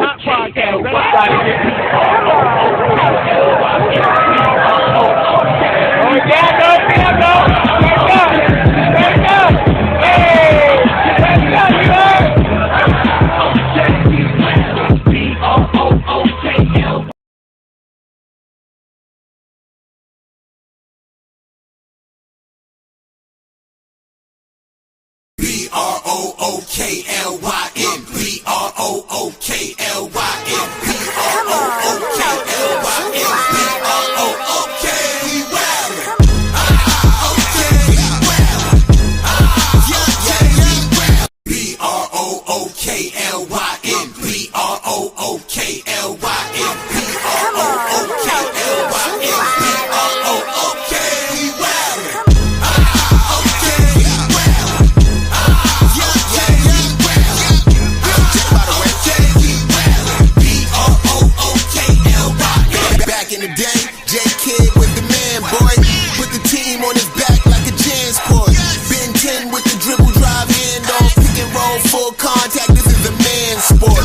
Hot podcast. Everybody get it. Oh, yeah, go. Let's go. Hey, let's go, you heard? B-R-O-O-K-L-Y-N B-R-O-O-K-L-Y-N B-R-O-O-K-L-Y-N B-R-O-O-K we wildin'. B-R-O-O-K-L-Y-N B-R-O-O-K-L-Y-N B-R-O-O-K-L-Y-N B-R-O-O-K we wildin'. In the day, J Kid was the man, boy. Put the team on his back like a Jansport. Ben 10 with the dribble drive handoff. Pick and roll, full contact, this is a man's sport.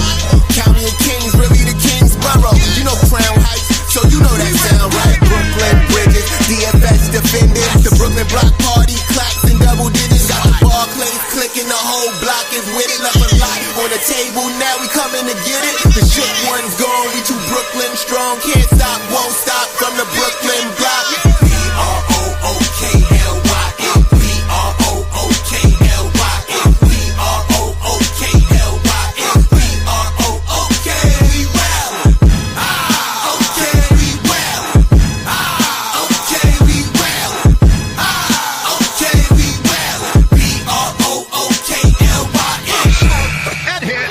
County of Kings, really the Kingsborough. You know Crown Heights, so you know that sound, right? Brooklyn Bridges, DFS defenders. The Brooklyn Block Party, clacks and double digits. Got the Barclays clicking, the whole block is with it. Left a lot on the table, now we coming to get it. The shook one's gone, we too Brooklyn strong. Can't stop, won't stop from the Brooklyn block. B-R-O-O-K-L-Y-N B-R-O-O-K-L-Y-N B-R-O-O-K-L-Y-N B-R-O-O-K we wildin'. Okay we wildin'. Okay we wildin'. Okay we wildin'. B-R-O-O-K-L-Y-N. Head hit.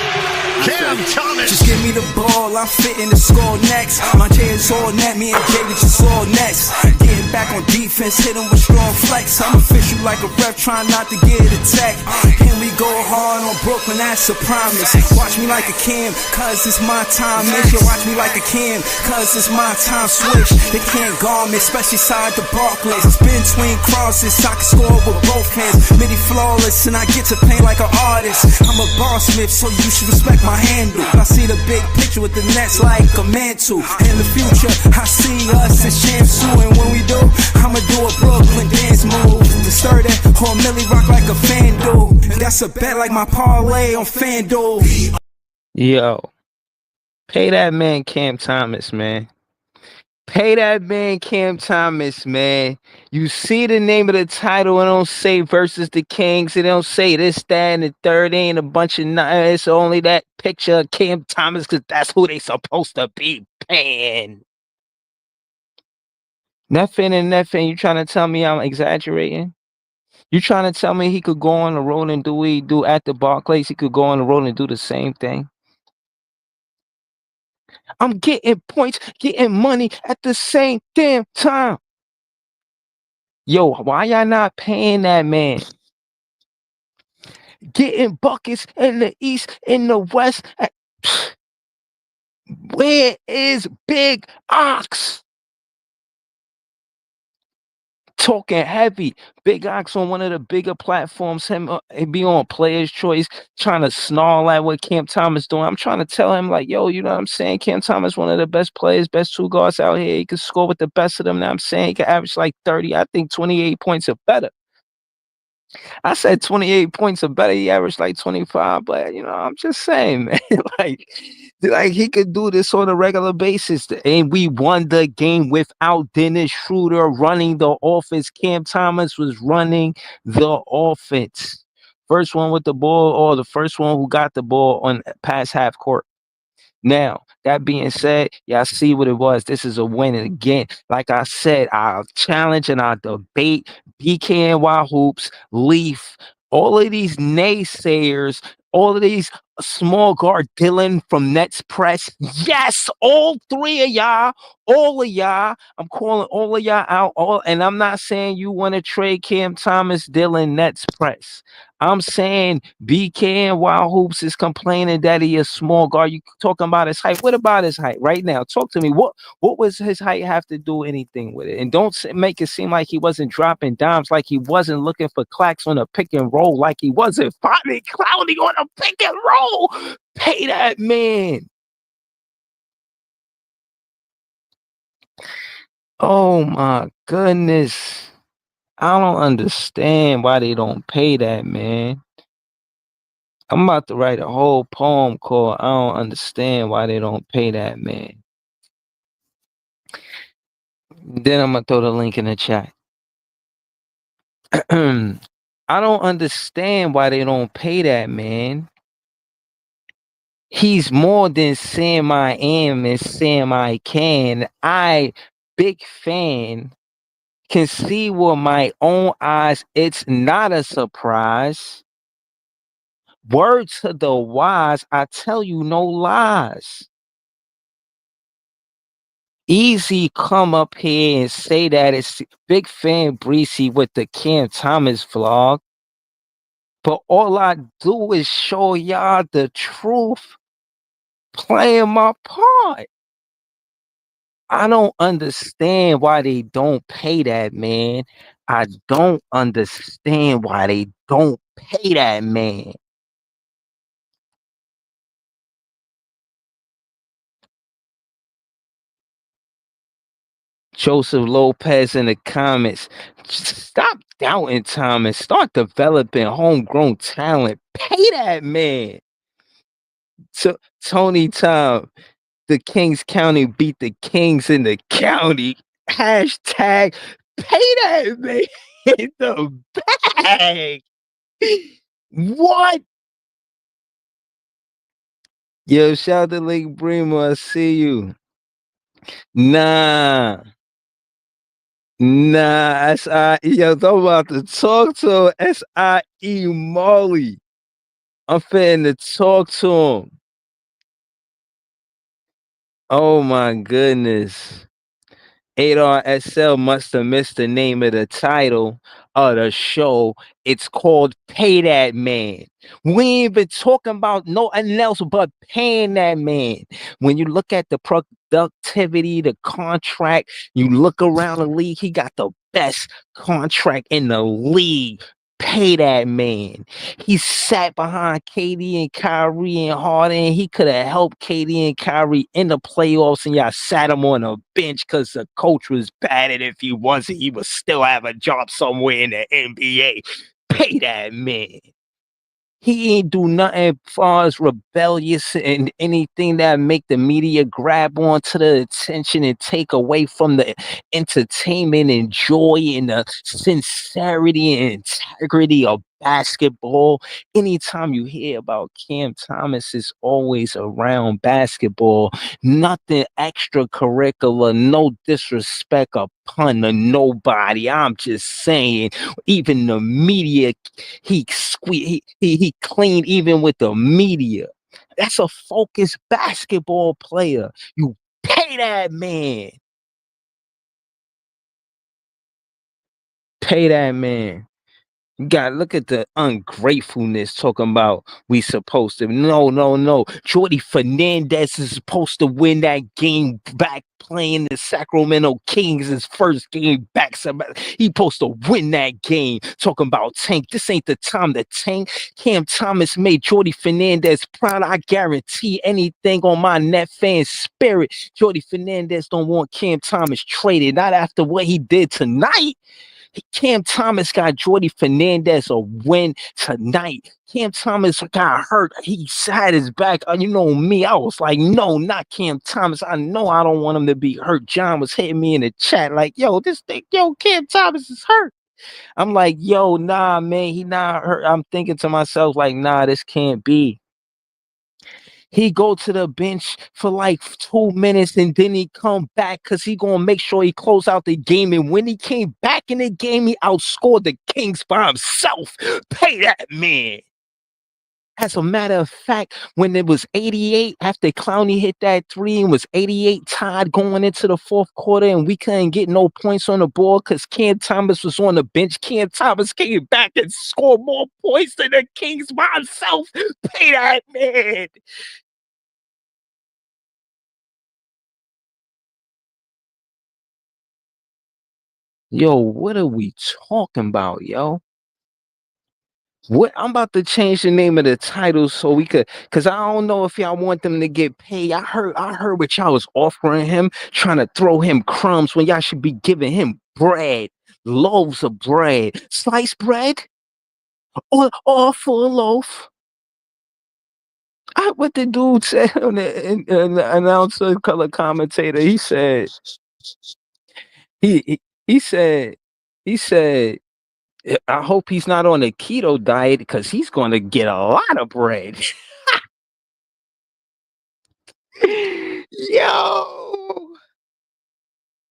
Cam Thomas. Just give me the ball, I'm fitting to score next. My J is all net, me and David just all next. Getting back on defense, hit him with strong flex. I'm official like a ref, trying not to get attacked. And we go hard on Brooklyn, that's a promise. Watch me like a Cam, cause it's my time. Make sure watch me like a Cam, cause it's my time. Switch, they can't guard me, especially side the Barclays. Spin between crosses, I can score with both hands. Midi flawless, and I get to paint like an artist. I'm a boss smith, so you should respect my handle. I see the big picture with the Nets like a mantle. In the future, I see us as champs too. And when we do, I'ma do a Brooklyn dance move. To stir that or Millie rock like a fan do. That's a bet like my parlay on FanDuel. Yo, pay that man Cam Thomas, man. Pay that man Cam Thomas, man. You see the name of the title, and don't say versus the Kings. It don't say this, that, and the third. Ain't a bunch of nothing. It's only that picture of Cam Thomas because that's who they supposed to be paying. Nothing, you trying to tell me I'm exaggerating? You trying to tell me he could go on the road and do what he do at the Barclays? He could go on the road and do the same thing? I'm getting points, getting money at the same damn time. Yo, why y'all not paying that man? Getting buckets in the East, in the West. Where is Big Ox? Talking heavy. Big Ox on one of the bigger platforms. Him be on Player's Choice, trying to snarl at what Cam Thomas doing. I'm trying to tell him, like, yo, you know what I'm saying? Cam Thomas, one of the best players, best two guards out here. He can score with the best of them. Now I'm saying he can average like 30. I think 28 points or better. I said 28 points or better. He averaged like 25, but you know, I'm just saying, man, like he could do this on a regular basis. And we won the game without Dennis Schroeder running the offense. Cam Thomas was running the offense. First one with the ball, or the first one who got the ball on past half court. Now, that being said, y'all see what it was. This is a win. And again, like I said, I'll challenge and I'll debate BKNY Hoops, Leaf, all of these naysayers, all of these small guard Dylan from Nets Press. Yes, all three of y'all, all of y'all. I'm calling all of y'all out. And I'm not saying you want to trade Cam Thomas, Dylan, Nets Press. I'm saying BKNY Hoops is complaining that he is small guard. You talking about his height. What about his height right now? Talk to me. What was his height have to do anything with it? And don't make it seem like he wasn't dropping dimes, like he wasn't looking for clacks on a pick and roll, like he wasn't finding Clowney on a pick and roll. Pay that man. Oh my goodness. I don't understand why they don't pay that, man. I'm about to write a whole poem called I don't understand why they don't pay that, man. Then I'm gonna throw the link in the chat. I don't understand why they don't pay that, man. He's more than Sam I am and Sam I can. I, big fan, can see with my own eyes. It's not a surprise. Words to the wise, I tell you no lies. Easy come up here and say that it's big fan Breezy with the Cam Thomas vlog. But all I do is show y'all the truth, playing my part. I don't understand why they don't pay that, man. I don't understand why they don't pay that, man. Joseph Lopez in the comments. Stop doubting Thomas. Start developing homegrown talent. Pay that man. So Tony Tom, the Kings County beat the Kings in the county. Hashtag pay that man in the bag. What? Yo, shout out to Lake Bremo. I see you. Nah. Nah, yo, I'm about to talk to SIE Molly. I'm finna talk to him. Oh my goodness. Adar SL must have missed the name of the title of the show. It's called Pay That Man. We ain't been talking about nothing else but paying that man. When you look at the productivity, the contract, you look around the league, he got the best contract in the league. Pay that man. He sat behind KD and Kyrie and Harden. He could have helped KD and Kyrie in the playoffs, and y'all sat him on a bench because the coach was bad. And if he wasn't, he would still have a job somewhere in the NBA. Pay that man. He ain't do nothing far as rebellious and anything that make the media grab onto the attention and take away from the entertainment and joy and the sincerity and integrity of basketball. Anytime you hear about Cam Thomas, is always around basketball. Nothing extracurricular, no disrespect upon to nobody. I'm just saying, even the media, he clean even with the media. That's a focused basketball player. You pay that man. Pay that man. You gotta look at the ungratefulness talking about we supposed to. No. Jordy Fernandez is supposed to win that game back playing the Sacramento Kings, his first game back. He supposed to win that game. Talking about tank. This ain't the time to tank. Cam Thomas made Jordy Fernandez proud. I guarantee anything on my net fan spirit. Jordy Fernandez don't want Cam Thomas traded. Not after what he did tonight. Cam Thomas got Jordy Fernandez a win tonight. Cam Thomas got hurt. He had his back. You know me. I was like, no, not Cam Thomas. I know I don't want him to be hurt. John was hitting me in the chat like, yo, this thing, yo, Cam Thomas is hurt. I'm like, yo, nah, man, he not hurt. I'm thinking to myself like, nah, this can't be. He go to the bench for like 2 minutes and then he come back because he gonna make sure he close out the game. And when he came back in the game, he outscored the Kings by himself. Pay that man. As a matter of fact, when it was 88, after Clowney hit that three and was 88 tied going into the fourth quarter, and we couldn't get no points on the board because Cam Thomas was on the bench. Cam Thomas came back and scored more points than the Kings by himself. Pay that man. Yo, what are we talking about, yo? What I'm about to change the name of the title so we could, cause I don't know if y'all want them to get paid. I heard what y'all was offering him, trying to throw him crumbs when y'all should be giving him bread, loaves of bread, sliced bread, or full loaf. What the dude said on the announcer, color commentator, he he, he said he said I hope he's not on a keto diet because he's going to get a lot of bread. Yo.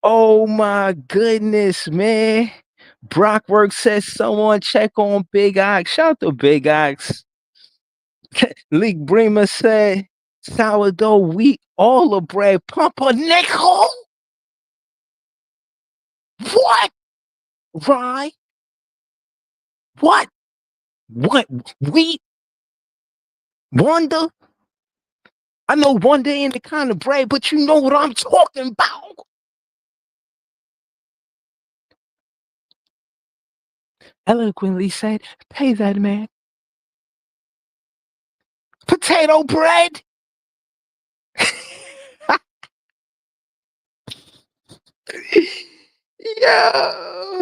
Oh my goodness, man. Brockwork says someone check on Big Ox. Shout out to Big Ox. Leek Bremer said sourdough wheat, all the bread, pumpernickel. What? Rye? What? What? Wheat? Wonder? I know Wonder ain't the kind of bread, but you know what I'm talking about. Eloquently said, pay that man. Potato bread? Yeah.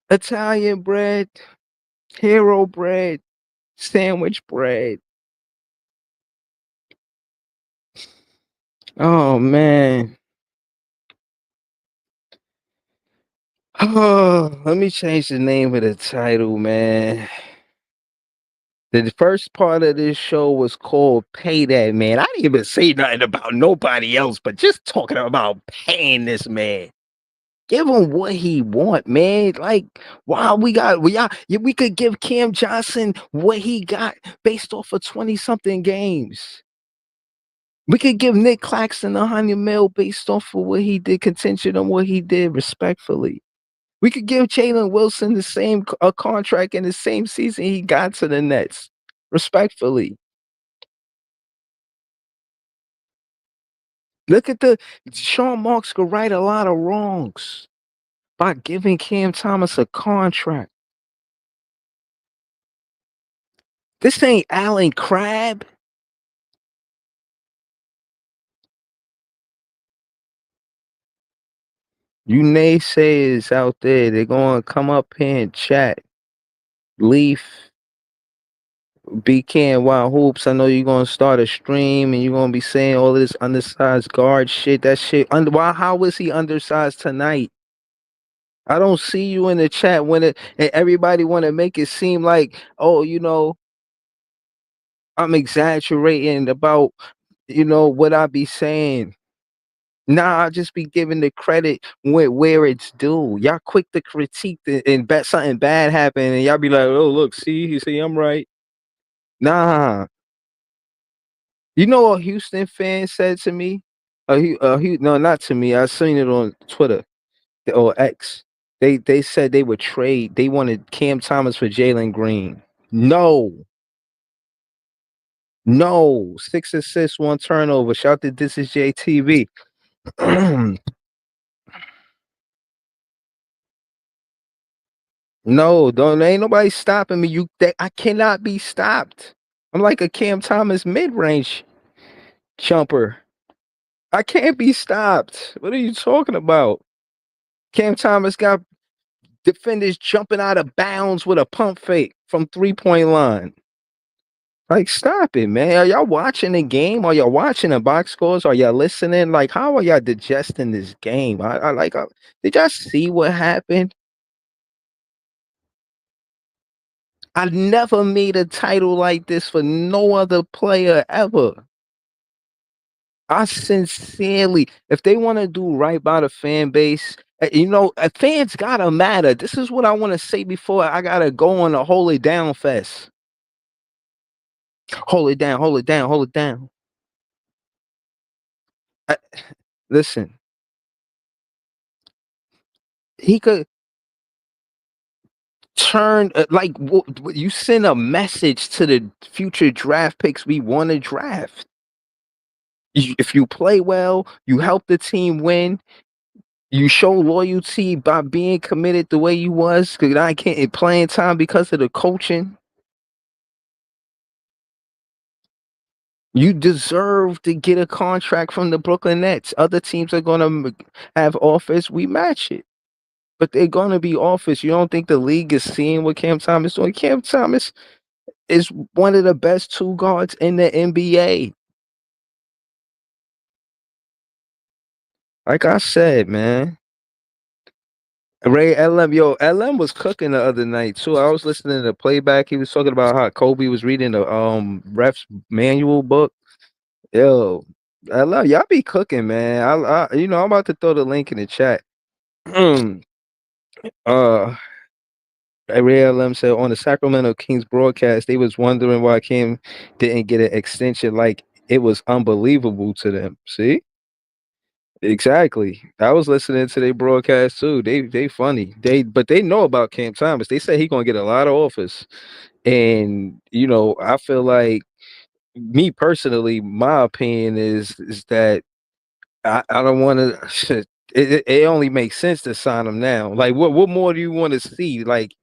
Italian bread, hero bread, sandwich bread. Oh man. Oh, let me change the name of the title, man. The first part of this show was called Pay That Man. I didn't even say nothing about nobody else, but just talking about paying this man. Give him what he want, man. Like, wow, we could give Cam Johnson what he got based off of 20-something games. We could give Nick Claxton 100 mil based off of what he did, contingent on what he did, respectfully. We could give Jalen Wilson the same contract in the same season he got to the Nets, respectfully. Look at Sean Marks could right a lot of wrongs by giving Cam Thomas a contract. This ain't Alan Crabb. You naysayers out there, they're going to come up here and chat. Leaf, BK and Wild Hoops. I know you're going to start a stream and you're going to be saying all this undersized guard shit. That shit. How is he undersized tonight? I don't see you in the chat when and everybody want to make it seem like, oh, I'm exaggerating about, what I be saying. Nah, I just be giving the credit where it's due. Y'all quick to critique and bet something bad happened, and y'all be like, "Oh, look, see, I'm right." Nah, you know what Houston fan said to me? No, not to me. I seen it on Twitter or X. They said they would trade. They wanted Cam Thomas for Jalen Green. No, 6 assists, 1 turnover. Shout to This Is JTV. No, don't ain't nobody stopping me. I cannot be stopped. I'm like a Cam Thomas mid-range jumper. I can't be stopped. What are you talking about? Cam Thomas got defenders jumping out of bounds with a pump fake from 3-point line. Like, stop it, man. Are y'all watching the game? Are y'all watching the box scores? Are y'all listening? Like, how are y'all digesting this game? Did y'all see what happened? I never made a title like this for no other player ever. I sincerely, if they want to do right by the fan base, fans gotta matter. This is what I want to say before I gotta go on a hold it down fest. Hold it down, hold it down, hold it down. Listen, he could turn you send a message to the future draft picks we want to draft. If you play well, you help the team win. You show loyalty by being committed the way you was, cause I can't playing time because of the coaching. You deserve to get a contract from the Brooklyn Nets. Other teams are gonna have offers. We match it, but they're gonna be offers. You don't think the league is seeing what Cam Thomas doing? Cam Thomas is one of the best two guards in the NBA. Like I said, man. Ray LM, yo, LM was cooking the other night too. I was listening to the playback. He was talking about how Kobe was reading the ref's manual book. Yo, LM, y'all be cooking, man. I'm about to throw the link in the chat. uh, Ray LM said on the Sacramento Kings broadcast, they was wondering why Kim didn't get an extension. Like it was unbelievable to them. See. Exactly. I was listening to their broadcast too. They funny. But they know about Cam Thomas. They say he gonna get a lot of offers. And I feel like me personally, my opinion is that I don't want to. It only makes sense to sign him now. Like, what more do you want to see? Like,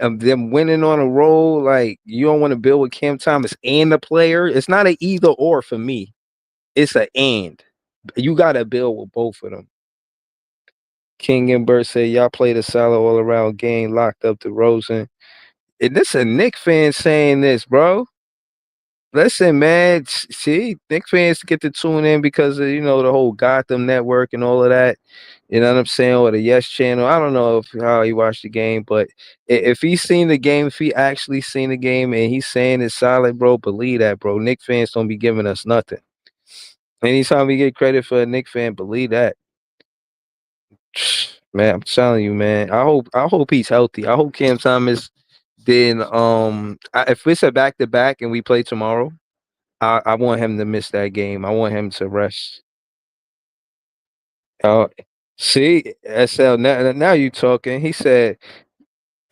them winning on a roll. Like, you don't want to build with Cam Thomas and the player. It's not an either or for me. It's an and. You got to build with both of them. King and Burt said y'all played a solid all around game, locked up to Rosen. And this a Nick fan saying this, bro. Listen, man. See, Nick fans get to tune in because of the whole Gotham network and all of that. You know what I'm saying? Or the Yes Channel. I don't know how he watched the game, but if he's seen the game, if he actually seen the game and he's saying it's solid, bro, believe that, bro. Nick fans don't be giving us nothing. Anytime we get credit for a Nick fan, believe that. Man, I'm telling you, man. I hope he's healthy. I hope Cam Thomas then if it's a back to back and we play tomorrow, I want him to miss that game. I want him to rest. Uh see, SL now you talking. He said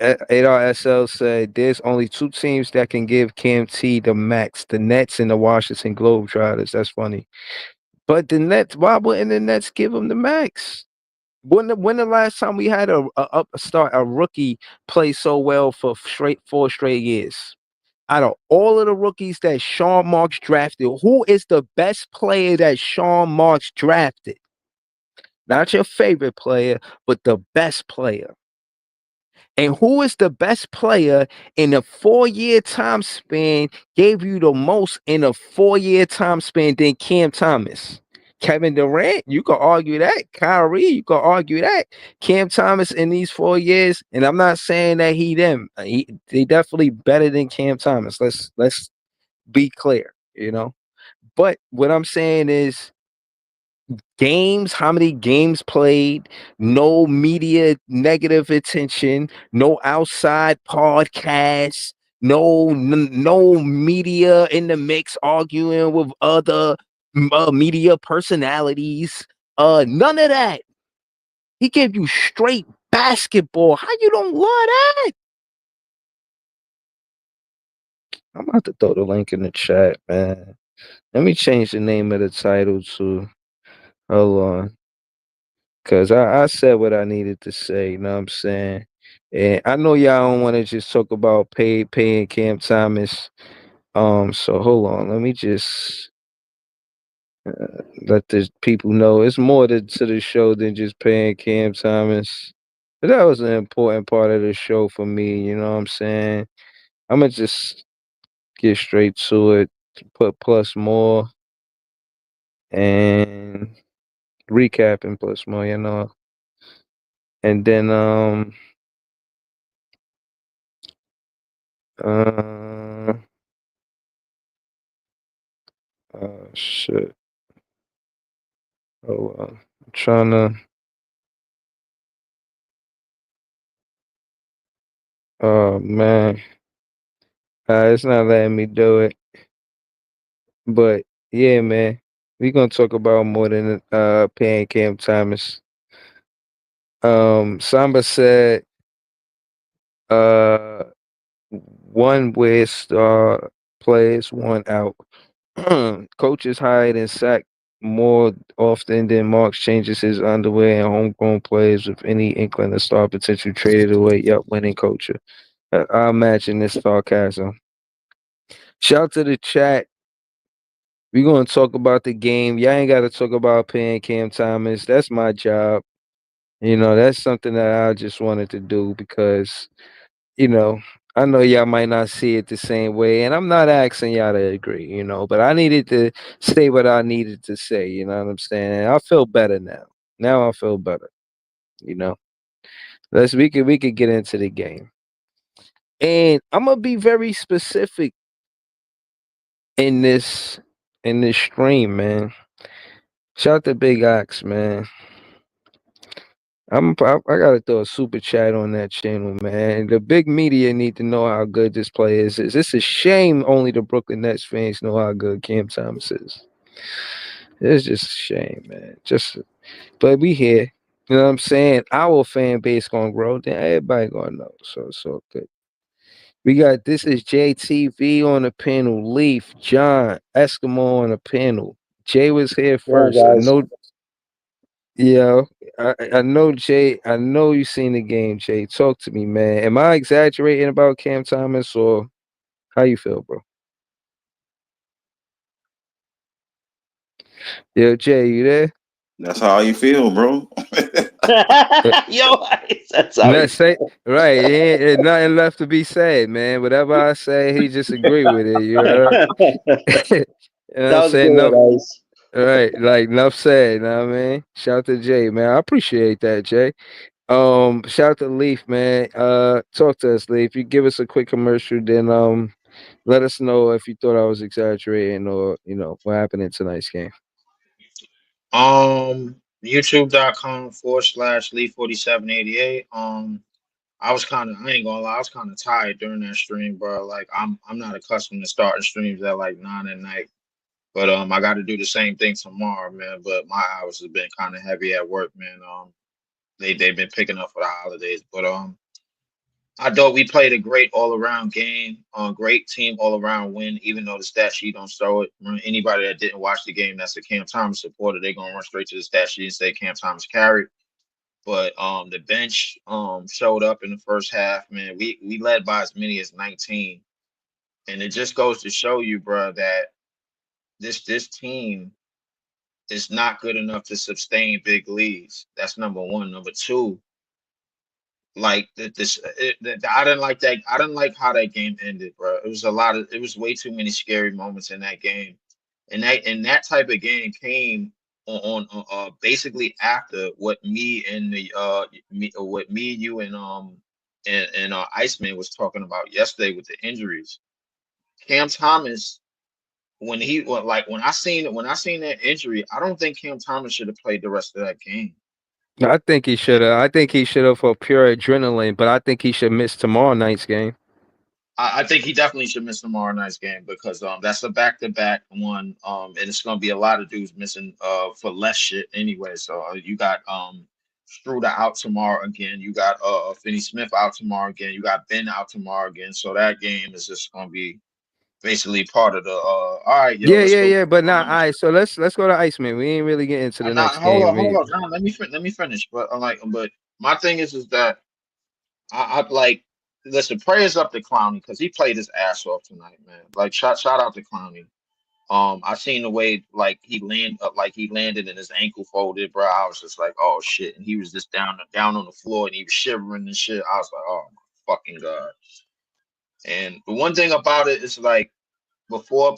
Adar SL said there's only two teams that can give Cam T the max, the Nets and the Washington Globetrotters. That's funny. But the Nets, why wouldn't the Nets give him the max? When the last time we had a rookie play so well for 4 straight years? Out of all of the rookies that Sean Marks drafted, who is the best player that Sean Marks drafted? Not your favorite player, but the best player. And who is the best player in a 4-year time span, gave you the most in a 4-year time span than Cam Thomas? Kevin Durant, you can argue that. Kyrie, you can argue that. Cam Thomas in these 4 years, and I'm not saying that he them. They definitely better than Cam Thomas. Let's be clear. But what I'm saying is games, how many games played, no media negative attention, no outside podcasts, no media in the mix arguing with other media personalities. None of that. He gave you straight basketball. How you don't love that? I'm about to throw the link in the chat, man. Let me change the name of the title to hold on. Cause I said what I needed to say, you know what I'm saying? And I know y'all don't want to just talk about paying Cam Thomas. So hold on, let me just let the people know it's more to the show than just paying Cam Thomas. But that was an important part of the show for me, you know what I'm saying? I'm gonna just get straight to it, put plus more and recapping plus more. And then Uh, shit. Oh, I'm trying to. Oh man, it's not letting me do it. But yeah, man, we gonna talk about more than paying Cam Thomas. Samba said, uh, one with star players, one out. Coaches hired and sacked more often than Marks changes his underwear and homegrown players with any inkling of star potential traded away. Yup, winning culture. I imagine this sarcasm. Shout to the chat. We gonna talk about the game. Y'all ain't gotta talk about paying Cam Thomas. That's my job. That's something that I just wanted to do because, you know, I know y'all might not see it the same way, and I'm not asking y'all to agree, but I needed to say what I needed to say, you know what I'm saying? And I feel better now. Now I feel better, you know. We could get into the game. And I'm gonna be very specific in this stream, man. Shout out to Big Ox, man. I gotta throw a super chat on that channel, man. The big media need to know how good this player is. It's a shame only the Brooklyn Nets fans know how good Cam Thomas is. It's just a shame, man. But we here. You know what I'm saying? Our fan base gonna grow, then everybody gonna know. So it's all good. We got this is JTV on the panel, Leaf, John, Eskimo on the panel. Jay was here first. I guys. know. Yeah, I know Jay. I know you seen the game, Jay. Talk to me, man. Am I exaggerating about Cam Thomas, or how you feel, bro? Yo, Jay, you there? That's how you feel, bro. Uh, Yo, that's how Not he say right. Ain't nothing left to be said, man. Whatever I say, he just agree with it. You heard? You know what That I'm was saying? No, good, Ice. right. Like enough said. You know what I mean? Shout out to Jay, man. I appreciate that, Jay. Shout out to Leaf, man. Talk to us, Leaf. You give us a quick commercial, then let us know if you thought I was exaggerating or what happened in tonight's game. YouTube.com/Lee4788. I ain't gonna lie, I was kind of tired during that stream, bro. Like I'm not accustomed to starting streams at like 9 at night. But I got to do the same thing tomorrow, man. But my hours have been kind of heavy at work, man. They've been picking up for the holidays. But I thought we played a great all around game, great team all around win. Even though the stat sheet don't show it, anybody that didn't watch the game that's a Cam Thomas supporter, they're gonna run straight to the stat sheet and say Cam Thomas carried. But the bench showed up in the first half, man. We led by as many as 19, and it just goes to show you, bro, that this team is not good enough to sustain big leads. That's number one. Number two, like I didn't like that. I didn't like how that game ended, bro. It was it was way too many scary moments in that game, and that type of game came on basically after what me and what me, you and Iceman was talking about yesterday with the injuries. Cam Thomas, when I seen that injury, I don't think Cam Thomas should have played the rest of that game. I think he should have. I think he should have for pure adrenaline, but I think he should miss tomorrow night's game. I think he definitely should miss tomorrow night's game because that's a back-to-back one, and it's gonna be a lot of dudes missing for less shit anyway. So you got Struder out tomorrow again. You got Finney Smith out tomorrow again. You got Ben out tomorrow again. So that game is just gonna be basically part of the all right, yo, let's go. Yeah. But now, all right. So let's go to Iceman. We ain't really getting into the Nah, next game. hold on. Nah, let me finish. But but my thing is that I like listen. Prayers up to Clowney because he played his ass off tonight, man. Like shout out to Clowney. I seen the way like he landed and his ankle folded, bro. I was just like, oh shit, and he was just down on the floor and he was shivering and shit. I was like, oh my fucking god. And the one thing about it is like before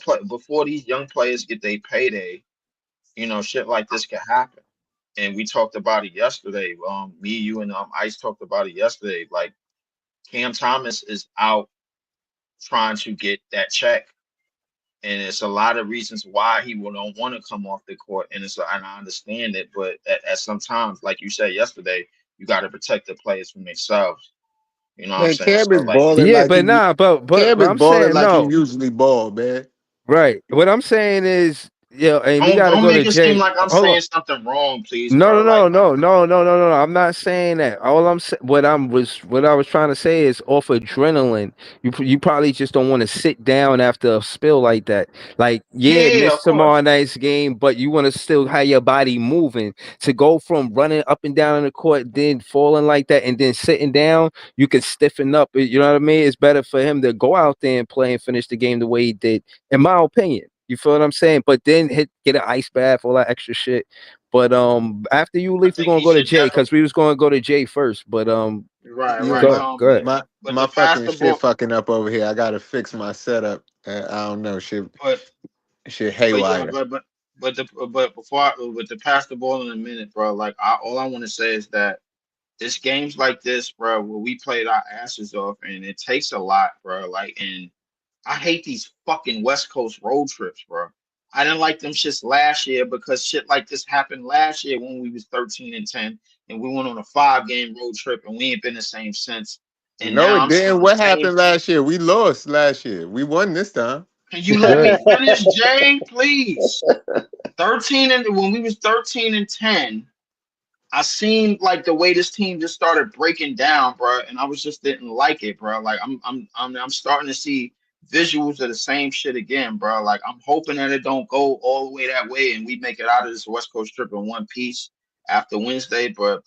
these young players get their payday, shit like this can happen. And we talked about it yesterday. Me, you, and Ice talked about it yesterday. Like Cam Thomas is out trying to get that check, and it's a lot of reasons why he will don't want to come off the court. And and I understand it, but at sometimes, like you said yesterday, you got to protect the players from themselves. You know what I'm Man, saying? Cam So is like, balling Yeah, like but he nah, but Cam is I'm balling saying like he no. usually ball, man. Right. What I'm saying is Yeah, and we gotta Don't go to make it seem Jay. like I'm Hold on. saying something wrong, please, No, no, bro. no, Like no, no, no, no, no. I'm not saying that. All I'm what I was trying to say is off adrenaline. You probably just don't want to sit down after a spill like that. Like, yeah, yeah, miss of course. tomorrow night's game, but you want to still have your body moving to go from running up and down in the court, then falling like that, and then sitting down. You can stiffen up. You know what I mean? It's better for him to go out there and play and finish the game the way he did, in my opinion. You feel what I'm saying? But then get an ice bath, all that extra shit. But after you I leave, we're think gonna he go to should Jay definitely. because we was gonna go to Jay first. But Right, Yo, right. go go ahead. But my to pass fucking the shit ball, fucking up over here. I gotta fix my setup. I don't know, but shit yeah, haywire. but but to pass the ball in a minute, bro. Like all I want to say is that it's games like this, bro, where we played our asses off, and it takes a lot, bro. Like, and I hate these fucking West Coast road trips, bro. I didn't like them shits last year because shit like this happened last year when we was 13-10, and we went on a 5-game road trip, and we ain't been the same since. And No, now it I'm didn't. starting to What change. happened last year? We lost last year. We won this time. Can you let me Good. finish, Jay, please? 13 and when we was 13-10, I seen like the way this team just started breaking down, bro, and I was just didn't like it, bro. Like I'm starting to see visuals of the same shit again, bro. Like I'm hoping that it don't go all the way that way and we make it out of this West Coast trip in one piece after Wednesday. But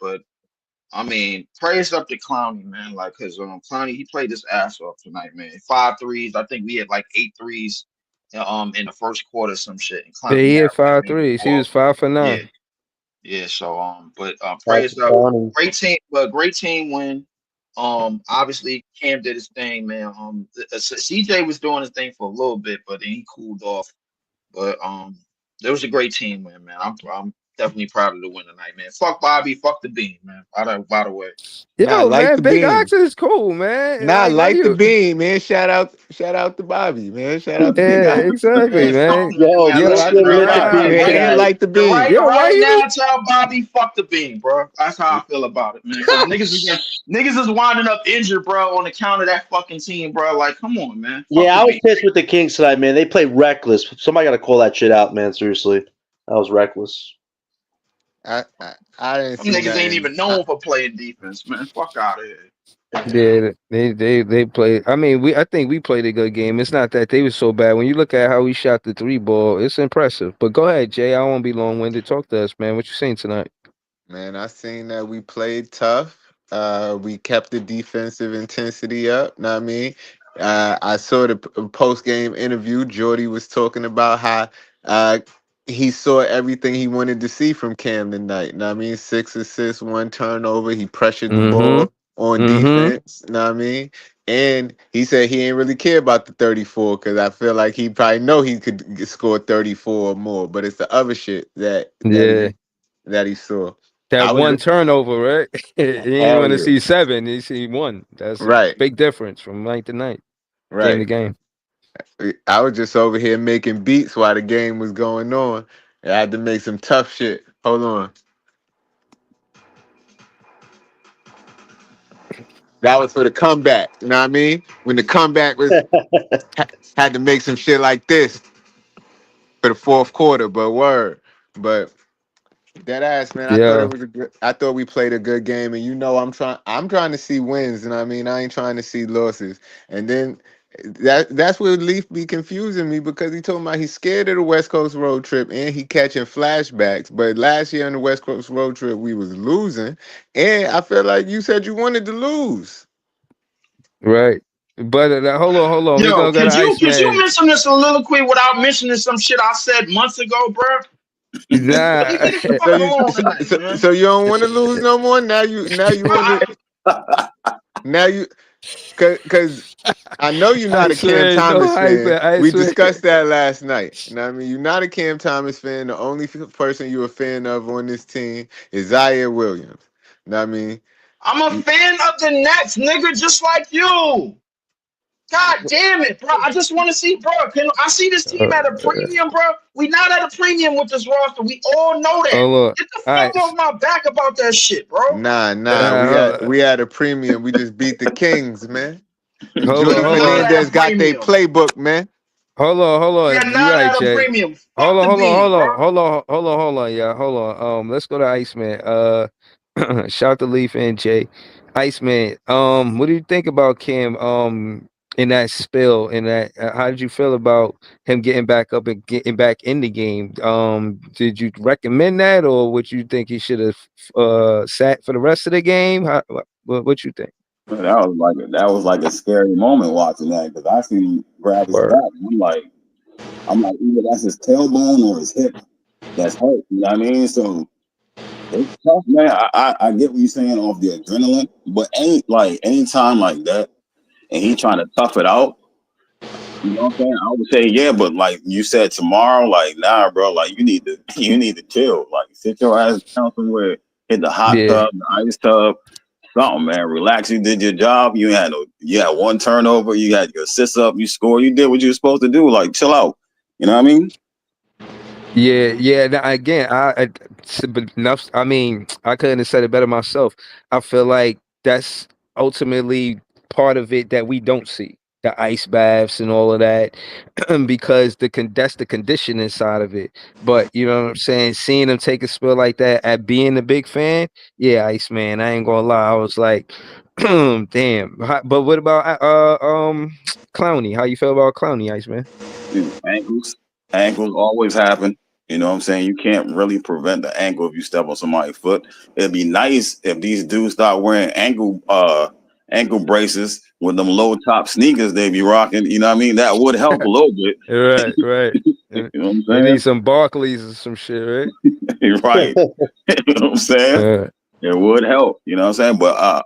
I mean, praise up to Clowney, man. Like, cause Clowney, he played his ass off tonight, man. 5 threes. I think we had like 8 threes in the first quarter, some shit. And Yeah, he Clowney hit averaged five maybe threes. He 4. was 5 for 9. Yeah. Yeah, so but That's praise up. funny. Great team win. Obviously Cam did his thing, man. CJ was doing his thing for a little bit, but then he cooled off. But there was a great team win, man. I'm definitely proud of the win tonight, man. Fuck Bobby, fuck the beam, man. By the way. Not Yo, like man, the Big beam. Ox is cool, man. Not Like, why like the you? beam, man. Shout out to Bobby, man. Shout out to Big Yeah, Ox. exactly, Man, fuck man. him, Yo, man. Yo, Listen, listen, bro. let the Yeah, beam it ain't tonight. like the beam. yo, why Right you? now, tell Bobby fuck the beam, bro. That's how I feel about it, man. Because niggas is winding up injured, bro, on account of that fucking team, bro. Like, come on, man. Fuck Yeah, the I was beam. pissed with the Kings tonight, man. They played reckless. Somebody got to call that shit out, man. Seriously, that was reckless. I didn't Them see niggas ain't nothing. even known for playing defense, man. Fuck out of here. Yeah, they played. I mean, I think we played a good game. It's not that they were so bad. When you look at how we shot the 3 ball, it's impressive. But go ahead, Jay. I won't be long winded. Talk to us, man. What you saying tonight? Man, I seen that we played tough. We kept the defensive intensity up. Know what I mean? I saw the post game interview. Jordy was talking about how uh, he saw everything he wanted to see from Cam tonight. Know what I mean? 6 assists, 1 turnover. He pressured the Mm-hmm. ball on Mm-hmm. defense. Know what I mean? And he said he ain't really care about the 34 because I feel like he probably know he could score 34 or more. But it's the other shit Yeah. that he saw. That I one was turnover, right? You ain't Hell want to yeah. see 7. You see 1. That's a right, big difference from night to night, game to right. game. I was just over here making beats while the game was going on. I had to make some tough shit. Hold on. That was for the comeback. You know what I mean? When the comeback was had to make some shit like this for the fourth quarter, but word. But that ass, man. I thought it Yeah. was a good. I thought we played a good game, and you know, I'm trying to see wins, and I mean, I ain't trying to see losses. And then that's where Leaf be confusing me because he told me he's scared of the West Coast road trip, and he catching flashbacks. But last year on the West Coast road trip, we was losing, and I feel like you said you wanted to lose. Right. But hold on. We Yo, gonna go to could you Iceman. mention this soliloquy without mentioning some shit I said months ago, bro? Leave Nah. me the So fuck you alone tonight, man. so you don't want to lose no more. Now you want I, to now you because I know you're not I a Cam swear, no Thomas hype. fan. I We swear. discussed that last night. You know what I mean? You're not a Cam Thomas fan. The only person you're a fan of on this team is Zaire Williams. You know what I mean? I'm a You- fan of the Nets, nigga, just like you. God damn it, bro. I just want to see, bro. Can I see this team Uh, at a premium, bro? We not at a premium with this roster. We all know that. hold on. Get the All fuck right. off my back about that shit, bro. Nah. Hold We had a premium. We just beat the Kings, man. hold We on. Jordy Hold not on. at a Fernandez got their premium. playbook, man. Hold on. Yeah, You 9 right, out of Jay. premium. Hold Fuck on, the beans, bro. hold on, yeah, hold on. Let's go to Iceman. Shout to Leaf and Jay. Iceman, what do you think about Cam? In that spill, in that, how did you feel about him getting back up and getting back in the game? Did you recommend that, or would you think he should have sat for the rest of the game? What you think? That was like a scary moment watching that because I seen him grab his back. Word. And I'm like either that's his tailbone or his hip that's hurt. You know what I mean? So it's tough, man. I get what you're saying off the adrenaline, but ain't like anytime like that, and he trying to tough it out. You know what I'm saying? I would say yeah, but like you said tomorrow, like nah, bro. Like you need to chill. Like sit your ass down somewhere, hit the hot Yeah. tub, the ice tub, something, man. Relax. You did your job. You had one turnover. You had your assists up. You scored. You did what you were supposed to do. Like chill out. You know what I mean? Yeah. Now, again, but enough. I mean, I couldn't have said it better myself. I feel like that's ultimately part of it that we don't see, the ice baths and all of that, because that's the conditioning side of it. But you know what I'm saying? Seeing him take a spill like that, at being a big fan, yeah, Iceman. I ain't gonna lie. I was like, damn. But what about Clowney? How you feel about Clowney, Iceman? Dude, ankles always happen. You know what I'm saying? You can't really prevent the ankle if you step on somebody's foot. It'd be nice if these dudes start wearing ankle braces with them low top sneakers they be rocking. You know what I mean? That would help a little bit. Right. You know what I'm They saying? need some Barclays or some shit, right? Right. You know what I'm saying? Uh, It would help. You know what I'm saying? But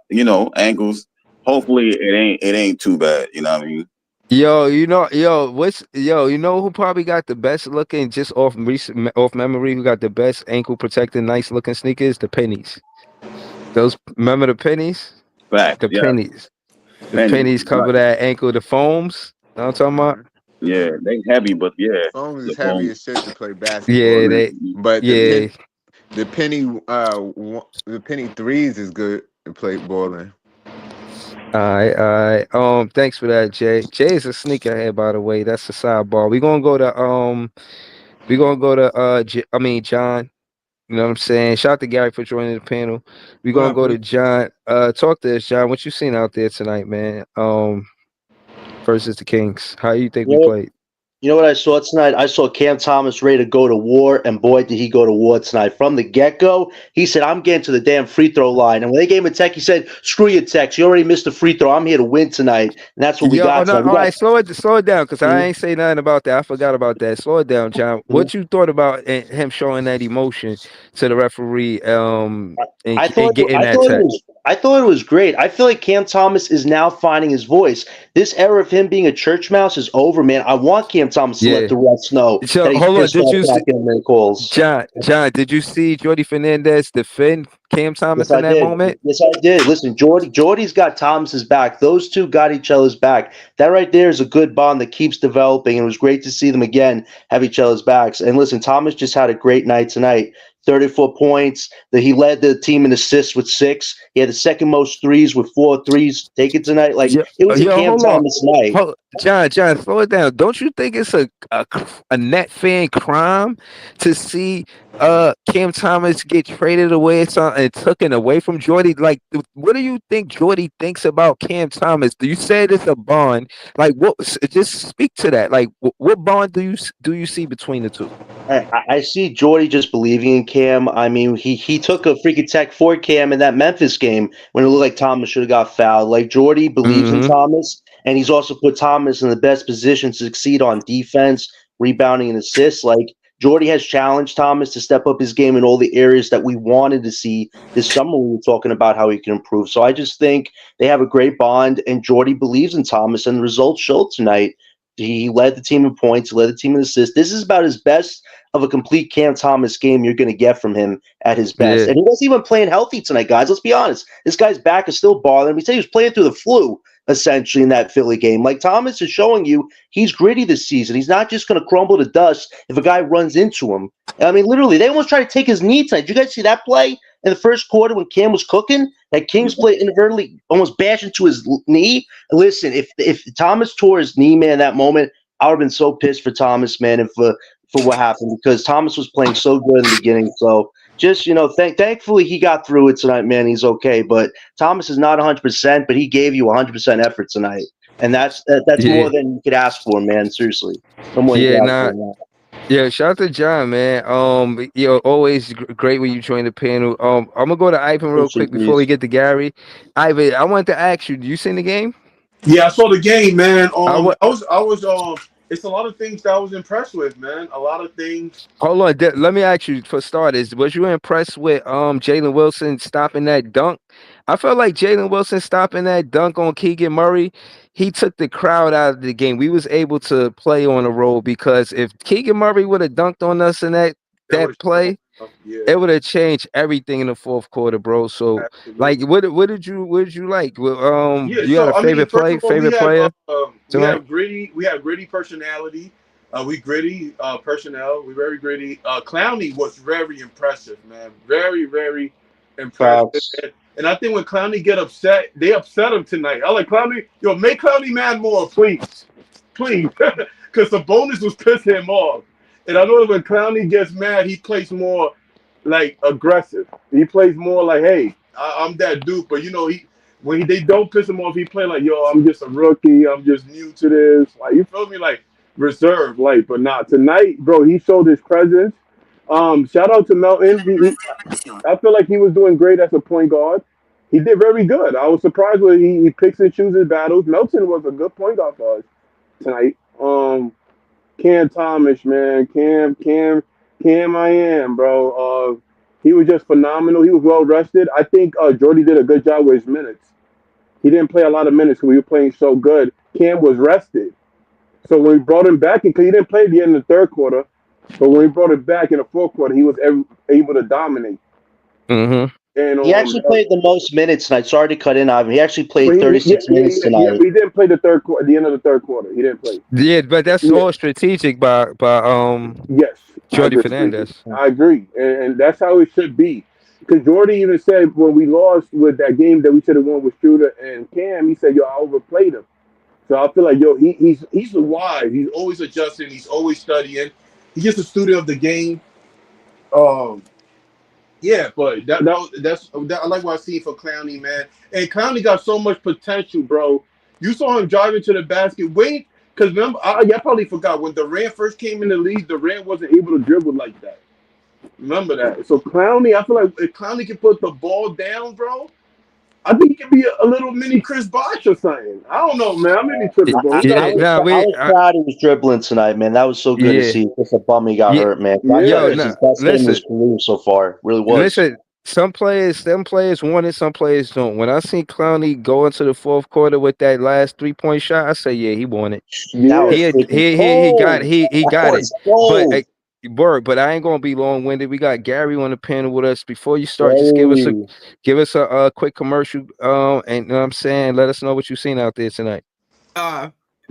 ankles. Hopefully it ain't too bad. You know what I mean? you know who probably got the best looking, just off memory, who got the best ankle protecting, nice looking sneakers? The pennies. Those, remember the pennies? Fact. The Yeah. pennies. The Penny. pennies Right. cover that ankle. The foams. Know what I'm talking about? Yeah, they heavy, but yeah, Foams the is heavy phone. as shit to play Yeah, basketball in. they. But Yeah. the penny threes is good to play ball in. All right. Thanks for that, Jay. Jay is a sneakerhead, by the way. That's a sidebar. We're gonna go to John. You know what I'm saying? Shout out to Gary for joining the panel. We're What gonna up, go to bro? John. Talk to us, John. What you seen out there tonight, man? Versus the Kings. How you think we You know, played? you know what I saw tonight? I saw Cam Thomas ready to go to war, and boy, did he go to war tonight. From the get-go, he said, I'm getting to the damn free throw line. And when they gave him a tech, he said, screw your techs. You already missed the free throw. I'm here to win tonight. And that's what we Yeah, oh got no, tonight. all right, slow it down, because I Mhm, ain't say nothing about that. I forgot about that. Slow it down, John. mhm. What you thought about him showing that emotion to the referee, I and thought getting I that thought it tech? was I thought it was great. I feel like Cam Thomas is now finding his voice. This era of him being a church mouse is over, man. I want Cam Thomas to let Yeah. the refs know So that he's hold on, pissed did off you for see not getting their calls. John, did you see Jordy Fernandez defend Cam Yes, Thomas in I that did. moment? Yes, I did. Listen, Jordy's got Thomas's back. Those two got each other's back. That right there is a good bond that keeps developing. And it was great to see them again have each other's backs. And listen, Thomas just had a great night tonight. 34 points. That he led the team in assists with 6. He had the second most threes with 4 threes taken tonight. Like it was a Cam Hold on. Thomas night. John, slow it down. Don't you think it's a net fan crime to see Cam Thomas get traded away and taken away from Jordy? Like, what do you think Jordy thinks about Cam Thomas? You said it's a bond. Like, what? Just speak to that. Like, what bond do you see between the two? I see Jordy just believing in Cam. I mean, he took a freaking tech for Cam in that Memphis game when it looked like Thomas should have got fouled. Like Jordy believes in Mm-hmm. Thomas, and he's also put Thomas in the best position to succeed on defense, rebounding, and assists. Like Jordy has challenged Thomas to step up his game in all the areas that we wanted to see this summer. We were talking about how he can improve. So I just think they have a great bond, and Jordy believes in Thomas, and the results showed tonight. He led the team in points, led the team in assists. This is about his best of a complete Cam Thomas game you're going to get from him at his best. Yeah. And he wasn't even playing healthy tonight, guys. Let's be honest. This guy's back is still bothering him. He said he was playing through the flu, essentially, in that Philly game. Like Thomas is showing you he's gritty this season. He's not just going to crumble to dust if a guy runs into him. I mean, literally, they almost tried to take his knee tonight. Did you guys see that play in the first quarter when Cam was cooking? That Kings play inadvertently almost bashed into his knee. Listen, if Thomas tore his knee, man, that moment, I would have been so pissed for Thomas, man, and for what happened because Thomas was playing so good in the beginning. So just thankfully he got through it tonight, man. He's okay, but Thomas is not 100%, but he gave you 100% effort tonight, and that's Yeah, more than you could ask for, man. Seriously, no more you yeah, could ask for nah. than that. Yeah, shout out to John, man. Always great when you join the panel. I'm gonna go to Ivan real Appreciate quick before we these. get to Gary. Ivan, I wanted to ask you, you seen the game? Yeah, I saw the game, man. I wa- I was it's a lot of things that I was impressed with, man. A lot of things. Hold on, let me ask you for starters. Was you impressed with Jalen Wilson stopping that dunk? I felt like Jalen Wilson stopping that dunk on Keegan Murray. He took the crowd out of the game. We was able to play on the road because if Keegan Murray would have dunked on us in That would that play, yeah, it would have changed everything in the fourth quarter, bro. So, like, absolutely. what did you like? Well, Yeah, you got so a I mean, favorite first of all, player we tonight? have gritty, personality. We gritty personnel. We very gritty. Clowney was very impressive, man. Very, very impressive. Facts. And I think when Clowney get upset, they upset him tonight. I like Clowney. Yo, make Clowney mad more, please, please, because the bonus was pissing him off. And I know when Clowney gets mad, he plays more like aggressive. He plays more like, hey, I'm that dude. But they don't piss him off, he play like, yo, I'm just a rookie. I'm just new to this. Like, you feel me? Like reserved, like, but not tonight, bro. He showed his presence. Shout out to Melton. I feel like he was doing great as a point guard. He did very good. I was surprised when he picks and chooses battles. Melton was a good point guard for us tonight. Cam Thomas, man, Cam, I am, bro. He was just phenomenal. He was well rested. I think Jordy did a good job with his minutes. He didn't play a lot of minutes because we were playing so good. Cam was rested. So when we brought him back, because he didn't play at the end of the third quarter, but when we brought him back in the fourth quarter, he was able to dominate. Mm-hmm. And He actually played the most minutes tonight. Sorry to cut in, Ivan. He actually played 36 minutes yeah, tonight. but he didn't play the third quarter. At the end of the third quarter, he didn't play. Yeah, but that's Yeah. all strategic by Yes, Jordy Fernandez. I agree, and that's how it should be. Because Jordy even said when we lost with that game that we should have won with Shooter and Cam, he said, "Yo, I overplayed him." So I feel like he's wise. He's always adjusting. He's always studying. He's just a student of the game. Um, yeah, but I like what I see for Clowney, man. And Clowney got so much potential, bro. You saw him driving to the basket. Wait, because remember, I probably forgot when Durant first came in the league. Durant wasn't able to dribble like that. Remember that. So Clowney, I feel like if Clowney can put the ball down, bro, I think he could be a little mini Chris Bosh or something. I don't know, man. I may be tripping, bro. I was proud he was dribbling tonight, man. That was so good to Yeah, see. Just a bum he got yeah, hurt, man. I Yeah. thought yo, it was no, his best game of his listen, career so far. Really was. listen. Some players want it, some players don't. When I seen Clowney go into the fourth quarter with that last 3-point shot, I say, yeah, he won it. That was Yeah. freaking He got cold. he That got it. was cold. But I ain't gonna be long winded. We got Gary on the panel with us. Before you start, just Hey. give us a quick commercial. And you know what I'm saying, let us know what you've seen out there tonight.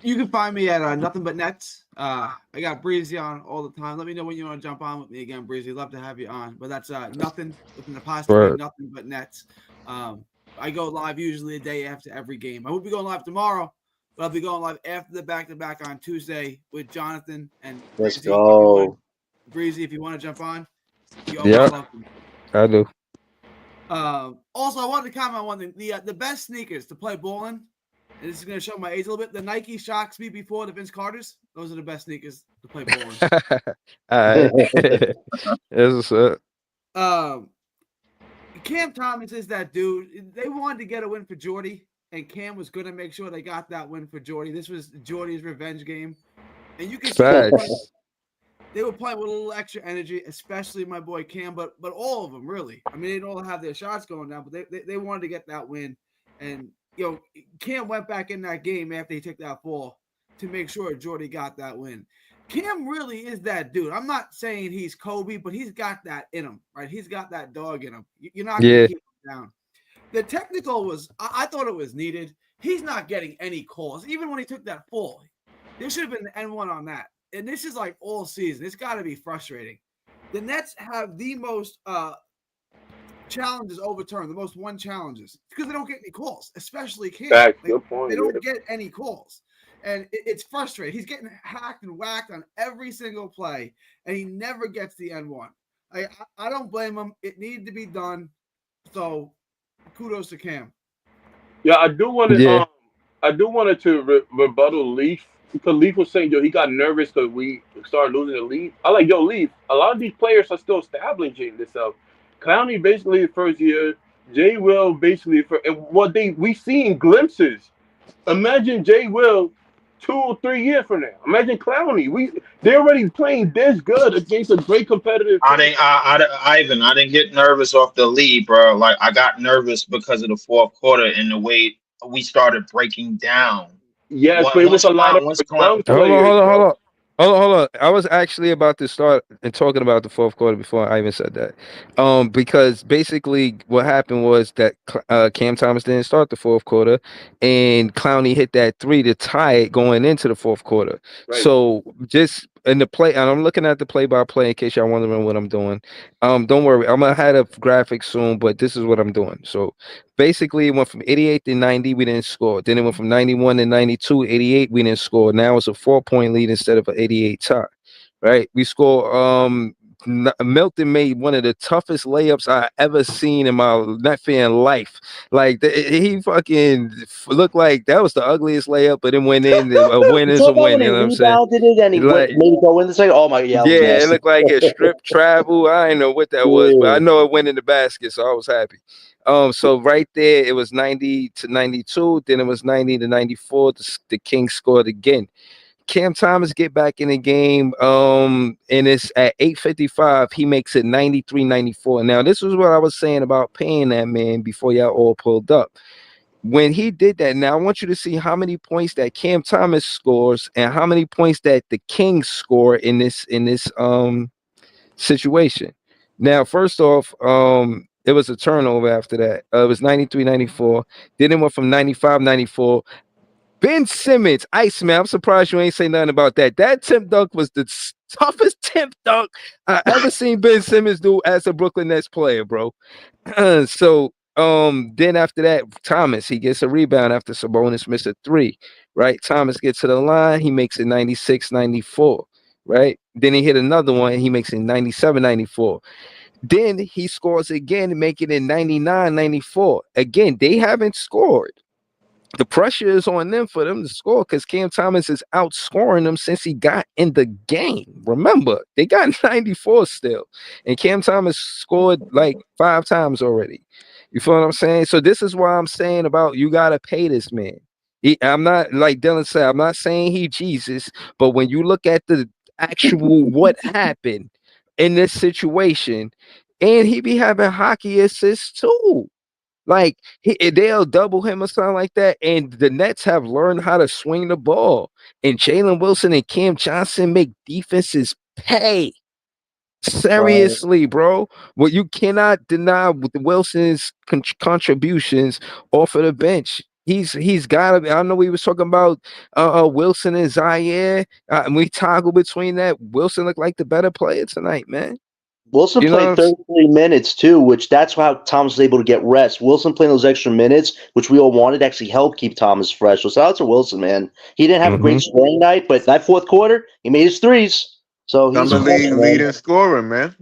You can find me at Nothing But Nets. I got Breezy on all the time. Let me know when you want to jump on with me again, Breezy. Love to have you on. But that's nothing with an apostrophe, Word. Nothing But Nets. I go live usually a day after every game. I won't be going live tomorrow, but I'll be going live after the back-to-back on Tuesday with Jonathan and Let's Breezy. go. Breezy, if you want to jump on, you Yeah. welcome. I do. Also, I wanted to comment on one thing. The best sneakers to play bowling, and this is going to show my age a little bit, the Nike Shock Speed before the Vince Carters, those are the best sneakers to play bowling. All right. That's what's up. Cam Thomas is that dude. They wanted to get a win for Jordy, and Cam was going to make sure they got that win for Jordy. This was Jordy's revenge game. And you can see they were playing with a little extra energy, especially my boy Cam, but all of them, really. I mean, they didn't all have their shots going down, but they wanted to get that win. And, Cam went back in that game after he took that fall to make sure Jordy got that win. Cam really is that dude. I'm not saying he's Kobe, but he's got that in him, right? He's got that dog in him. You're not going to keep him down. The technical was, I thought it was needed. He's not getting any calls. Even when he took that fall, there should have been an N1 on that. And this is like all season. It's got to be frustrating. The Nets have the most challenges overturned, the most won challenges, because they don't get any calls, especially Cam. Good point. They don't get any calls. And it's frustrating. He's getting hacked and whacked on every single play, and he never gets the N1. I don't blame him. It needed to be done. So kudos to Cam. Yeah, I do want to. Yeah. I do wanted to rebuttal Leaf because Leaf was saying, yo, he got nervous because we started losing the lead. I like, yo, Leaf. A lot of these players are still establishing themselves. Clowney basically the first year. Jay Will basically for and what we seen glimpses. Imagine Jay Will 2 or 3 years from now. Imagine Clowney. They're already playing this good against a great competitive I team. didn't, Ivan. I didn't get nervous off the lead, bro. Like I got nervous because of the fourth quarter and the way we started breaking down. Yes, but it was a lot of Once young Hold on, players, hold on, hold bro. on. Hold on. I was actually about to start and talking about the fourth quarter before I even said that. Because basically what happened was that Cam Thomas didn't start the fourth quarter, and Clowney hit that three to tie it going into the fourth quarter. Right. So just in the play, and I'm looking at the play by play in case y'all wondering what I'm doing. Don't worry, I'm gonna have a graphic soon, but this is what I'm doing. So basically, it went from 88 to 90, we didn't score. Then it went from 91 to 92, 88, we didn't score. Now it's a 4-point lead instead of an 88 tie, right? We score. Milton made one of the toughest layups I ever seen in my net fan life. Like he fucking looked like that was the ugliest layup, but it went in. A win You is a talking about win. when You he know what I'm saying? rebounded it and he Like, made it go in the second? Oh my, yeah, that was yeah, it nasty. looked like a strip travel. I didn't know what that was, but I Yeah. know it went in the basket, so I was happy. So right there, it was 90 to 92. Then it was 90 to 94. The Kings scored again. Cam Thomas get back in the game. And it's at 8:55. He makes it 93-94. Now, this was what I was saying about paying that man before y'all all pulled up. When he did that, now I want you to see how many points that Cam Thomas scores and how many points that the Kings score in this situation. Now, first off, it was a turnover after that. It was 93-94. Then it went from 95-94. Ben Simmons, Iceman. I'm surprised you ain't say nothing about that. That Tim Dunk was the toughest Tim Dunk I ever seen Ben Simmons do as a Brooklyn Nets player, bro. So then after that, Thomas, he gets a rebound after Sabonis missed a three, right? Thomas gets to the line, he makes it 96-94, right? Then he hit another one, he makes it 97-94. Then he scores again, making it 99-94. Again, they haven't scored. The pressure is on them for them to score because Cam Thomas is outscoring them since he got in the game. Remember, they got 94 still, and Cam Thomas scored like 5 times already. You feel what I'm saying? So this is why I'm saying about you gotta pay this man. I'm not like Dylan said. I'm not saying he Jesus, but when you look at the actual what happened in this situation, and he be having hockey assists too. Like they'll double him or something like that. And the Nets have learned how to swing the ball. And Jalen Wilson and Cam Johnson make defenses pay. Right. Seriously, bro. Well, you cannot deny Wilson's contributions off of the bench. He's got to. I know we was talking about Wilson and Zaire, and we toggle between that. Wilson looked like the better player tonight, man. Wilson You know what played I'm saying? 33 minutes too, which that's how Thomas was able to get rest. Wilson playing those extra minutes, which we all wanted, actually helped keep Thomas fresh. So shout out to Wilson, man. He didn't have a great scoring night, but that fourth quarter, he made his threes. So he's Summer fresh, league man. leading scorer, man.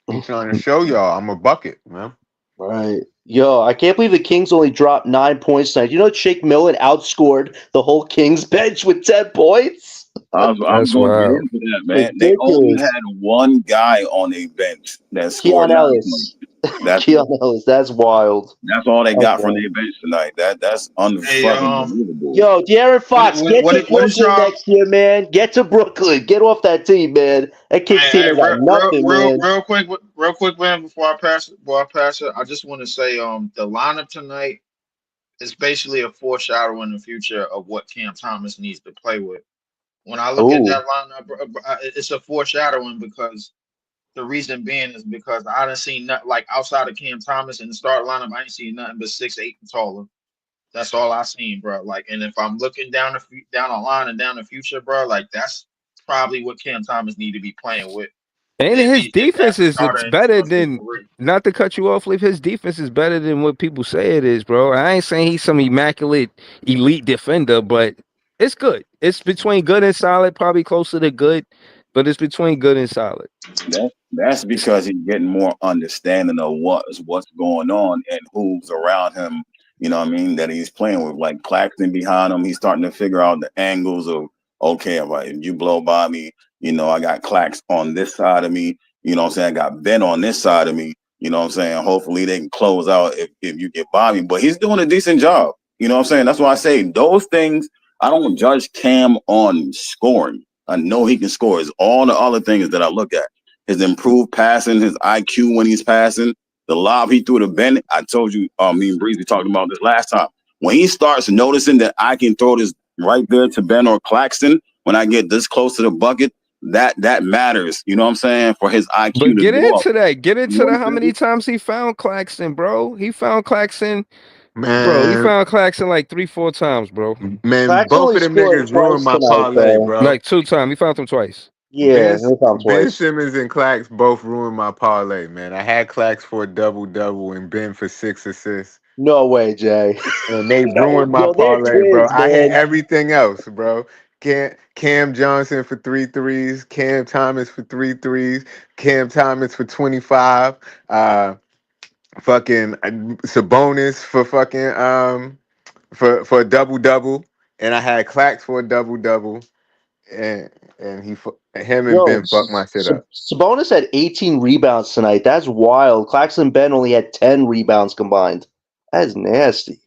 He's trying to show y'all I'm a bucket, man. Right. Yo, I can't believe the Kings only dropped 9 points tonight. You know Shake Millen outscored the whole Kings bench with 10 points? I'm That's going to get wild. into that, man. They only Ridiculous. had one guy on a bench that scored Keon 9 points. Ellis. That's Keon Ellis. That's wild. that's all they got from Okay. their bench tonight. That's Hey, unfucking believable. Yo, De'Aaron Fox, get to what is Brooklyn y'all? next year, man. Get to Brooklyn. Get off that team, man. That Kings team ain't got nothing, man. Real quick, man. Before I pass it, I just want to say, the lineup tonight is basically a foreshadowing the future of what Cam Thomas needs to play with. When I look at Oh, that lineup, it's a foreshadowing because the reason being is because I didn't see nothing like outside of Cam Thomas in the start lineup. I ain't seen nothing but 6'8" and taller. That's all I seen, bro. Like, and if I'm looking down the line and down the future, bro, like that's probably what Cam Thomas need to be playing with And his as defense a is starter it's in his better rookie than career. not to cut you off, Leave. His defense is better than what people say it is, bro. I ain't saying he's some immaculate elite defender, but It's good. It's between good and solid, probably closer to good, but it's between good and solid. That's because he's getting more understanding of what's going on and who's around him. You know what I mean? That he's playing with, like Claxton behind him. He's starting to figure out the angles of, okay, all right, if you blow by me, I got Clax on this side of me. You know what I'm saying? I got Ben on this side of me. You know what I'm saying? Hopefully they can close out if you get by me. But he's doing a decent job. You know what I'm saying? That's why I say those things. I don't judge Cam on scoring. I know he can score. It's all the other things that I look at. His improved passing, his IQ when he's passing, the lob he threw to Ben. I told you, me and Breezy talked about this last time. When he starts noticing that I can throw this right there to Ben or Claxton, when I get this close to the bucket, that matters. You know what I'm saying? For his IQ But to get go up. into that. Get You into know what that. I'm How many saying? times he found Claxton, bro? He found Claxton, bro. He Man, found Claxton like 3, 4 times, bro. man, Clax both only of them scored niggas ruined twice my tonight, parlay, though. bro. Like 2 times. He found him twice. Yeah, Ben no time Ben twice. Simmons and Clax both ruined my parlay, man. I had Clax for a double and Ben for 6 assists. No way, Jay. And they No, ruined my yo, they're parlay, bro. twins, I hit man. everything else, bro. Cam Johnson for 3 threes, Cam Thomas for 3 threes, Cam Thomas for 25, fucking Sabonis for fucking for a double, and I had Clax for a double, and him and Yo, Ben fucked my shit up. Sabonis had 18 rebounds tonight. That's wild. Claxton and Ben only had 10 rebounds combined. That is nasty.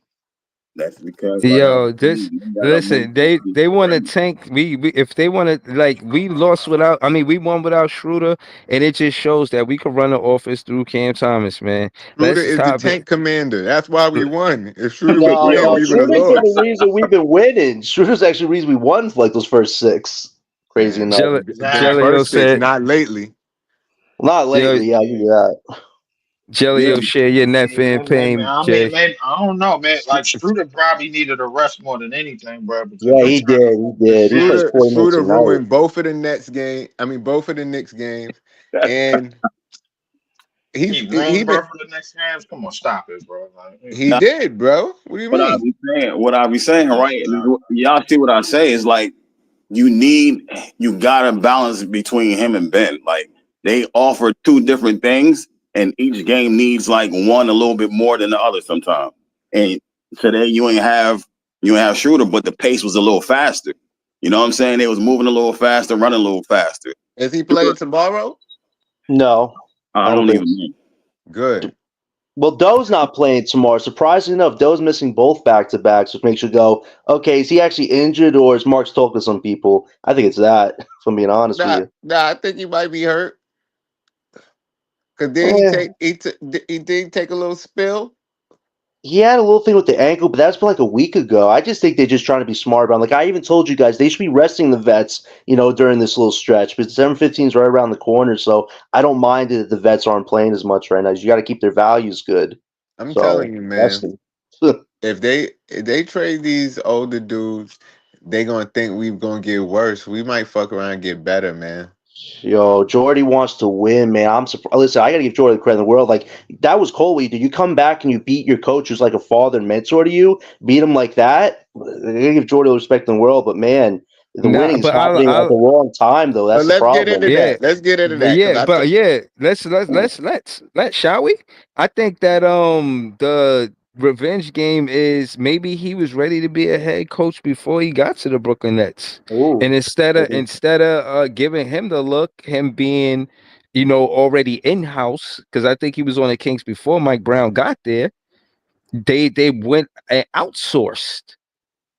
That's because, like I was Yo, this saying, you gotta make listen, they want to crazy. tank. We if they want to like we lost without. I mean, we won without Schroeder, and it just shows that we can run the offense through Cam Thomas, man. Schroeder Let's is the stop it. tank commander. That's why we won. If Schroeder was No, playing, no, we would have Schroeder's been the lost. reason we've been winning. Schroeder's actually the reason we won for like those first six. Crazy Man, enough. them Jelly first six, Exactly. said, not lately. Not yo, lately, yeah, I give you that. Jelly, Yeah, share your net Yeah, fan maybe. pain, I mean, Jay. maybe I don't know, man. Like Struder probably needed a rest more than anything, bro, because Yeah, you he trying to did. He did. He plays Schroeder 40 minutes Schroeder a night. ruined both of the Nets game. I mean, both of the Knicks games, and keep he wrong, been bro, for the next games. Come on, stop it, bro. Like, he did, bro. What do you mean? what I be saying, right? Y'all see what I say is like you gotta balance between him and Ben. Like they offer two different things, and each game needs like one a little bit more than the other sometimes. And today you ain't have Schroeder, but the pace was a little faster. You know what I'm saying? They was moving a little faster, running a little faster. Is he playing tomorrow? No, I I don't don't think even so. know. Good. Well, Doe's not playing tomorrow. Surprisingly enough, Doe's missing both back-to-backs, which makes you go, okay, is he actually injured or is Mark's talking to some people? I think it's that, if I'm being honest with you. Nah, I think he might be hurt. Cause then Eh, he did take a little spill. he had a little thing with the ankle, but that's been like a week ago. I just think they're just trying to be smart about it. Like I even told you guys, they should be resting the vets, during this little stretch. But 7:15 is right around the corner, so I don't mind it that the vets aren't playing as much right now. You got to keep their values good. I'm So telling you, man. resting. If they trade these older dudes, they gonna think we're gonna get worse. We might fuck around and get better, man. Yo, Jordy wants to win, man. I'm surprised. Listen, I got to give Jordy the credit in the world. Like that was cool. Did you come back and you beat your coach, who's like a father and mentor to you? Beat him like that. I gotta give Jordy the respect in the world. But man, the Nah, winning is but happening at I the wrong time, though. But That's the let's get into problem. yeah, that. Let's get into that because yeah, I but yeah, let's shall we? I think that the revenge game is maybe he was ready to be a head coach before he got to the Brooklyn Nets, Ooh, and instead of giving him the look, him being already in house, because I think he was on the Kings before Mike Brown got there. They went and outsourced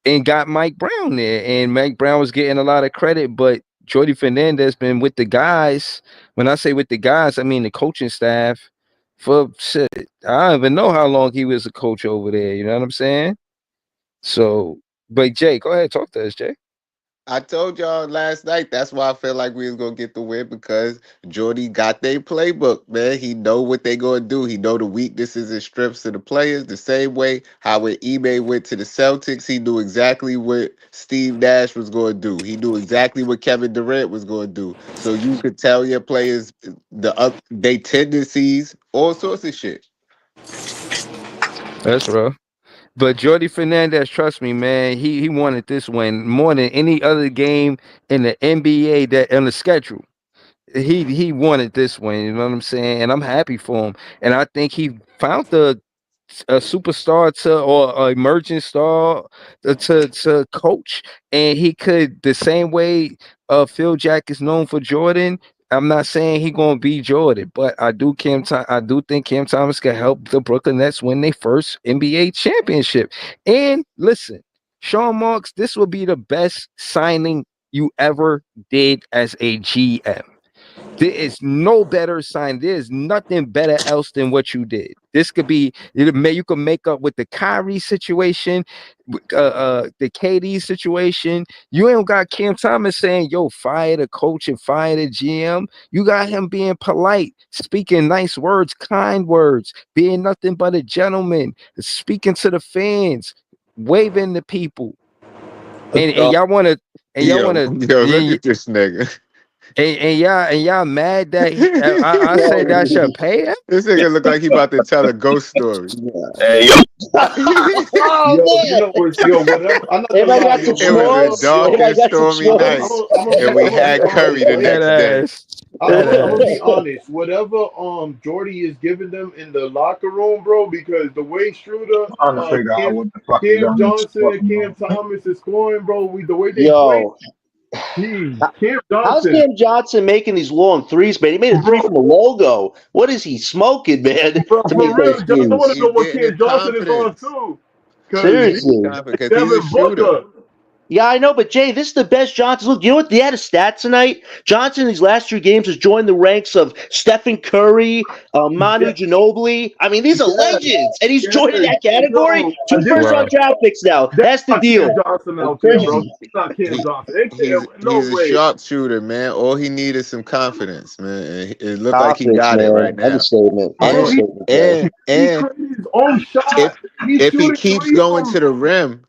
and got Mike Brown there, and Mike Brown was getting a lot of credit, but Jordy Fernandez been with the guys. When I say with the guys, I mean the coaching staff for shit. I don't even know how long he was a coach over there. You know what I'm saying? So, but Jay, go ahead, talk to us, Jay. I told y'all last night. That's why I felt like we was gonna get the win because Jordy got their playbook, man. He know what they gonna do. He know the weaknesses and strengths of the players. The same way how when eBay went to the Celtics, he knew exactly what Steve Nash was gonna do. He knew exactly what Kevin Durant was gonna do. So you could tell your players they tendencies, all sorts of shit. That's real. But Jordy Fernandez, trust me, man, he wanted this win more than any other game in the NBA that on the schedule. He wanted this win, you know what I'm saying? And I'm happy for him. And I think he found a superstar to or an emerging star to coach, and he could the same way Phil Jack is known for Jordan. I'm not saying he gonna be Jordan, but I do think Cam Thomas can help the Brooklyn Nets win their first NBA championship. And listen, Sean Marks, this will be the best signing you ever did as a GM. There is no better sign. There's nothing better else than what you did. This could be you can make up with the Kyrie situation, the KD situation. You ain't got Cam Thomas saying, "Yo, fire the coach and fire the GM." You got him being polite, speaking nice words, kind words, being nothing but a gentleman, speaking to the fans, waving to people, and y'all want to, Yo, look at this nigga. And y'all mad that I said that I should pay him? This nigga look like he about to tell a ghost story. Hey, yo. Whatever. I'm not Everybody got It some was a dark and stormy night, and we had Curry the next day. I'm gonna be honest. Whatever Jordy is giving them in the locker room, bro, because the way Schroeder, Cam Johnson, and Cam Thomas is scoring, bro, the way they play. Cam How's Johnson. Cam Johnson making these long threes, man? He made a three from the logo. What is he smoking, man? Bro, to for make real, those John, I want to threes? know what Cam Johnson is on too. Seriously. Because he's a shooter. Yeah, I know, but Jay, this is the best Johnson. Look, you know what? They had a stat tonight. Johnson in these last 3 games has joined the ranks of Stephen Curry, Manu Ginobili. I mean, these are legends, and he's joining that category. 2 first-round draft picks now. That's the deal. Cam Johnson out there, bro. He's not Cam Johnson. He's a sharpshooter, man. All he needs is some confidence, man. And it looked like he got it right now. Understatement. And if he keeps going to the rim,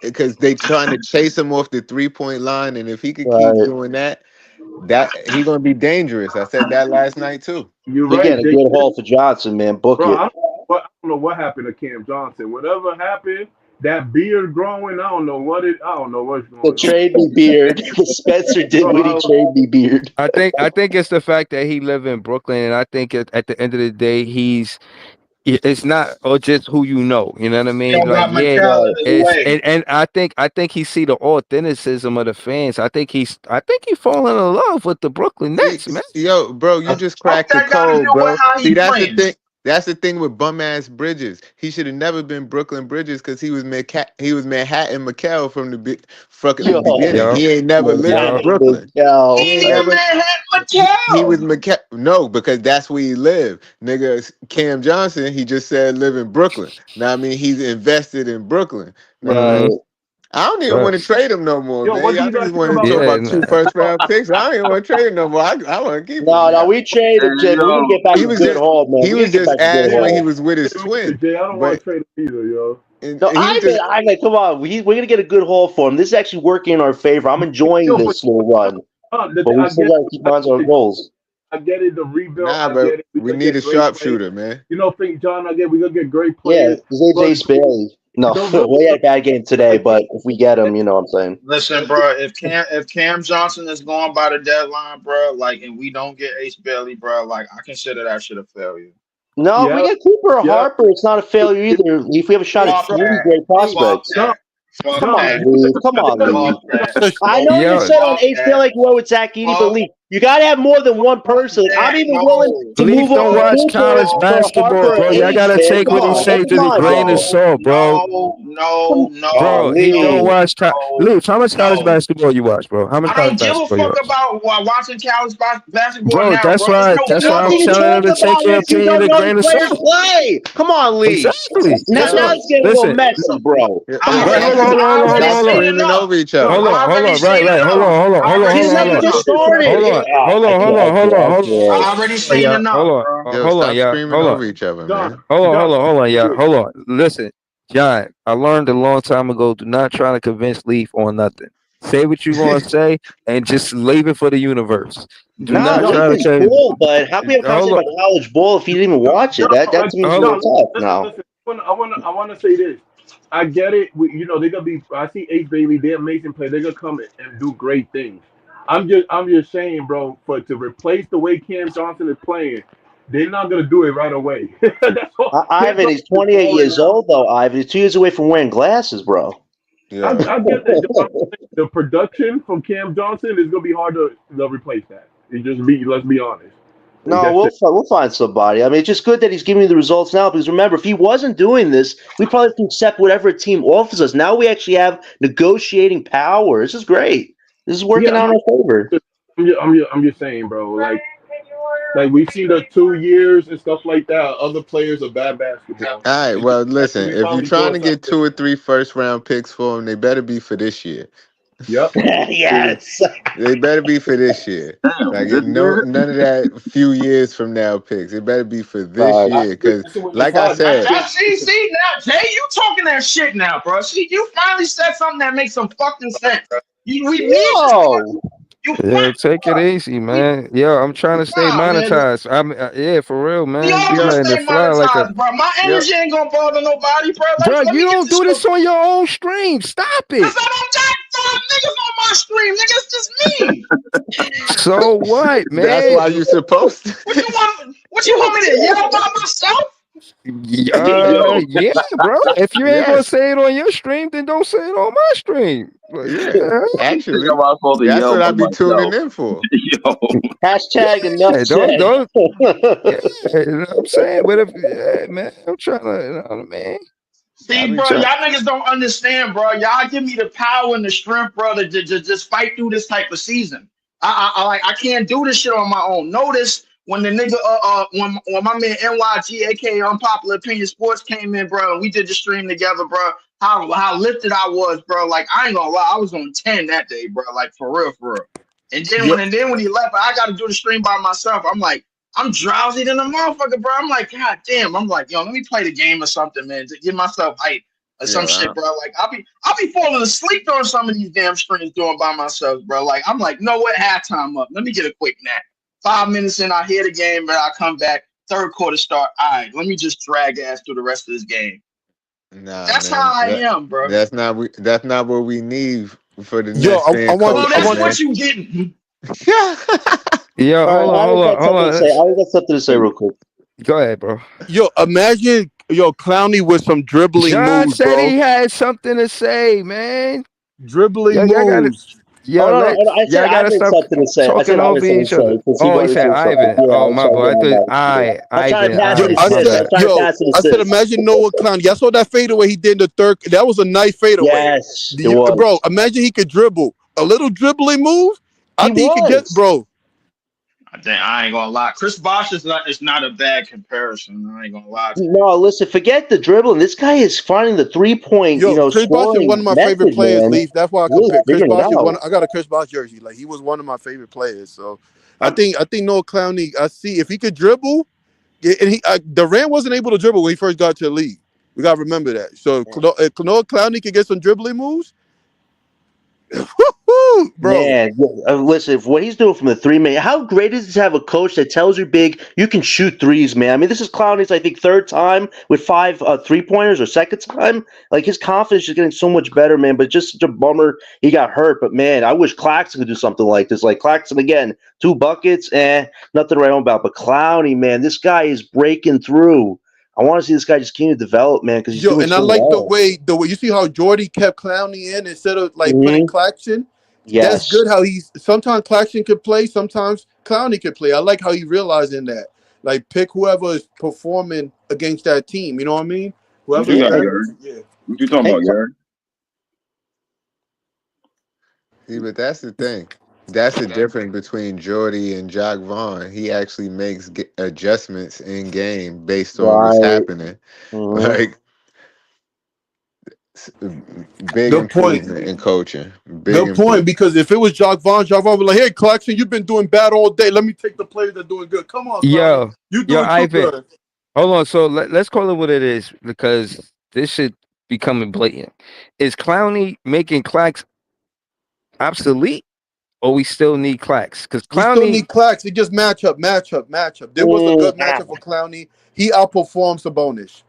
because they trying to chase him off the 3-point line, and if he could keep doing that he's gonna be dangerous. I said that last night too. You're right. Getting a good haul for Johnson, man. Book it. I don't know what happened to Cam Johnson. Whatever happened, that beard growing, I don't know what's going on. The trade me beard. Spencer Dinwiddie trade me beard. I think it's the fact that he live in Brooklyn, and I think at the end of the day, it's not or just who you know what I mean? Like, and I think he see the authenticism of the fans. I think he falling in love with the Brooklyn Nets, man. Yo, bro, you just cracked the code, bro. See, that's the thing. That's the thing with bum ass Bridges. He should have never been Brooklyn Bridges because he was Manhattan McHale from the beginning. Yo. He ain't never lived in Brooklyn. He was McHale. No, because that's where he lived. Nigga, Cam Johnson, he just said live in Brooklyn. Now I mean he's invested in Brooklyn. Right. I don't even want to trade him no more, man. I just want to talk about 2 first-round picks. I don't even want to trade him no more. I want to keep him. No, we traded Jay. We're gonna get back to good haul, man. He was just ass when he was with his twin. Jay, I don't want to trade him either, yo. No, I come on. We're gonna get a good haul for him. This is actually working in our favor. I'm enjoying this little run, but we still gotta keep on our goals. I get it, the rebuild. But we need a sharpshooter, man. Think John? We're gonna get great players. Yeah, AJ Bailey. No, we had a bad game today, but if we get him, you know what I'm saying. Listen, bro, if Cam Johnson is going by the deadline, bro, and we don't get Ace Bailey, bro, I consider that shit a failure. No, we got Cooper or Harper. It's not a failure either. If we have a shot at 3 great prospects. Come on, Lee. I know you said on Ace Bailey, with Zach Edey, but Lee, you got to have more than one person. I'm even willing to move on. Don't watch college basketball, bro. Y'all got to take what he say to the grain of salt, bro. No. Bro, he don't watch Luke, how much college basketball you watch, bro? How much college basketball you watch? I don't give a fuck about watching college basketball. Bro, now, that's why I'm telling him to take your opinion to the grain of salt. Play. Come on, Lee. Exactly. Now it's getting a little messy, bro. Hold on. Screaming over each other. Hold on. Right. Hold on. He's never just started. Hold on. I already seen enough. Hold on, yeah. Screaming over each other, man. Hold on, yeah. Hold on. Listen, John, I learned a long time ago, do not try to convince Leaf on nothing. Say what you're going to say and just leave it for the universe. Do not try to cool, but how can we have a conversation about college ball if you didn't even watch it? That's a little tough now. I wanna say this. I get it. They're gonna be. I see Ace Bailey. They're amazing play. They're gonna come and do great things. I'm just saying, bro. For to replace the way Cam Johnson is playing, they're not gonna do it right away. That's all. Cam Ivan, he's Johnson is 28 balling years now. old though. Ivan, he's 2 years away from wearing glasses, bro. I Yeah. get that. The production from Cam Johnson is gonna be hard to replace that. Let's be honest. No, That's it. we'll find somebody. I mean, it's just good that he's giving you the results now. Because remember, if he wasn't doing this, we probably have to accept whatever a team offers us. Now we actually have negotiating power. This is great. This is working Yeah, out in our favor. I'm just saying, bro. Like we've seen the 2 years and stuff like that. Other players are bad basketball. All right. And Well, listen. we If you're finally trying doing to get something. 2 or 3 first-round picks for him, they better be for this year. Yep. Yes. They better be for this year. Damn, Like this no, year? none of that few years from now picks. It better be for this Right. year. Because, like I said, See now, Jay, you talking that shit now, bro. See, you finally said something that makes some fucking sense. We need this. Whoa. You Yo, take it easy, we, man. Yo, I'm trying to stay nah, man. monetized. Yeah, for real, We man. all Be gonna letting it stay fly like a monetized, bro. My yo, energy ain't gonna bother nobody, bro. bro. Let You me get don't this do shit. this on your own stream. Stop Cause it. I don't got 5 niggas on my stream, nigga. It's just me. So what, that's man? why you're supposed to. What you want me to yell by myself? Yo, Yeah, bro. If you ain't gonna Yes. say it on your stream, then don't say it on my stream. Like, what Yeah. the hell? think Actually, I'm supposed to that's yell what I by be tuning myself. in for. Yo, Hashtag enough Yeah, said. don't. Yeah, you know what I'm saying, but if yeah, man, I'm trying to, you know what I mean? I See, be bro, y'all trying. niggas don't understand, bro. Y'all give me the power and the strength, bro, to just fight through this type of season. I can't do this shit on my own. Notice when the nigga when my man NYG, aka Unpopular Opinion Sports, came in, bro, and we did the stream together, bro. How lifted I was, bro. Like I ain't gonna lie, I was on 10 that day, bro. Like for real, for real. Yo, And then when he left, I got to do the stream by myself. I'm like, I'm drowsy than a motherfucker, bro. I'm like, God damn. I'm like, yo, let me play the game or something, man, to give myself hype or some Yeah. shit, bro. Like, I'll be falling asleep on some of these damn streams doing by myself, bro. Like, I'm like, no, what halftime up? Let me get a quick nap. 5 minutes in, I hear the game, but I come back. Third quarter start. All right, let me just drag ass through the rest of this game. Nah, That's man. how I am, bro. That's not what we need for the yo, next I fan want, Well, I culture, that's want. man. what you getting. Yeah, All right, hold Ivan's got on. something to say. Ivan's got something to say real quick. Go ahead, bro. Yo, imagine Clowney with some dribbling John moves, said bro. he had something to say, man. Dribbling Y'all got it. moves. Yo, Oh no, I said y'all gotta Ivan had stop something to say. I talking said Ivan had over something to each say other. because he Oh, he wanted to said say something. Ivan. Yeah, I Oh, was my trying to boy. get I on thought that. I'm trying to Ivan. pass All an right, I my assist. said, I'm bad. trying to pass an I said, assist. imagine Noah Clowney. Y'all saw that fadeaway he did in the third. That was a nice fadeaway. Yes, it Bro, was. imagine he could dribble. A little dribbling move. I He think he could get, was. bro. I ain't gonna lie. Chris Bosh is not a bad comparison. I ain't gonna lie to you. No, listen, forget the dribbling. This guy is finding the 3-point, Yo, Chris Bosh is one scoring of my favorite method, players, man. Leaf. That's why I Really compare. Chris figuring it Bosh is one. out. I got a Chris Bosh jersey. Like he was one of my favorite players. So I think Noah Clowney. I see if he could dribble, and Durant wasn't able to dribble when he first got to the league. We gotta remember that. So if Noah Clowney could get some dribbling moves, woo-hoo, bro. Man, listen, if what he's doing from the 3 minute, how great is it to have a coach that tells you big, you can shoot threes, man? I mean, this is Clowney's, I think, third time with 5 3-pointers or second time. Like, his confidence is getting so much better, man, but just such a bummer he got hurt. But, man, I wish Claxton could do something like this. Like, Claxton, again, 2 buckets, nothing to write home about. But Clowney, man, this guy is breaking through. I want to see this guy just continue to develop, man, because he's Yo, doing and I so like the well. way you see how Jordy kept Clowney in instead of like putting Mhm. Claxton. That's Yes. good. How sometimes Claxton could play, sometimes Clowney could play. I like how he realizing that. Like pick whoever is performing against that team. You know what I mean? what you Whoever's got, Yeah. better. Gary? Yeah. What you talking Hey, about, Gary? See, but that's the thing. That's the difference between Jordy and Jock Vaughn. He actually makes adjustments in game based on what's right. happening. Mhm. Like big Good point. improvement in coaching. Big Good point. improvement. Because if it was Jock Vaughn would be like, "Hey, Claxton, you've been doing bad all day. Let me take the players that are doing good. Come on, Clowney, Yo, you yo, doing too Ivan. good." Hold on. So let's call it what it is because this should becoming blatant. Is Clowney making Clax obsolete, or we still need Clax? Because We still Clowney, need Clax. It just matchup. There was a good matchup for Clowney. He outperformed Sabonis.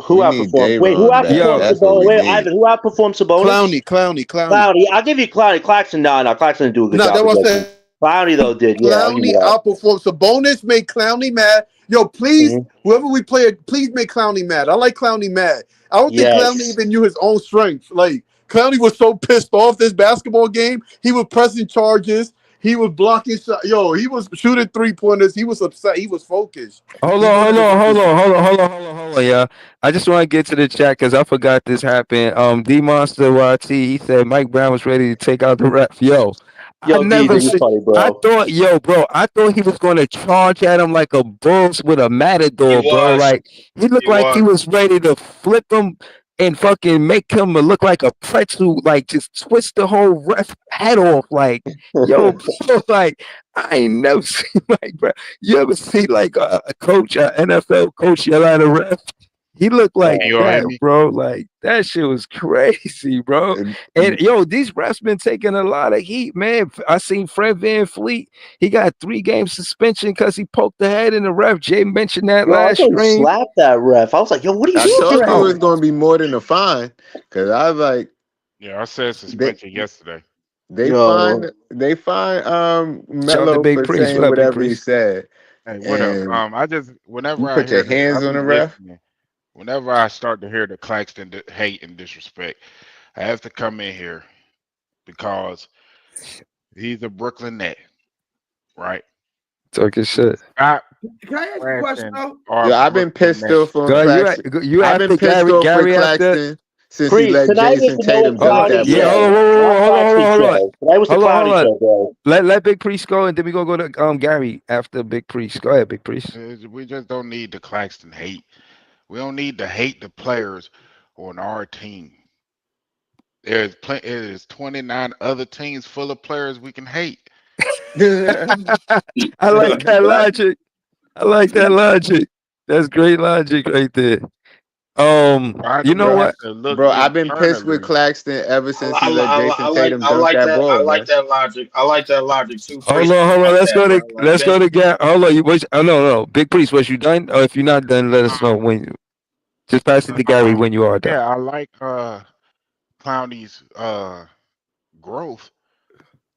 Who We need outperformed? Wait, who Dayron back. Yo, outperformed That's what Sabonis? we Wait, need. Ivan, who outperformed Sabonis? Clowney. Clowney. I'll give you Clowney. Claxton, no, Claxton didn't do a good Nah, job that was against him. Clowney though did. Yeah, I'll give you Clowney that. outperformed. Sabonis made Clowney mad. Yo, please, Mhm. whoever we play, please make Clowney mad. I like Clowney mad. I don't think Clowney Yes. even knew his own strength. Like Clowney was so pissed off this basketball game. He was pressing charges. He was blocking shots. Yo, he was shooting 3-pointers. He was upset. He was focused. hold He on, wanted to win this game. hold on, yeah. I just want to get to the chat because I forgot this happened. D Monster YT, he said Mike Brown was ready to take out the ref. Yo, I Yo, never DJ, you see. funny, I bro. thought, yo, bro, I thought he was going to charge at him like a bull with a He matador, bro. was. Like he looked He like he was. was ready to flip him and fucking make him look like a pretzel, like just twist the whole ref head off. Like, yo, bro, like I ain't never seen Mike Brown. You ever see like a coach, a NFL coach yell at a ref? He looked like You all hear that, me? bro. Like that shit was crazy, bro. And yo, these refs been taking a lot of heat, man. I seen Fred VanVleet. He got 3-game suspension because he poked the head in the ref. Jay mentioned that Yo, I last thought he stream. slapped that ref. I was like, yo, what are you I doing to told you it was that? going to be more than a fine because I was like, Yeah, I said they suspension yesterday. Yo, they find Shout out to Melo Big for Priest. saying What up, Big whatever he Priest? said, Hey, what up? and I just whenever you I put hear your the, I hands on be the ref. listening. Whenever I start to hear the Claxton hate and disrespect, I have to come in here because he's a Brooklyn net, right? Talking shit. Stop Can I ask a question crashing though? our Yeah, I've been Brooklyn pissed net. off on Go ahead, Claxton. you I've been after pissed Gary. off with Gary after. Claxton since he Priest, let tonight was Jason the Know What Tatum dunk Clowney that Yeah, show, ball. not Claxton hold on. show. Tonight was the Clowney Hold on. show, bro. Let Big Priest go, and then we gonna go to Gary after Big Priest. Go ahead, Big Priest. We just don't need the Claxton hate. We don't need to hate the players on our team. There's 29 other teams full of players we can hate. I like that logic. I like that logic. That's great logic right there. Why do You we know bro, have what? to look bro, I've been pissed with internally? Claxton ever since he let Jason Tatum I dunk like that that. I ball, like man. that logic. I like that logic too, Hold Priest. on, hold I on. like Let's that, go to bro. Like that. Gary. Hold on. Oh no, Big Priest. Was you done? Or if you're not done, let us know when. Just pass it to Gary when you are done. Yeah, I like Clowney's growth,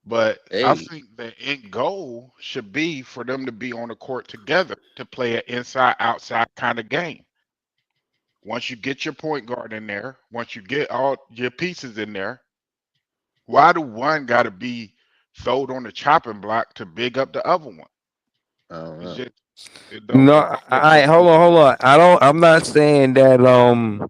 but I Hey, think the end goal should be for them to be on the court together to play an inside outside kind of game. Once you get your point guard in there, once you get all your pieces in there, why do one got to be thrown on the chopping block to big up the other one? I don't It's know. just it No, don't make no hold sense on, to me. I'm not saying that.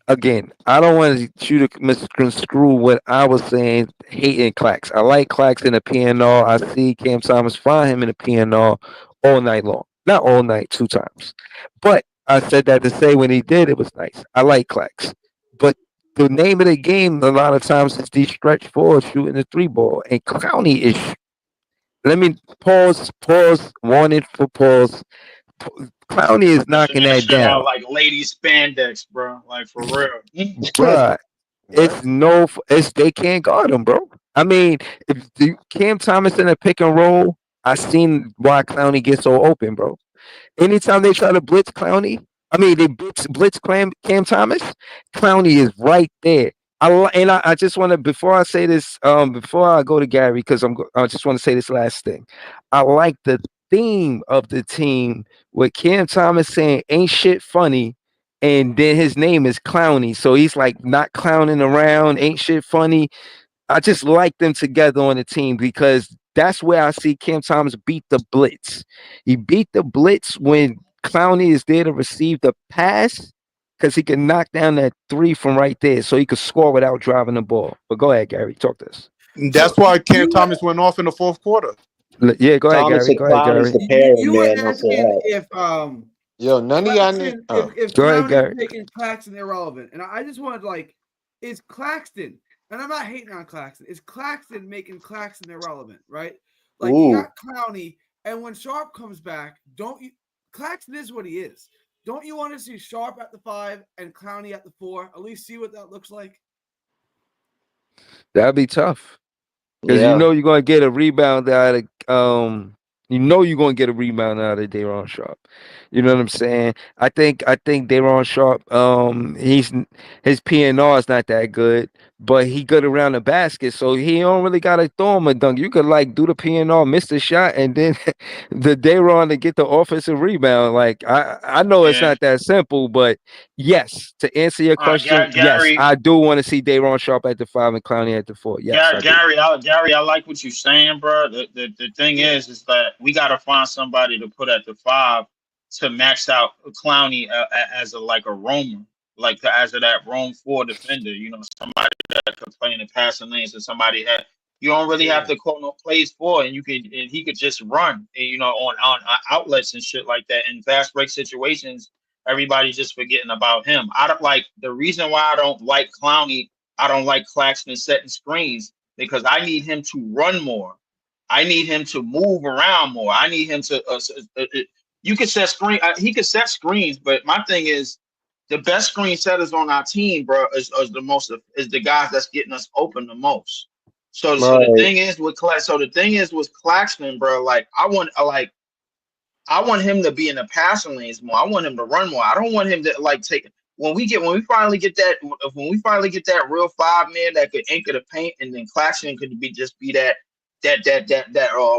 Again, I don't want you to misconstrue what I was saying. Hating Clax. I like Clax in the PNR. I see Cam Thomas find him in the PNR all night long. Not all night, 2 times. But I said that to say when he did, it was nice. I like Clax. But the name of the game a lot of times is these stretch forwards shooting the 3 ball. And Clowney is, let me pause, warning for pause. Clowney is Pushing knocking that that shit out down. like lady spandex, bro. Like for real. Bruh, What? it's they can't guard him, bro. I mean, if Cam Thomas in a pick and roll, I seen why Clowney gets so open, bro. Anytime they try to blitz Clowney, I mean they blitz Cam Thomas, Clowney is right there. I just want to before I say this, before I go to Gary, because I just want to say this last thing. I like the theme of the team with Cam Thomas saying ain't shit funny, and then his name is Clowney, so he's like not clowning around, ain't shit funny. I just like them together on the team because that's where I see Cam Thomas beat the blitz. He beat the blitz when Clowney is there to receive the pass because he can knock down that 3 from right there, so he could score without driving the ball. But go ahead, Gary, talk to us. That's why Cam Thomas went off in the fourth quarter. Yeah, go ahead, Thomas Gary. said Go ahead, Clowney's Gary. the pairing, You were man. I'll say asking that. if Yo, none of y'all need. Claxton, Oh, if Go ahead, Clowney Gary. is making Claxton irrelevant, and I just wanted like, is Claxton, and I'm not hating on Claxton, is Claxton making Claxton irrelevant, right? Like you Ooh. got Clowney, and when Sharp comes back, don't you? Claxton is what he is. Don't you want to see Sharp at the 5 and Clowney at the 4? At least see what that looks like. That'd be tough because you Yeah. know you're gonna get a rebound out of You know you're gonna get a rebound out of Daron Sharp. You know what I'm saying? I think Daron Sharp, his PNR is not that good, but he good around the basket, so he don't really gotta throw him a dunk. You could like do the PNR, miss the shot, and then the Daron to get the offensive rebound. Like I know it's Yeah. not that simple, but yes, to answer your All right, question, yes, Gary. I do want to see Daron Sharp at the 5 and Clowney at the 4. Yes, I do. Gary, I like what you're saying, bro. The thing Yeah. is that we got to find somebody to put at the 5 to max out Clowney as a like a roamer, like as of that roam 4 defender. You know, somebody that could play in the passing lanes and somebody that you don't really have Yeah. to call no plays for, and he could just run, you know, on outlets and shit like that in fast break situations. Everybody's just forgetting about him. I don't like the reason why I don't like Clowney. I don't like Claxton setting screens because I need him to run more. I need him to move around more. I need him to. You could set screen. He could set screens, but my thing is, the best screen setters on our team, bro, is the guys that's getting us open the most. So the Right. thing is with Claxton, bro. Like I want him to be in the passing lanes more. I want him to run more. I don't want him to like take when we finally get that real 5 man that could anchor the paint, and then Claxton could be that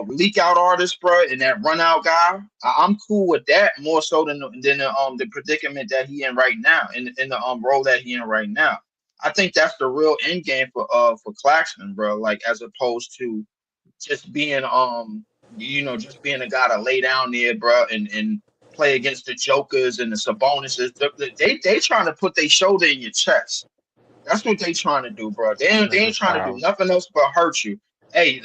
leak out artist, bro, and that run out guy. I'm cool with that more so than the predicament that he in right now, in the role that he in right now. I think that's the real end game for Claxton, bro. Like as opposed to just being just being a guy to lay down there, bro, and play against the Jokers and the Sabonis. They trying to put their shoulder in your chest. That's what they trying to do, bro. They ain't trying to do nothing else but hurt you. Hey,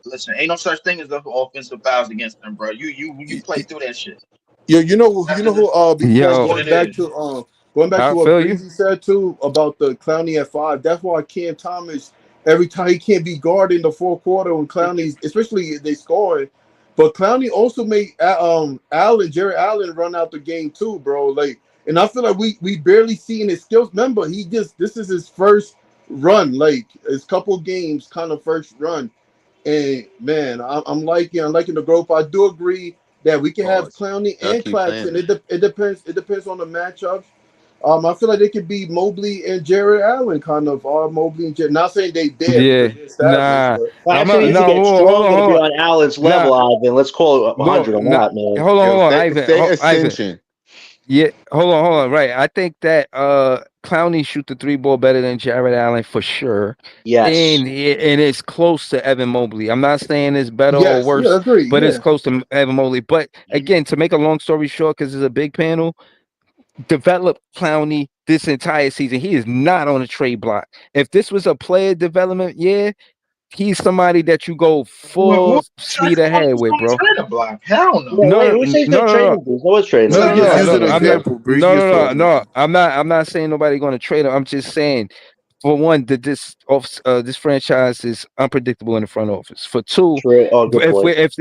listen, ain't no such thing as offensive fouls against them, bro. You play through that shit. Yeah, you know That's who. Before that's what Yo, it is. going back I to what feel you. Breezy said too about the Clowney at 5. That's why Cam Thomas every time he can't be guarded in the fourth quarter when Clowney's, especially if they scoring. But Clowney also made Jerry Allen run out the game too, bro. Like, and I feel like we barely seen his skills. Remember, this is his first run, like his couple games, kind of first run. And man, I'm liking the growth. I do agree that we can have Pause. Clowney Y'all and keep saying Claxton. that. It depends. It depends on the matchups. I feel like they could be Mobley and Jared Allen, kind of, or Mobley and Jared. Not saying they did Yeah, because they're established, nah. but I'm Claxton not. needs to No, get hold on, stronger to hold be on. on Allen's Nah, level, Ivan. Let's call it no, 100 on nah. that, man. Hold Yo, on, Ivan. say Ivan. ascension. Yeah, hold on. Right. I think that Clowney shoot the 3 ball better than Jared Allen for sure. Yes. And it's close to Evan Mobley. I'm not saying it's better or yes, yeah, worse, agree, but it's yeah. close to Evan Mobley. But again, to make a long story short, because it's a big panel, develop Clowney this entire season. He is not on a trade block. If this was a player development, yeah, he's somebody that you go Who full said speed Clowney ahead was with, on the bro. trader block? Hell Yeah, no. wait, No, who no, says no, they're no, trading this? No one's trading no, So this no, just guy. no, use no. an I'm not. example, Breeze. No, Just no, talk no, about no. it. I'm not saying nobody going to trade him. I'm just saying, for one, that this franchise is unpredictable in the front office. For two, Oh, good if we point.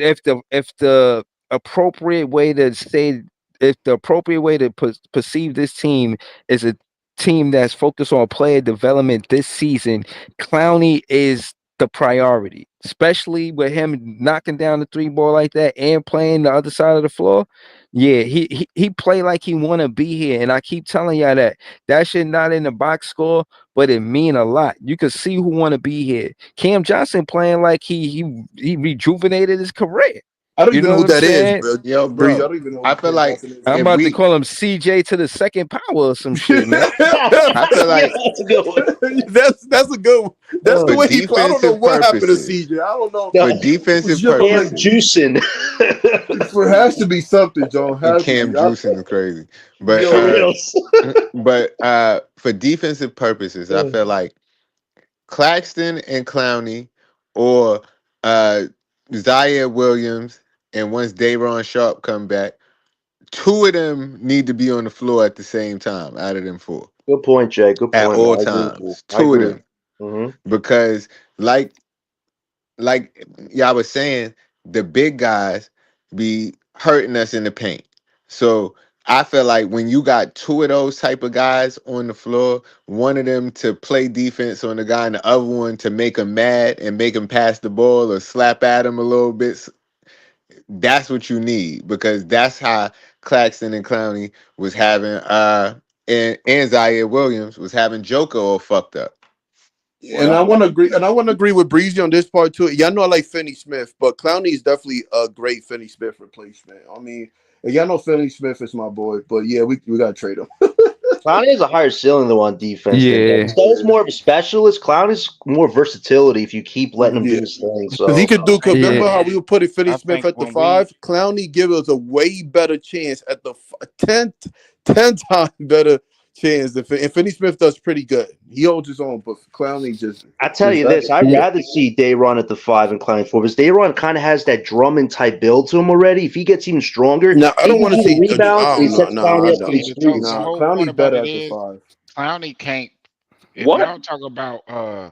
if the appropriate way to say if the appropriate way to perceive this team is a team that's focused on player development this season, Clowney is the priority, especially with him knocking down the 3 ball like that and playing the other side of the floor. Yeah, he play like he want to be here, and I keep telling y'all that shit not in the box score, but it mean a lot. You can see who want to be here. Cam Johnson playing like he rejuvenated his career. I don't You even know know what who I'm that is, saying? bro. Yo, Breeze. I bro. don't even know I who feel Cam like Johnson is, I'm if bro. about to we call him CJ to the second power or some shit, man. I feel Yeah, like that's a good one. That's a good one. That's the for way he play. I don't know defensive what happened to purposes, CJ. I don't know. No, for It was defensive just Cam like purposes, juicing. it has to be something, John. and Has to Cam be. juicing is crazy. But For Yo, reals. for defensive purposes, I feel like Claxton and Clowney or uh Zaire Williams, and once Dayron Sharp come back, two of them need to be on the floor at the same time out of them four. Good point, Jay. Good At point, man. all I agree with you. times. I Two of agree. them. Hmm. Because like y'all was saying, the big guys be hurting us in the paint. So I feel like when you got two of those type of guys on the floor, one of them to play defense on the guy and the other one to make him mad and make him pass the ball or slap at him a little bit, that's what you need, because that's how Claxton and Clowney was having and Zaire Williams was having Joker all fucked up. And I want to agree with Breezy on this part too. Y'all know I like Finney Smith, but Clowney is definitely a great Finney Smith replacement. I mean, y'all know Finney Smith is my boy, but yeah, we gotta trade him. Clowney has a higher ceiling than on defense. Yeah. Stone's more of a specialist. Clowney's more versatility if you keep letting him do his thing. So Because he could do. Cause Yeah. remember how we were putting Finney I Smith think at the when 5? Clowney give us a way better chance at the 10 times better chance. And Finney Smith does pretty good. He holds his own, but Clowney just. I tell you this, I'd rather see Dayron at the 5 and Clowney 4, because Dayron kind of has that Drummond type build to him already. If he gets even stronger, No, I don't want to see rebounds. He sets Clowney up for these The threes. whole point Clowney's about better it at the is 5. Clowney can't. If What? y'all talk about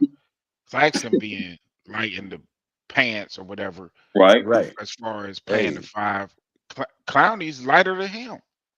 Claxton being light in the pants or whatever, Right. as far as playing the 5, Clowney's lighter than him.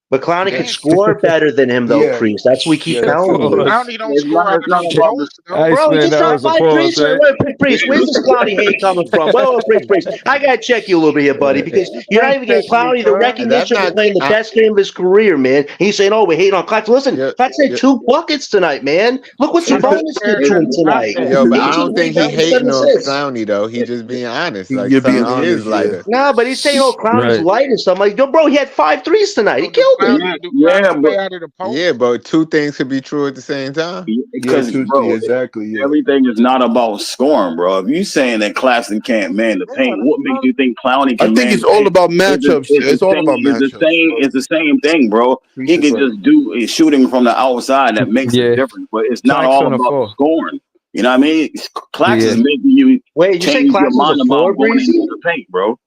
But Clowney can Yes. score better than him, though, Yeah. Priest. That's what we keep Yeah, telling you. Clowney don't score out of the post, though. I Bro, swear just that stop was a by pause, Priest. right? Wait, Priest, where's this Clowney hate coming from? Well, Priest, I gotta check you a little bit here, buddy, because you're not even giving Clowney the recognition for playing the best game of his career, man. He's saying, "Oh, we're hating on Clax." Listen, Clax had 2 buckets tonight, man. Look what Sabonis did to him tonight. Yo, but I 18 don't think he rebounds, 7 hating on assists. Clowney though. He just being honest. Like You're being Clowney is honest, yeah. lighter. Nah, but he's saying, "Oh, Clowney's Right. light and stuff." I'm like, yo, bro, he had 5 threes tonight. He Do killed him. Clowney Yeah, play but out of the post? Yeah, but 2 things could be true at the same time. Because bro, exactly. Yeah. everything is not about scoring, bro. If you saying that Claxton can't man the paint, what makes you think Clowney can? I think man it's the all paint? about matchups. It's all about It's the matchups. same. It's the same thing, bro. He can just do is shooting from the outside that makes Yeah. a difference, but it's not Clax all on the about floor. scoring. You know what I mean? Clax Yeah. is making you Wait, you say change your Clax is mind a about 4, going Breezy? into the paint, bro.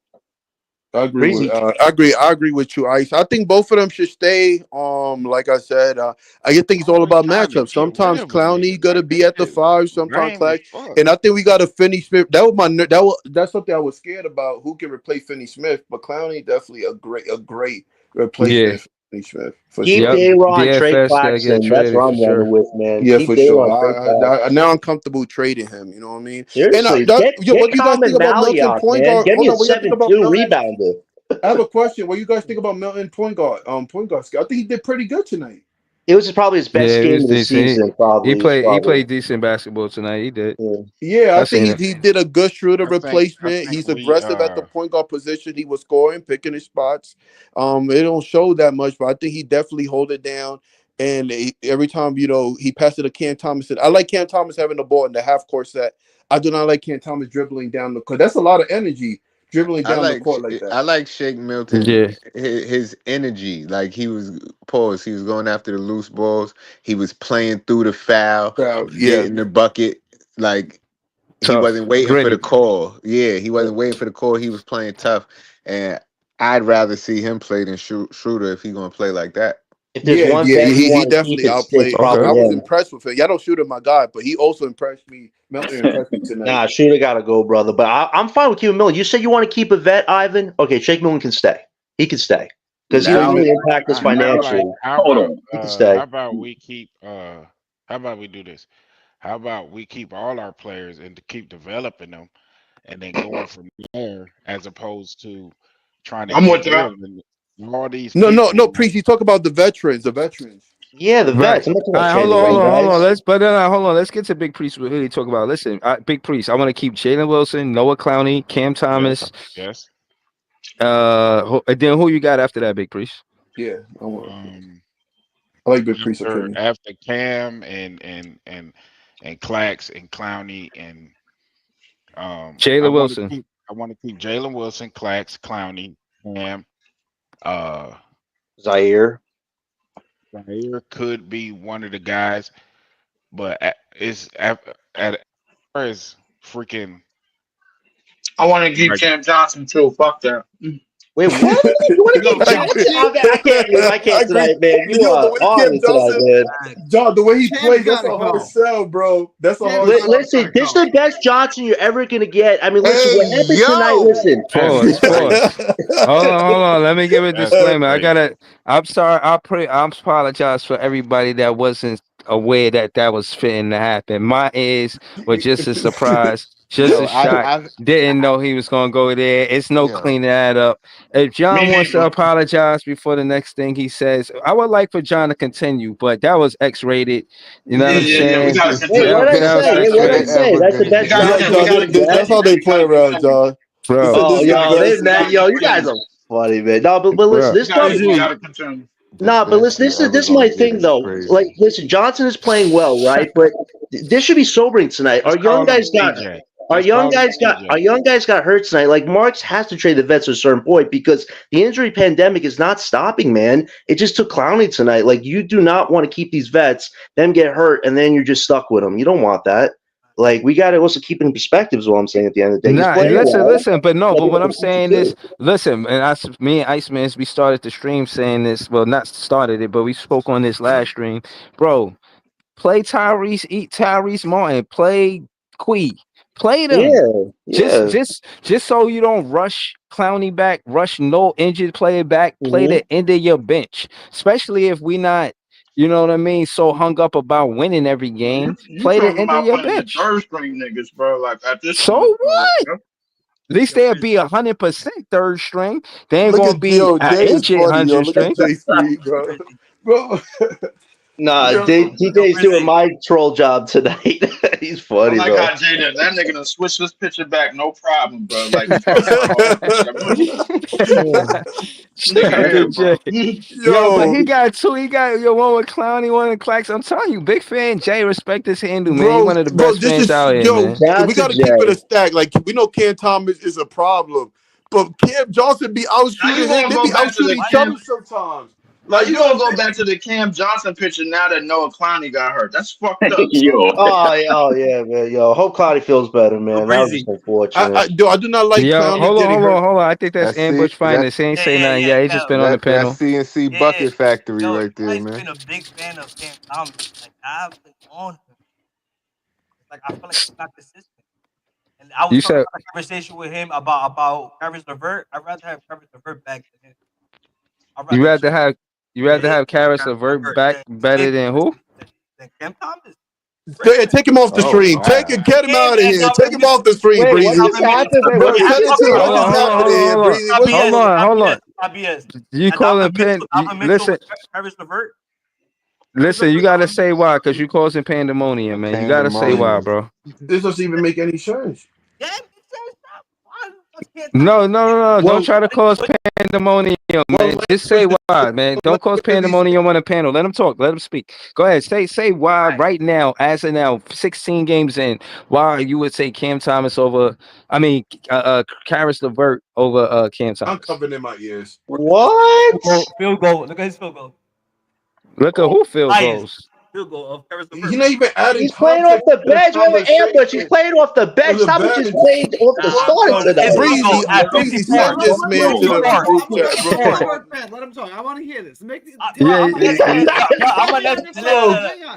I agree. Breezy. I agree with you, Ice. I think both of them should stay. Like I said, I think it's all about Trying to matchups. get Sometimes rid of a Clowney nigga, gotta like, be at the that 5. Sometimes lame as Clax. fuck. And I think we got to Finney Smith. That's something I was scared about. Who can replace Finney Smith? But Clowney definitely a great replacement Yeah. for Finney Smith for Keep sure. Dayron, trade DFS gotta get Claxton. That's traded what for I'm sure. running with, man. Yeah, Keep for Dayron, sure. trade Claxton. Now I'm comfortable trading him. You know what I mean? Seriously, And what do you guys think about Mally Melton out, point man. guard? Get me Hold a on, what do you think about 7-2 Melton? rebounder. I have a question. What do you guys think about Melton point guard? Point guard skill. I think he did pretty good tonight. It was probably his best Yeah, he game was of the decent. season. Probably He played decent basketball tonight. He did. Yeah, I I seen think it. he did a good shooter I replacement. think He's we aggressive at the point guard position. He was scoring, picking his spots. It don't show that much, but I think he definitely hold it down. And every time he passed it to Cam Thomas. I like Cam Thomas having the ball in the half court set. I do not like Cam Thomas dribbling down the court. That's a lot of energy dribbling down the court like that. I like Shake Milton. Yeah. His energy, like he was He was going after the loose balls. He was playing through the foul, getting the bucket. Like he Tough. wasn't waiting for Gritty. the call. Yeah, he wasn't waiting for the call. He was playing tough, and I'd rather see him play than Schroeder if he's gonna play like that. If there's one vet you he want to definitely keep, outplayed. it's probably I was him. impressed with him. Y'all don't shoot him, my guy, but he also impressed me. Melton impressed me tonight. Nah, Shooter got to go, brother. But I'm fine with keeping Milton. You said you want to keep a vet, Ivan? Okay, Shake Milton can stay. He can stay because he doesn't really impact us financially. He can stay. How about we keep? How about we do this? How about we keep all our players and to keep developing them, and then going from there, as opposed to trying to. I'm with get rid that. of all these. No, Priest. You talk about the veterans. Yeah, the Right. vets. I'm not talking All about right, trading hold on. guys. Hold on. Let's get to Big Priest. What he talk about? Listen, Big Priest. I want to keep Jalen Wilson, Noah Clowney, Cam Thomas. Yes. And then who you got after that, Big Priest? Yeah, I like Big Priest opinion. After Cam and Clax and Clowney and Jalen Wilson. I want to keep Jalen Wilson, Clax, Clowney, Cam. Zaire could be one of the guys, but it's at as freaking. I want to keep Cam Johnson too. Fuck that. Wait, what? You want to keep Johnson? I can't tonight, man. You are on it tonight, man. John, the way he Cam plays, that's a gotta hard go. sell, bro. That's a hard sell. Listen, this is the best Johnson you're ever gonna get. I mean, listen, what happened tonight? Listen, Pause. Hold on. Let me give a disclaimer. I'm sorry. I apologize for everybody that wasn't aware that was fitting to happen. My ears were just as surprised Just Yo, a shot. Didn't know he was gonna go there. It's no cleaning that up. If John Me wants to neither. apologize before the next thing he says, I would like for John to continue, but that was X-rated. You know what I'm Yeah. We saying? gotta Hey, continue. what did I That was say? Hey, what did I X-rated. say? That's the best gotta John get- John, we gotta Johnson. that's how they play around, John. He Bro. said this Oh, is the yo, best. yo, you guys are funny, man. No, but listen, Bro. this brother, We gotta continue. The nah, but best listen, you ever this is gonna my get thing is though. crazy. Like, listen, Johnson is playing well, right? But this should be sobering tonight. Let's call him AJ. Our Let's young call him guys got AJ. our young guys got hurt tonight. Like Marks has to trade the vets at a certain point because the injury pandemic is not stopping, man. It just took Clowney tonight. Like you do not want to keep these vets, them get hurt, and then you're just stuck with them. You don't want that. Like we got to also keep it in perspective. Is what I'm saying at the end of the day. He's Nah, playing well. listen, but no, Like, but what I'm it's what saying you is, do. listen, and me and Iceman, we started the stream saying this. Well, not started it, but we spoke on this last stream, bro. Play Tyrese, eat Tyrese Martin, play Quee, play them. Yeah. Just so you don't rush Clowney back, rush no injured player back, play Mhm. the end of your bench, especially if we not, you know what I mean, so hung up about winning every game. You Play the talking end of about your playing the bench. third string niggas, bro? Like at this So point, what? At least they'll be 100% third string. They ain't Look gonna at be an Jay is injured funny, yo. 100 Look at string. Jay Speed, bro. Bro, Nah, yo, DJ's doing my troll job tonight. He's I funny like though. how Jaden, that nigga done switch this picture back, no problem, bro. Like we talking about all that Shout nigga out to here, bro. Jay. Yo, but yo, he got two. He got one with Clowney, one with Clax. I'm telling you, big fan. Jay, respect his handle, man. He one of the bro, best this fans is out here, yo. man. Shout out We to got to keep it Jay. a stack. Like we know Cam Thomas is a problem, but Cam Johnson be out Now you shooting him. gonna They go be back out to the shooting each Cam? other sometimes. Now Like you gonna go back to the Cam Johnson picture now that Noah Clowney got hurt? That's fucked up, bro. Oh yeah, man. Yo, hope Cloudy feels better, man. That was just unfortunate. I do not like Yo, Clowney getting hurt. hold on. I think that's That's C Ambush Finest. He ain't say nothing. Yeah, he just been on the that's panel. CNC bucket factory right there, man. You said you rather have Karis LeVert back better than who? Take him off the Oh screen. wow. Get him out of here. Take him off the screen, Wait, what Breezy. just happened? Wait, Bro, what tell the just team Hold what on, just happened here, Breezy. What's hold on, hold on. You calling listen, you gotta say why, because you causing pandemonium, man. You gotta say why, Pandemonium. bro. This doesn't even make any sense. No. Don't Well, try to cause pandemonium, man. Just say why, man. Don't cause pandemonium on the panel. Let him talk. Let him speak. Go ahead. Say why right now, as of now, 16 games in, why you would say Cam Thomas over, Karis LeVert over Cam I'm Thomas. covering in my ears. What? Look at who field goals. He's not even adding He's playing off context the to the bench. Wait, Ambush. He's conversation. playing off the bench. The Stop with just bench. playing off the starter tonight. Breezy, send this man to the group chat, bro. Let him talk. I want to hear this. Make the, Yeah.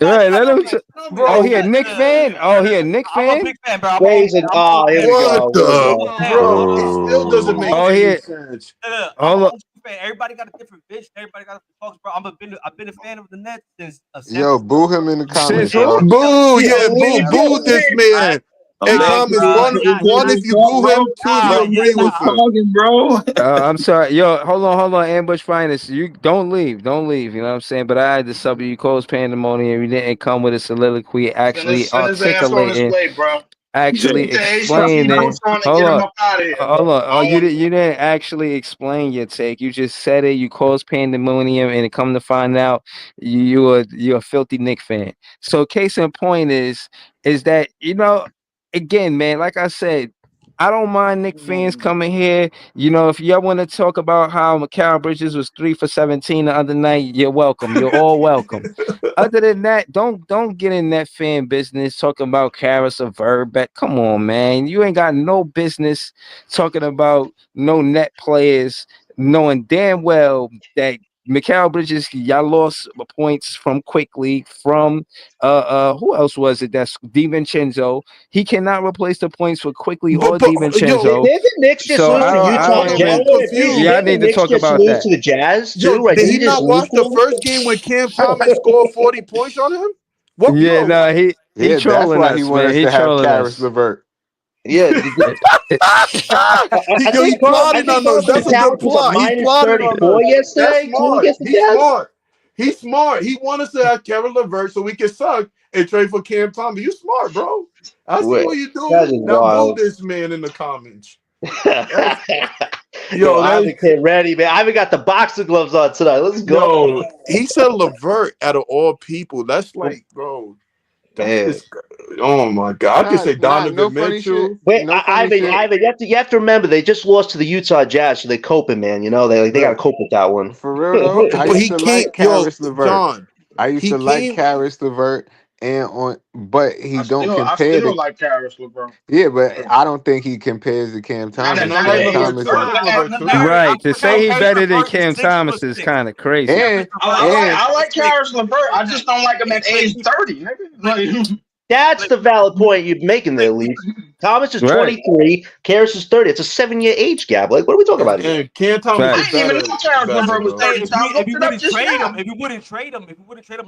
Right, let him. Oh, he a Nick fan. Oh, he a Nick fan. Crazy. Oh, here we go. What the bro? It still doesn't make Oh, any here. sense. Hold on. Yo, boo him in the Since comments, who? y'all. Boo, yeah, boo this man. Hey, comments, one if you boo him, two if you agree with him. I'm sorry, yo. Hold on. Ambush Finest. You don't leave. You know what I'm saying? But I had to sub you. Caused pandemonium. You didn't come with a soliloquy, actually Send his ass on his articulating, way, bro. actually Hey, stop explaining. notes on and Hold get him on. up out of here. Hold on. Oh, I don't want you didn't actually explain your take. You just said it. You caused pandemonium, and it come to find out you're a filthy Knick fan. So case in point is that again, man. Like I said, I don't mind Knick fans coming here. If y'all want to talk about how Mikal Bridges was 3 for 17 the other night, you're welcome. You're all welcome. Other than that, don't get in that fan business talking about Karis or Verbeck. Come on, man. You ain't got no business talking about no net players, knowing damn well that Mikal Bridges, y'all lost points from quickly from who else was it? That's DiVincenzo. He cannot replace the points for quickly or DiVincenzo. Did the Knicks just So lose to Utah? I'm confused. Yeah, I Did the need to Knicks talk just about lose that. to the Jazz Yo, too? Right? did Did he he just not lose watch to the them? first game when Cam Thomas scored 40 points on him? What? Yeah, No. no, he Yeah, that's trolling why he us, wanted man. us He to have trolling Karis us. LeVert. Yeah. He plotted on those. That's a good plot. He plotted on those. That's smart. He's smart. He's smart. He wanted us to have Kevin LeVert so we can suck and trade for Cam Thomas. You smart, bro. I see what you That is doing. Now wild. boo this man in the comments. Yo, I haven't get ready, man. I haven't got the boxing gloves on tonight. Let's go. Yo, he said LeVert out of all people. That's like, bro. That's oh my God! I could say Donovan Mitchell. Wait, Ivan, you have to remember they just lost to the Utah Jazz, so they coping, man. You know they got to cope with that one. For real though, I But used he to can't, like Karis LeVert. John. I used to like Karis LeVert, but he I don't still compare to. like Karis LeBron. Yeah, but I don't think he compares to Cam Thomas. Right. To say he's better than Cam Thomas is kind of crazy. I like Karis LeBert. I just don't like him at age 30. Nigga. That's the valid point you're making there, Lee. Thomas is 23, Karis is 30. It's a 7-year age gap. Like, what are we talking about here? Cam Thomas I didn't even know Karis LeBert was 30. If you wouldn't trade him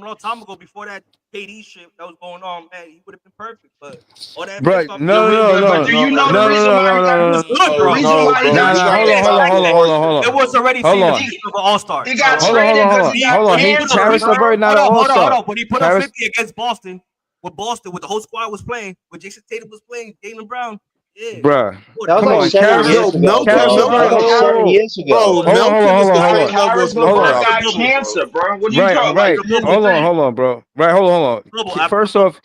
a long time ago before that KD shit that was going on, man, he would have been perfect. But all that Right. No. Do you know the reason why he Hold on. It was already seen the piece of an all-star. He got traded because he Karis LeVert not an all-star. Hold on. When he put up 50 against Boston, with the whole squad was playing, when Jason Tatum was playing, Jaylen Brown. Yeah. Bruh. That was like 7 years ago. Karis LeVert got cancer, bro. What are you talking about? Hold on, bro. Hold on. First off,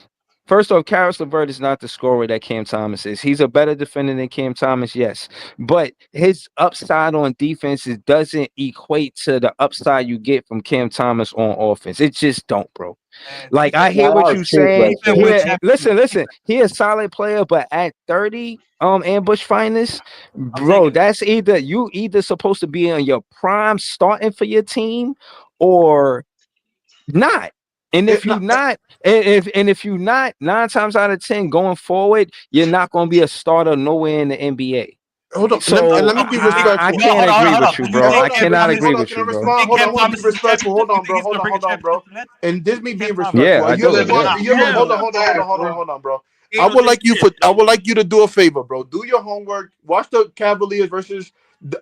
Karis LeVert is not the scorer that Cam Thomas is. He's a better defender than Cam Thomas, yes. But his upside on defense doesn't equate to the upside you get from Cam Thomas on offense. It just don't, bro. Like, I hear what you're saying. Listen. He a solid player, but at 30, ambush finest, bro, that's either supposed to be on your prime starting for your team or not. And if you're not, if you're not, 9 times out of 10 going forward, you're not going to be a starter nowhere in the NBA. Hold on. So let me be respectful. I can't agree with you, bro. I cannot agree with you, bro. Hold on. Let me be respectful. Hold on, bro. And this me being respectful. Yeah, I do. Hold on, bro. I would like you to do a favor, bro. Do your homework. Watch the Cavaliers versus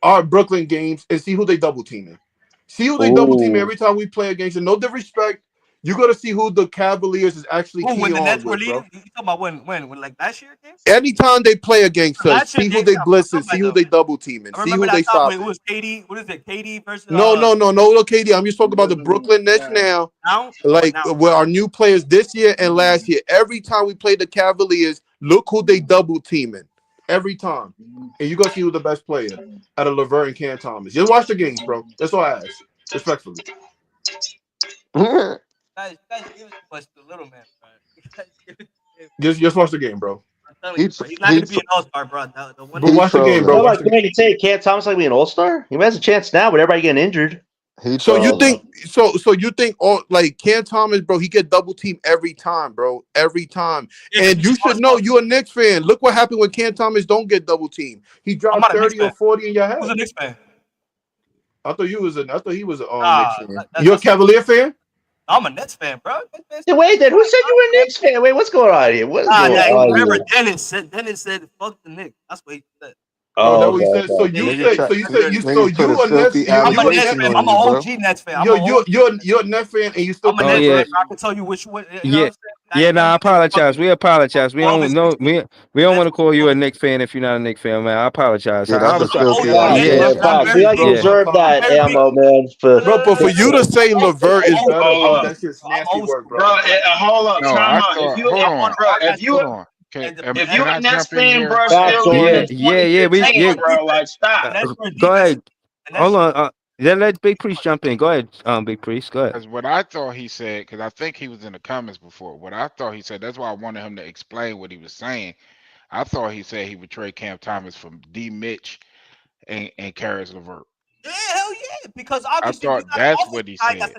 our Brooklyn games and see who they double teaming. See who they double team every time we play against. And no disrespect, you got to see who the Cavaliers is actually key when the on Nets with, were bro. leading, you talking about when like last year games? Anytime they play against us, see who they blitzing, see who they double teaming, see who they stop. It was KD. What is it? KD versus No, KD. I'm just talking about the Brooklyn Nets now. With our new players this year and last year. Every time we play the Cavaliers, look who they double teaming. Every time. And you go see who the best player out of LeVert and Cam Thomas. Just watch the games, bro. That's all I ask. Respectfully. Guys, give it to the little man, bro. Just watch the game, bro. He's not going to be an all-star, bro. But watch the game, bro. Like you say, Cam Thomas like be an all-star? He has a chance now, but everybody getting injured. So you think all like Cam Thomas, bro? He get double teamed every time, bro. Every time. And you should know you're a Knicks fan. Look what happened when Cam Thomas don't get double teamed. He dropped 30 or 40 in your head. Who's a Knicks fan? I thought he was a Knicks fan. You're a Cavalier fan? I'm a Nets fan, bro. Wait, then who said you were a Knicks fan? Wait, what's going on here? Remember, Dennis said, "Fuck the Knicks." That's what he said. Oh, that what he said. So you a Nets fan. I'm an OG Nets fan. You're a Nets fan, and you still. I'm a Nets fan. I can tell you which one. I apologize. We apologize. We don't want to call you a Knicks fan if you're not a Knicks fan, man. I apologize. We deserve that ammo, man. But for you to say LeVert is better, that's just nasty work, bro. Hold on, time out. If you're a Nets fan, bro, bro, like stop. Go ahead. Hold on. Let Big Priest jump in. Go ahead, Big Priest. Go ahead. Because what I thought he said, because I think he was in the comments before. What I thought he said, that's why I wanted him to explain what he was saying. I thought he said he would trade Cam Thomas from D. Mitch and Karis LeVert. Yeah, hell yeah. Because obviously I thought that's what he said.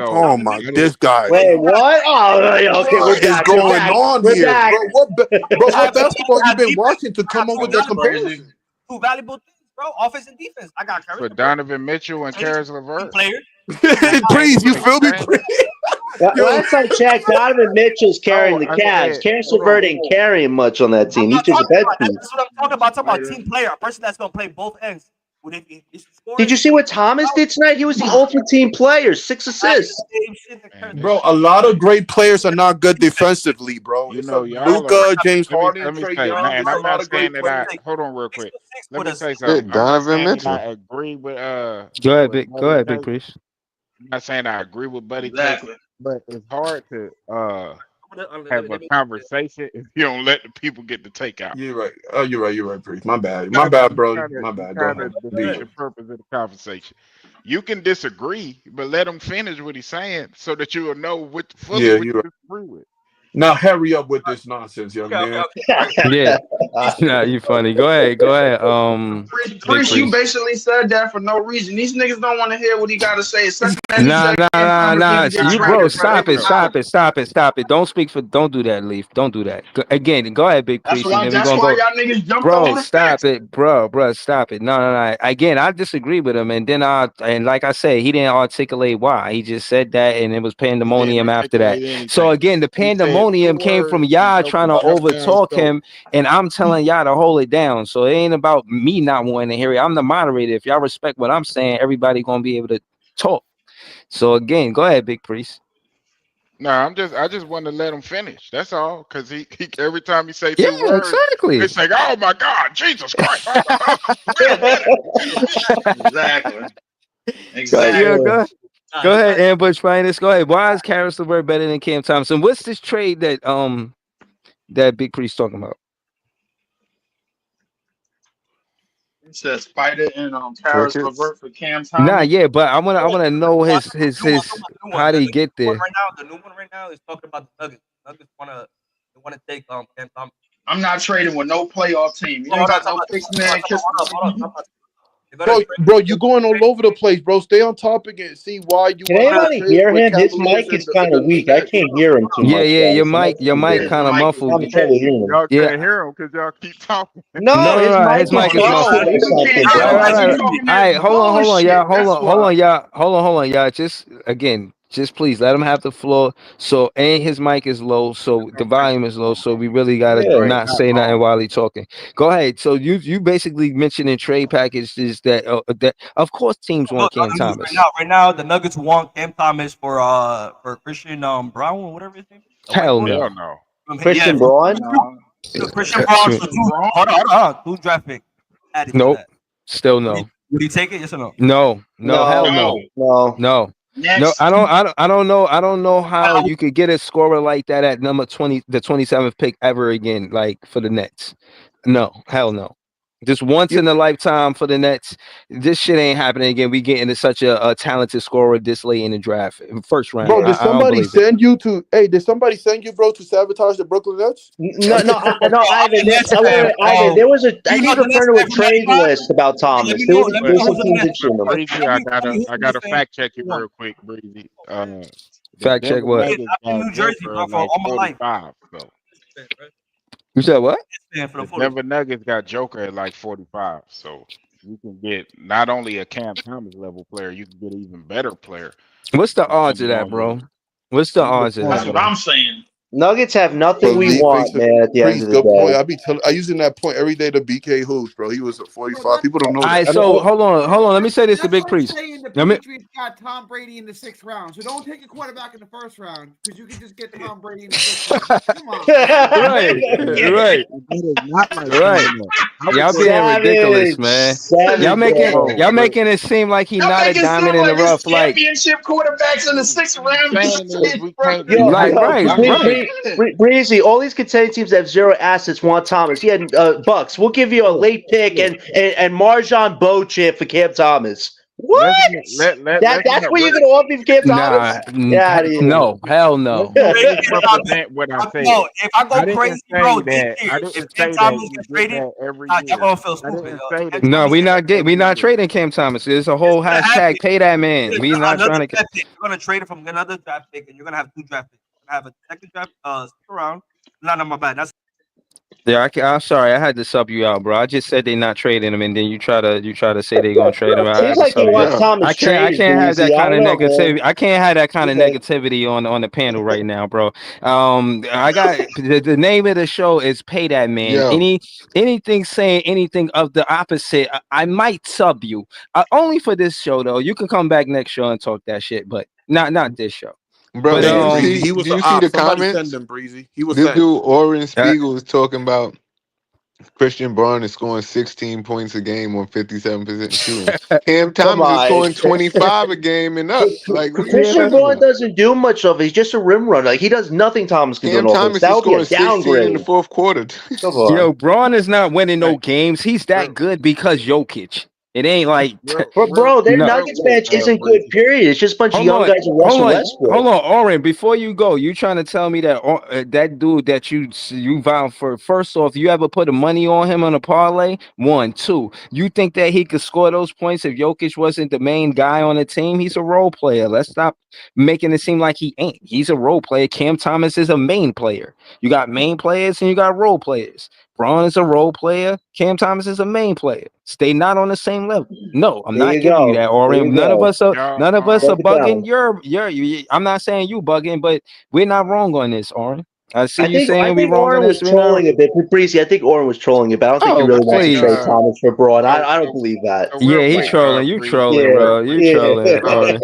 Oh my, this guy. Wait, what? Oh, okay, what is going on here, bro? What basketball you been watching to come up with that comparison? Two valuable things, bro. Offense and defense. I got Karis for Donovan Mitchell and Karis LeVert. Players. Please, you feel me? Last time checked, Donovan Mitchell's carrying the I Cavs. said, Karis hold LeVert on. ain't carrying much on that team. I'm He's not just a talking bench about that. piece. That's what I'm talking about. I'm talking about team player, a person that's gonna play both ends. If he's scoring, Did you see what Thomas did tonight? He was the ultimate team player, 6 assists. Man, Bro, a lot of great players are not good defensively, bro. you It's know, a y'all are. Luka, James Let me Harden, Trey say, Young. man, It's a I'm lot not of great saying that I. players. Hold on, real quick. Let me say Shit, something. I'm not Donovan saying that Mitchell. I agree with Go Buddy ahead, Big Tate. Priest. I'm not saying I agree with Buddy Tate, Exactly. but it's hard to have a conversation if you don't let the people get the take out. You're right. Oh, you're right. You're right, Priest. My bad. My bad, bro. My You bad. Go kind ahead. of defeat Beat the it. purpose of the conversation. You can disagree, but let him finish what he's saying so that you will know what fully Yeah, what you're you right. disagree with. Now hurry up with this nonsense, young man. Yeah. Nah, you funny. Go ahead. Big Priest, you Priest. basically said that for no reason. These niggas don't want to hear what he got to say. Especially as he Nah, said Cam Thomas need to get You Nah, bro, traded, bro. They stop it, was no. stop it. Don't do that, Leaf. Don't do that. Again, go ahead, Big Priest, and then we're That's gonna why go. y'all niggas jumped Bro, on the stop fence. it, bro, stop it. No. Again, I disagree with him, and then and like I said, he didn't articulate why. He just said that, and it was He didn't pandemonium after that. articulate So anything. again, the He said 2 pandemonium came from words and y'all trying to jumped down overtalk throat. him, and I'm telling y'all to hold it down. So it ain't about me not wanting to hear it. I'm the moderator. If y'all respect what I'm saying, everybody gonna be able to talk. So again, go ahead, Big Priest. No, I just want to let him finish. That's all. Cause he every time he say 2 Yeah, words, exactly. it's like, oh my God, Jesus Christ. Wait a minute. Exactly. Yeah, go ahead, Ambush Finest. Go ahead. Why is Karis LeVert better than Cam Thompson? What's this trade that Big Priest talking about? It says Spider and Karis Crickets. LeVert for Cam Nah, Thomas. yeah, but I wanna know his The how did he get new one there? right now. The new one right now is talking about the Nuggets. Nuggets wanna take Cam Thomas. I'm not trading with no playoff team. You Hold ain't on, got no six man kiss. hold on. They're Bro, gonna bro, you going all over the place, bro. Stay on topic and see why you Can want to anybody trade hear with him? His Cavaliers mic and is kind of the weak. I Nets. can't hear him too Yeah, much, your guys. mic Weird. kind of Mike, muffled. I'm having trouble hearing him. Y'all Yeah. can't hear him because y'all keep talking. No, his No, mic his is mic is muffled muffled. or something, All bro. right. All right, hold on, y'all. That's why. Hold on, y'all. Just please let him have the floor. So, and his mic is low, so the volume is low. So we really gotta Yeah. not say nothing while he's talking. Go ahead. So you basically mentioned in trade packages that of course teams want Cam Thomas. right now the Nuggets want Cam Thomas for Christian Brown or whatever his name is. The white Hell boy. Hell no. no. Christian from Braun? Christian Brown for hold on, 2 draft pick added to Nope. that. Still no. Would he take it? Yes or no? No, hell no. No. Next. I don't know how you could get a scorer like that at number 20, the 27th pick ever again, like for the Nets. No, hell no. Just once in a lifetime for the Nets. This shit ain't happening again. We getting to such a talented scorer this late in the draft, first round. Bro, did I don't somebody believe it. send you to? Hey, did somebody send you, bro, to sabotage the Brooklyn Nets? No, Ivan. Ivan. There was I keep referring to a trade list about Thomas. There's some teams interested in him. Breezy, I gotta fact check you real quick, Breezy. The Fact check Denver what? Nuggets I'm in got New Jersey, Joker bro, at for like all my life. 45. So You said what? the Denver Nuggets got Joker at like 45. So you can get not only a Cam Thomas level player, you can get an even better player. What's the odds of that, bro? What's the odds of That's that? what Bro? I'm saying. Nuggets have nothing Bro, we Leaf want, man, at the end of the good point. day. I using that point every day to BK Hoops, bro. He was a 45. People don't know All that. right, so hold on. Let me say this to That's Big like Priest. saying the Let me. Patriots got Tom Brady in the 6th round. So don't take a quarterback in the 1st round because you can just get Tom Brady in the 6th round. Come on. Right. Y'all being ridiculous, man. Y'all making it seem like he Y'all not a make it diamond sound in the like this rough, like championship quarterbacks in the 6th round. We can't Yo, like right. Breezy, all these contending teams that have zero assets want Thomas. He had Bucks. We'll give you a late pick and Marjan Beauchamp for Cam Thomas. What? That's what you're gonna offer me for Cam Thomas? Yeah, out of here. No, hell no. Let's represent what I said. No, if I go I didn't crazy, say bro, that. this year, I didn't if say Cam that Thomas you gets get traded, that every y'all year. gonna feel I stupid. didn't say that. No, we not every we not year. trading Cam Thomas. There's a whole hashtag pay that man. We not Another trying to. draft pick. You're gonna trade it from another draft pick, and you're gonna have 2 draft picks. You're gonna have a second draft, stick around. No, my bad. Yeah, I'm sorry, I had to sub you out, bro. I just said they're not trading him, and then you try to say they're gonna trade him. I Seems had to like he sub you wants out. Yo, Thomas I traded, can't have that Breezy. I kind don't of know, man. negativity. I can't have that kind of Okay. negativity on the panel right now, bro. I got the name of the show is Pay That Man. yo, Anything saying anything of the opposite, I might sub you. Only for this show though. You can come back next show and talk that shit, but not this show. bro, But Hey, Breezy, he was do an you see op. the Somebody send comments? him, Breezy. He was This sent. dude Oren uh, Spiegel is talking about Christian Braun is scoring 16 points a game on 57% shooting. Cam Come Thomas is on. scoring 25 a game and up. Like, what are you Christian talking Braun about? doesn't do much of it. He's just a rim runner. Like, he does nothing Thomas can do on Cam offense. Thomas That is would be scoring a 16 in the downgrade. fourth quarter. Come on. Yo, Braun is not winning no Hey, games. He's that real, good because Jokic. It ain't like Bro, their no. Nuggets bench isn't good, Breezy. period. It's just a bunch of Hold young on, guys and Russell Westbrook. hold on, Oren. Before you go, you trying to tell me that that dude that you vowed for? First off, you ever put a money on him on a parlay? 1, 2. You think that he could score those points if Jokic wasn't the main guy on the team? He's a role player. Let's stop making it seem like he ain't. He's a role player. Cam Thomas is a main player. You got main players and you got role players. Braun is a role player. Cam Thomas is a main player. Stay not on the same level. No, I'm There not you giving you that, go. There Oren. you go. Y'all, None of us are Break it bugging. down. I'm not saying you bugging, but we're not wrong on this, Oren. I see I you think I saying we think wrong on Oren was this. We're not. trolling a bit. Breezy, I think Oren was trolling it, but I don't think he Oh, really wants to hey, trade please. Thomas for Braun. so, I don't believe that. so real Yeah, he quick, trolling. You Breezy, trolling, Yeah, real bro. You quick. yeah. trolling, Oren.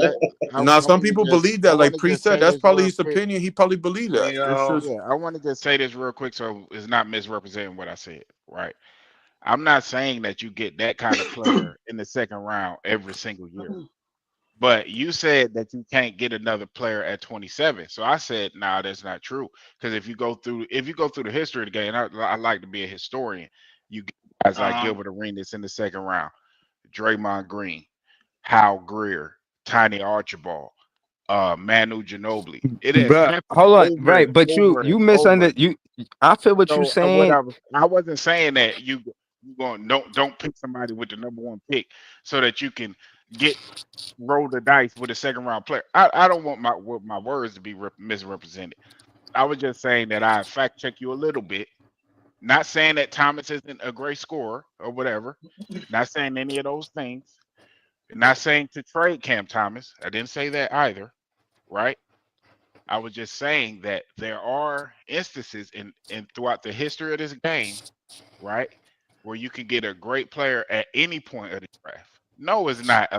I Now, some want to people just, believe I that. want Like to Pre just said, say that's this probably real his quick. opinion. He probably believed that. It's just Yeah, I want to just say this real quick so it's not misrepresenting what I said. Right. I'm not saying that you get that kind of player in the second round every single year. But you said that you can't get another player at 27. So I said, nah, that's not true. Because if you go through the history of the game, I like to be a historian. You get guys like Gilbert Arenas in the second round, Draymond Green, Hal Greer, Tiny Archibald, Manu Ginobili. It has But happened hold on, over and right? But over you and over. misunderstood. I feel what you're So what saying. I wasn't saying that you going don't pick somebody with the number one pick so that you can get roll the dice with a second round player. I don't want my words to be misrepresented. I was just saying that I fact check you a little bit. Not saying that Thomas isn't a great scorer or whatever. Not saying any of those things. Not saying to trade Cam Thomas. I didn't say that either. Right. I was just saying that there are instances in throughout the history of this game, right, where you can get a great player at any point of the draft. No, it's not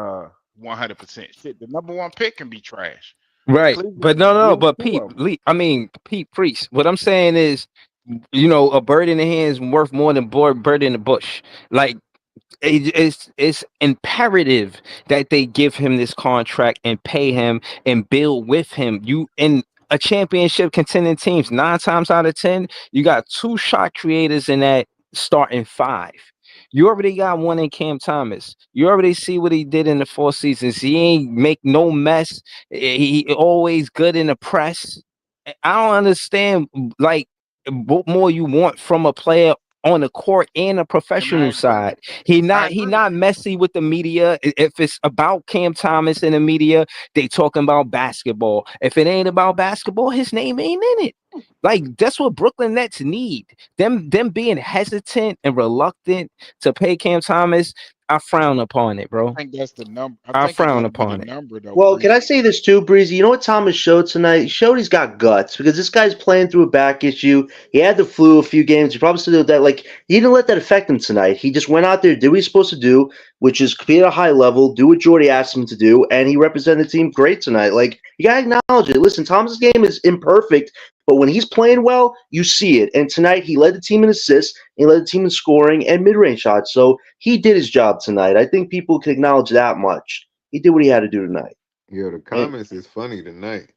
100%. Shit, the number one pick can be trash. Right. But Cleveland no. blew But two of them. Pete Priest. What I'm saying is, a bird in the hand is worth more than bird in the bush. Like it's imperative that they give him this contract and pay him and build with him. You in a championship contending teams 9 times out of 10, you got 2 shot creators in that starting 5. You already got one in Cam Thomas. You already see what he did in the 4 seasons. He ain't make no mess. He always good in the press. I don't understand like what more you want from a player on the court and a And I professional agree. side. I He agree. not messy with the media. If it's about Cam Thomas in the media, they talking about basketball. If it ain't about basketball, his name ain't in it. Like that's what Brooklyn Nets need. Them being hesitant and reluctant to pay Cam Thomas, I frown upon it, bro. I think that's the number. I I think it got frown to be the upon it. number though, Well, can I Breezy. say this too, Breezy? You know what Thomas showed tonight? He showed he's got guts because this guy's playing through a back issue. He had the flu a few games. He probably still did that. Like, he didn't let that affect him tonight. He just went out there, did what he's supposed to do, which is compete at a high level, do what Jordy asked him to do, and he represented the team great tonight. Like, you got to acknowledge it. Listen, Thomas' game is imperfect, but when he's playing well, you see it. And tonight, he led the team in assists, he led the team in scoring and mid-range shots. So he did his job tonight. I think people can acknowledge that much. He did what he had to do tonight. Yo, the Hey, comments is funny tonight.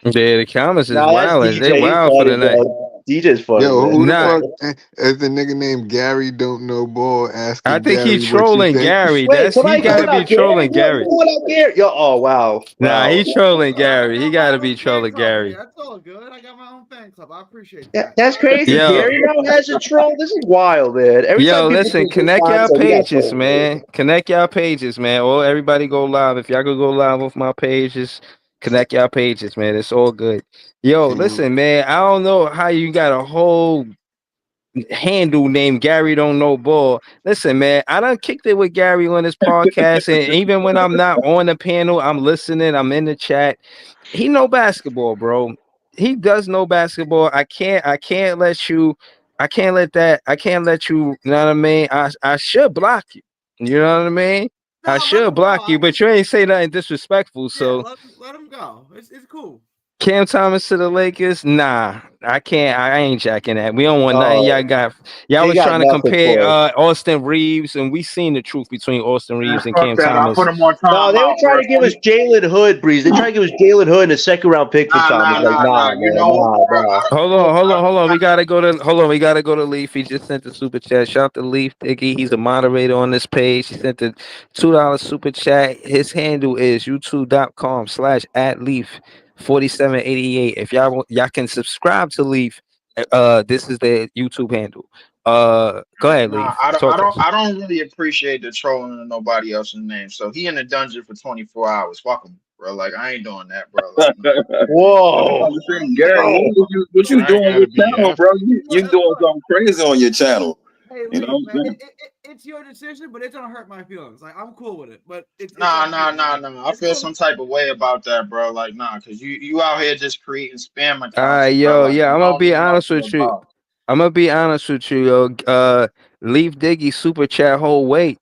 Yeah, the comments is nah, that's wild. They DJ. He's wild for the funny, night. bro. DJ's funny, Yo, man. who the Nah, fuck is the nigga named Gary Don't Know Ball I asking think he Gary what you trolling think? Gary. Wait, He somebody got to calling be out Gary? trolling Gary. Who calling out Gary? Yo, oh, wow. Nah, Wow. he trolling Gary. He No, got my to be own fan trolling club here. Gary. That's all good. I got my own fan club. I appreciate Yeah, that. that's crazy. Yo, Gary now has a troll. This is wild, man. Every time people listen, do good connect y'all content, we got pages, trolls. man. Connect y'all pages, man. Or everybody go live. If y'all could go live with my pages, connect y'all pages, man. It's all good. Yo, Can you listen, man. I don't know how you got a whole handle named Gary Don't Know Ball. Listen, man, I done kicked it with Gary on this podcast, and even when I'm not on the panel, I'm listening. I'm in the chat. He know basketball, bro. He does know basketball. I can't let you. I can't let that. I can't let you. You know what I mean? I should block you. You know what I mean? I No, should block you, but you ain't say nothing disrespectful. Yeah, So let him go. It's cool. Cam Thomas to the Lakers? Nah, I can't. I ain't jacking that. We don't want nothing. Oh, Y'all got. Y'all he was got trying to nothing compare for us. Austin Reeves, and we seen the truth between Austin Man, Reeves and fuck Cam that. I Thomas. put him on No, they were timeout, trying bro. to give us Jalen Hood, Breeze. They tried to give us Jalen Hood and a second-round pick for Thomas. Like, nah, You man, know what, nah, bro? nah. Hold on. We gotta go to Leaf. He just sent the super chat. Shout out to Leaf Diggy. He's a moderator on this page. He sent the $2 super chat. His handle is youtube.com/@Leaf4788. If y'all can subscribe to Leaf, this is the YouTube handle. Go ahead, Nah, Leaf. Talk to us. I don't really appreciate the trolling of nobody else's name. So he in the dungeon for 24 hours. Fuck him, bro. Like I ain't doing that, bro. Like, nah. Whoa. Gary, what you I ain't doing on gotta your be channel, after. bro? You doing something crazy on your channel. Hey, You know Leaf, what I'm man, saying? it's your decision, but it's gonna hurt my feelings. Like I'm cool with it, but it's Nah. up to you, man. I It's feel cool. some type of way about that, bro. Like, nah, cause you out here just creating spam All right, accounts, bro. yo, Like, yeah, I I'm gonna don't be know how honest I feel with you. about it. I'm gonna be honest with you, yo. Leaf Diggy super chat whole weight.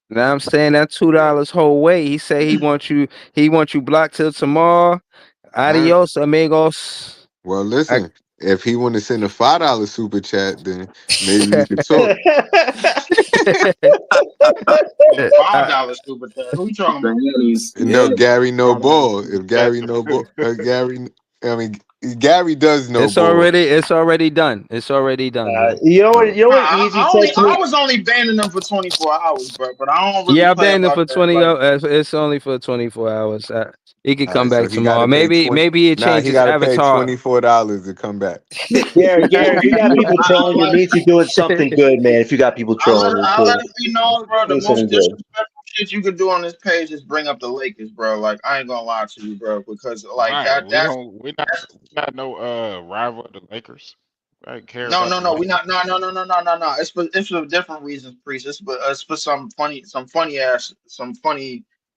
Now I'm saying that $2 whole weight. He say he wants you blocked till tomorrow. Huh? Adios, amigos. Well, listen. If he want to send a $5 super chat, then maybe we could talk. Oh, $5 super chat. Who you talking about? No, Yeah. Gary no $5 ball. super If chat Gary to no ball, food. Gary does no ball. It's already done. It's already done, man. You know what? Uh, You know what? Easy said to I me. was only banning them for 24 hours, bro. But I don't really Yeah, I play banned him about for that. 20. Like, It's only for 24 hours. He could all come right, so back he got tomorrow. to pay Maybe 20. he Nah, he changes got to pay avatar. $24 to come back. Gary, if you got people trolling, it means you're doing something good, man. If you got people trolling you, I let too. it be known, bro. The Doing something most good. disrespectful shit you could do on this page is bring up the Lakers, bro. Like, I ain't gonna lie to you, bro, because like Right. that's We not no rival of the Lakers. I don't care no, about no, the no. We Lakers. not, no. It's for different reasons, priest. It's for some funny,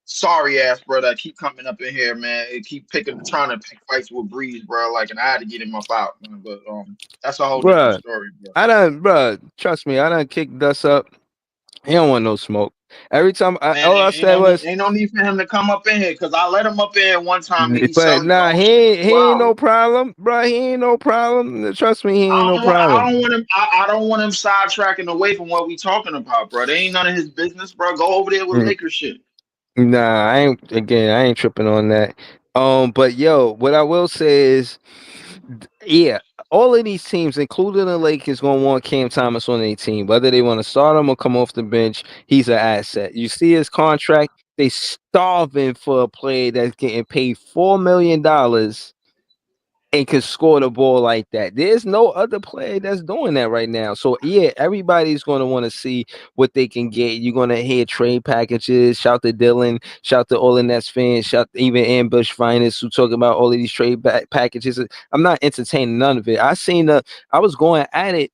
sorry ass, bro, that keep coming up in here, man. It keep trying to pick fights with Breeze, bro. Like, and I had to get him up out, man. But that's a whole different Bruh, story, bro. trust me, I done kicked Dust up. He don't want no smoke. Every time Man, all I said was, ain't no need for him to come up in here because I let him up in here one time and he but selling nah, dog shit for he 2 ain't hours. no problem, bro. He ain't no problem. Trust me, he ain't no problem. I don't want him. I don't want him sidetracking away from what we talking about, bro. They ain't none of his business, bro. Go over there with Mm, Lakers shit. Nah, I ain't tripping on that. But yo, what I will say is, yeah, all of these teams, including the Lakers, gonna want Cam Thomas on their team, whether they want to start him or come off the bench. He's an asset. You see his contract; they starving for a player that's getting paid $4 million and can score the ball like that. There's no other player that's doing that right now. So yeah, everybody's going to want to see what they can get. You're going to hear trade packages. Shout to Dylan. Shout to all the Nets fans. Shout to even Ambush Finest who talk about all of these trade packages. I'm not entertaining none of it. I was going at it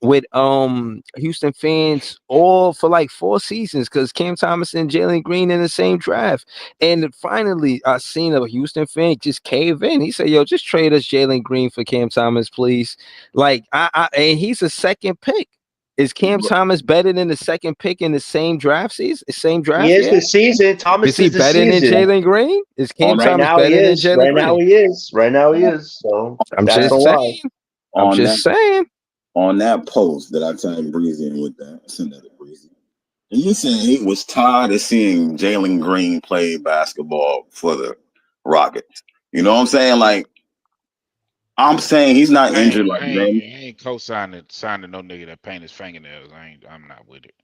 with Houston fans all for like 4 seasons because Cam Thomas and Jalen Green in the same draft. And finally I seen a Houston fan just cave in. He said, yo, just trade us Jalen Green for Cam Thomas, please. Like and he's a second pick. Is Cam Thomas better than the second pick in the same draft season? Same He draft is year? the season. Is Thomas he is the better than season. Jalen Green? Is Cam Right Thomas now he better than is. Jalen Right now Green? he is. Right now he is. So I'm that's the just line. saying. I'm just saying. On that post that I tagged Breezy in with that, I sent that to Breezy. And he said he was tired of seeing Jalen Green play basketball for the Rockets. You know what I'm saying? Like, I'm saying he's not injured like them. I ain't co-signing no nigga that paint his fingernails. I'm not with it.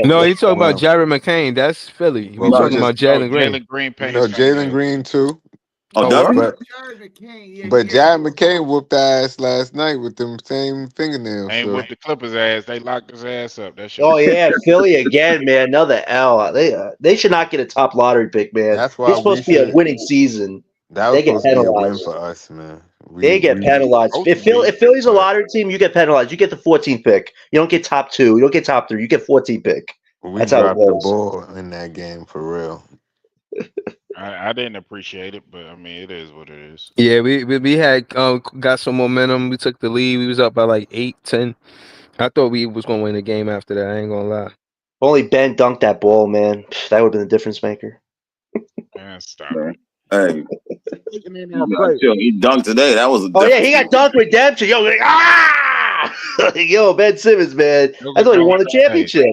No, you talking about well, Jared McCain. That's Philly. We well, we talking just about Jalen Green. Jalen Green paint his no Jalen fingernails. Green too. Oh, Oh, does he? word? But Jared McCain, yeah, but he got Jared McCain whooped ass last night with them same fingernails. Ain't So with the Clippers ass. They locked his ass up. That shit Oh was yeah, Philly again, man. Another L. They should not get a top lottery pick, man. that's why It's we supposed to be a should. winning season. That was They get supposed to be a win penalized. for us, man. They get penalized. Supposed to If be, Philly's a but lottery team, you get penalized. You get the 14th pick. You don't get top 2. You don't get top 3. You get 14th pick. we That's how it dropped the goes. ball in that game for real. I didn't appreciate it, but I mean, it is what it is. Yeah, we had got some momentum. We took the lead. We was up by like 8-10. I thought we was gonna win the game after that. I ain't gonna lie. If only Ben dunked that ball, man. That would have been the difference maker. Man, stop. Man. Hey, Taking in he our play. dunked today. That was a Oh yeah, difference. he got dunk redemption. Yo, like, yo, Ben Simmons, man. I thought he won a championship.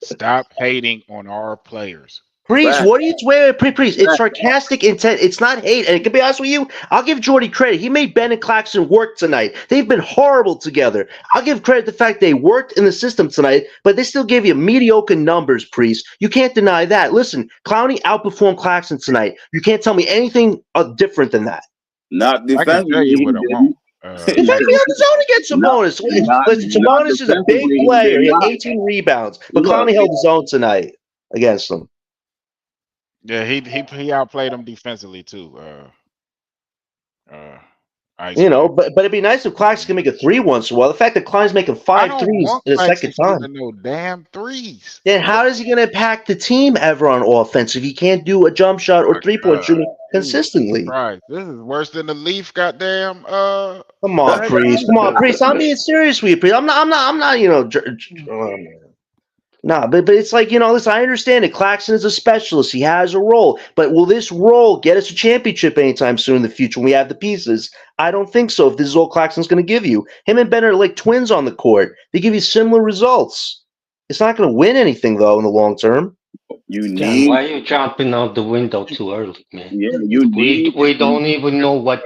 Stop hating on our players. Priest, what are you Priest? It's sarcastic intent. It's not hate. And to be honest with you, I'll give Jordy credit. He made Ben and Claxton work tonight. They've been horrible together. I'll give credit to the fact they worked in the system tonight, but they still gave you mediocre numbers, Priest. You can't deny that. Listen, Clowney outperformed Claxton tonight. You can't tell me anything different than that. Not I can defensively. tell you what I want. Defensively on his own against Sabonis. Listen, Sabonis is a big player. He had 18 rebounds, but Clowney held his own tonight against them. Yeah, he outplayed them defensively too. You know, but it'd be nice if Claxton can make a 3 once in a while. The fact that Klein's making 5 threes in the second time. No damn threes. Then how is he going to impact the team ever on offense if he can't do a jump shot or 3-point shooting consistently? Right. This is worse than the Leaf. Goddamn. Come on, Priest. Come on, Priest. I'm being serious with you, Priest. I'm not. You know. Nah, but it's like, you know, listen, I understand it. Claxton is a specialist. He has a role. But will this role get us a championship anytime soon in the future when we have the pieces? I don't think so, if this is all Claxton's going to give you. Him and Ben are like twins on the court. They give you similar results. It's not going to win anything, though, in the long term. Why are you jumping out the window too early, man? Yeah, we don't even know what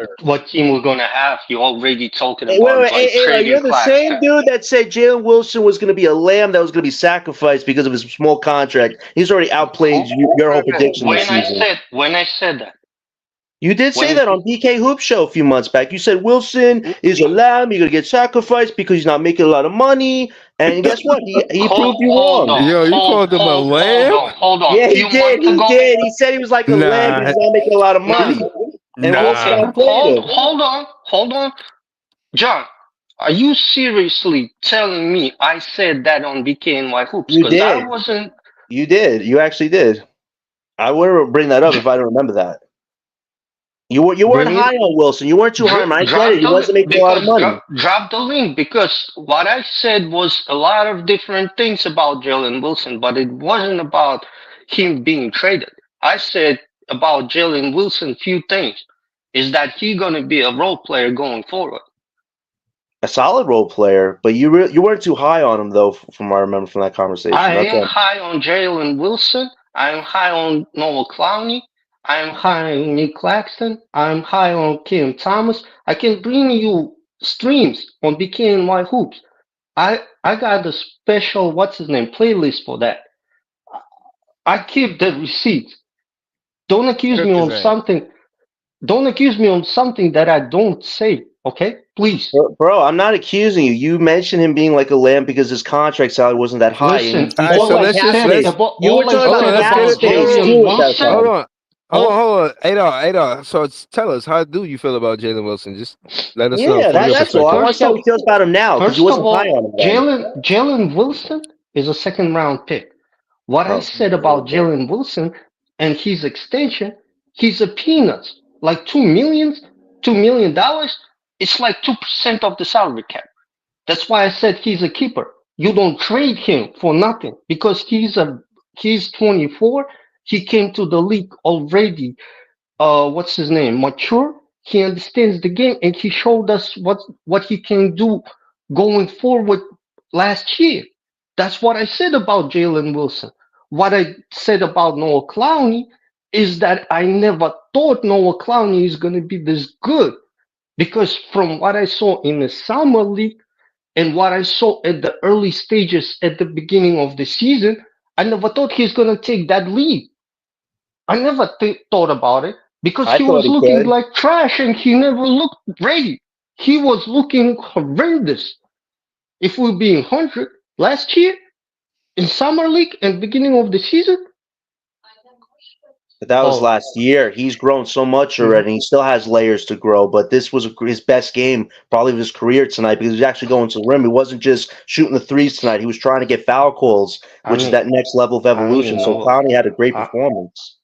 team we're gonna have. You're already talking about trading you're the Claxton. same dude that said Jalen Wilson was going to be a lamb that was going to be sacrificed because of his small contract. He's already outplayed your whole prediction this season. When I said that. You did say that on DK Hoop Show a few months back. You said Wilson is a lamb. You're going to get sacrificed because he's not making a lot of money. And guess what? He proved you wrong. Yo, you called him a lamb? Hold on. Yeah, he did. He did. He said he was like a lamb because he's not making a lot of money. And Hold on. John, are you seriously telling me I said that on BKNY Hoops? You did. I wasn't. You did. You actually did. I wouldn't bring that up if I don't remember that. You weren't high on Wilson. You weren't too high. I get it. He wasn't making a lot of money. Drop the link, because what I said was a lot of different things about Jalen Wilson, but it wasn't about him being traded. I said about Jalen Wilson few things. Is that he going to be a role player going forward? A solid role player, but you weren't too high on him, though, from what I remember from that conversation. I am high on Jalen Wilson. I am high on Noah Clowney. I am high on Nick Claxton. I'm high on Kim Thomas. I can bring you streams on BKNY Hoops. I got a special playlist for that. I keep the receipts. Don't accuse me on something. Don't accuse me on something that I don't say. Okay, please. Bro, I'm not accusing you. You mentioned him being like a lamb because his contract salary wasn't that high. Listen, you were talking about Hold on. Adar. So tell us, how do you feel about Jalen Wilson? Just let us know. Yeah, that's all. I want to see how he feels about him now, because he wasn't high on him. Jalen Wilson is a second-round pick. What I said about Jalen Wilson and his extension, he's a peanuts. Like $2 million, it's like 2% of the salary cap. That's why I said he's a keeper. You don't trade him for nothing, because he's 24. He came to the league already, mature. He understands the game, and he showed us what he can do going forward last year. That's what I said about Jalen Wilson. What I said about Noah Clowney is that I never thought Noah Clowney is going to be this good, because from what I saw in the summer league and what I saw at the early stages at the beginning of the season, I never thought he's going to take that lead. I never thought about it, because he was looking like trash and he never looked ready. He was looking horrendous. If we're being 100 last year in summer league and beginning of the season, But that was last year. He's grown so much already. He still has layers to grow. But this was his best game, probably of his career tonight, because he was actually going to the rim. He wasn't just shooting the threes tonight. He was trying to get foul calls, which is that next level of evolution. So Clowney had a great performance.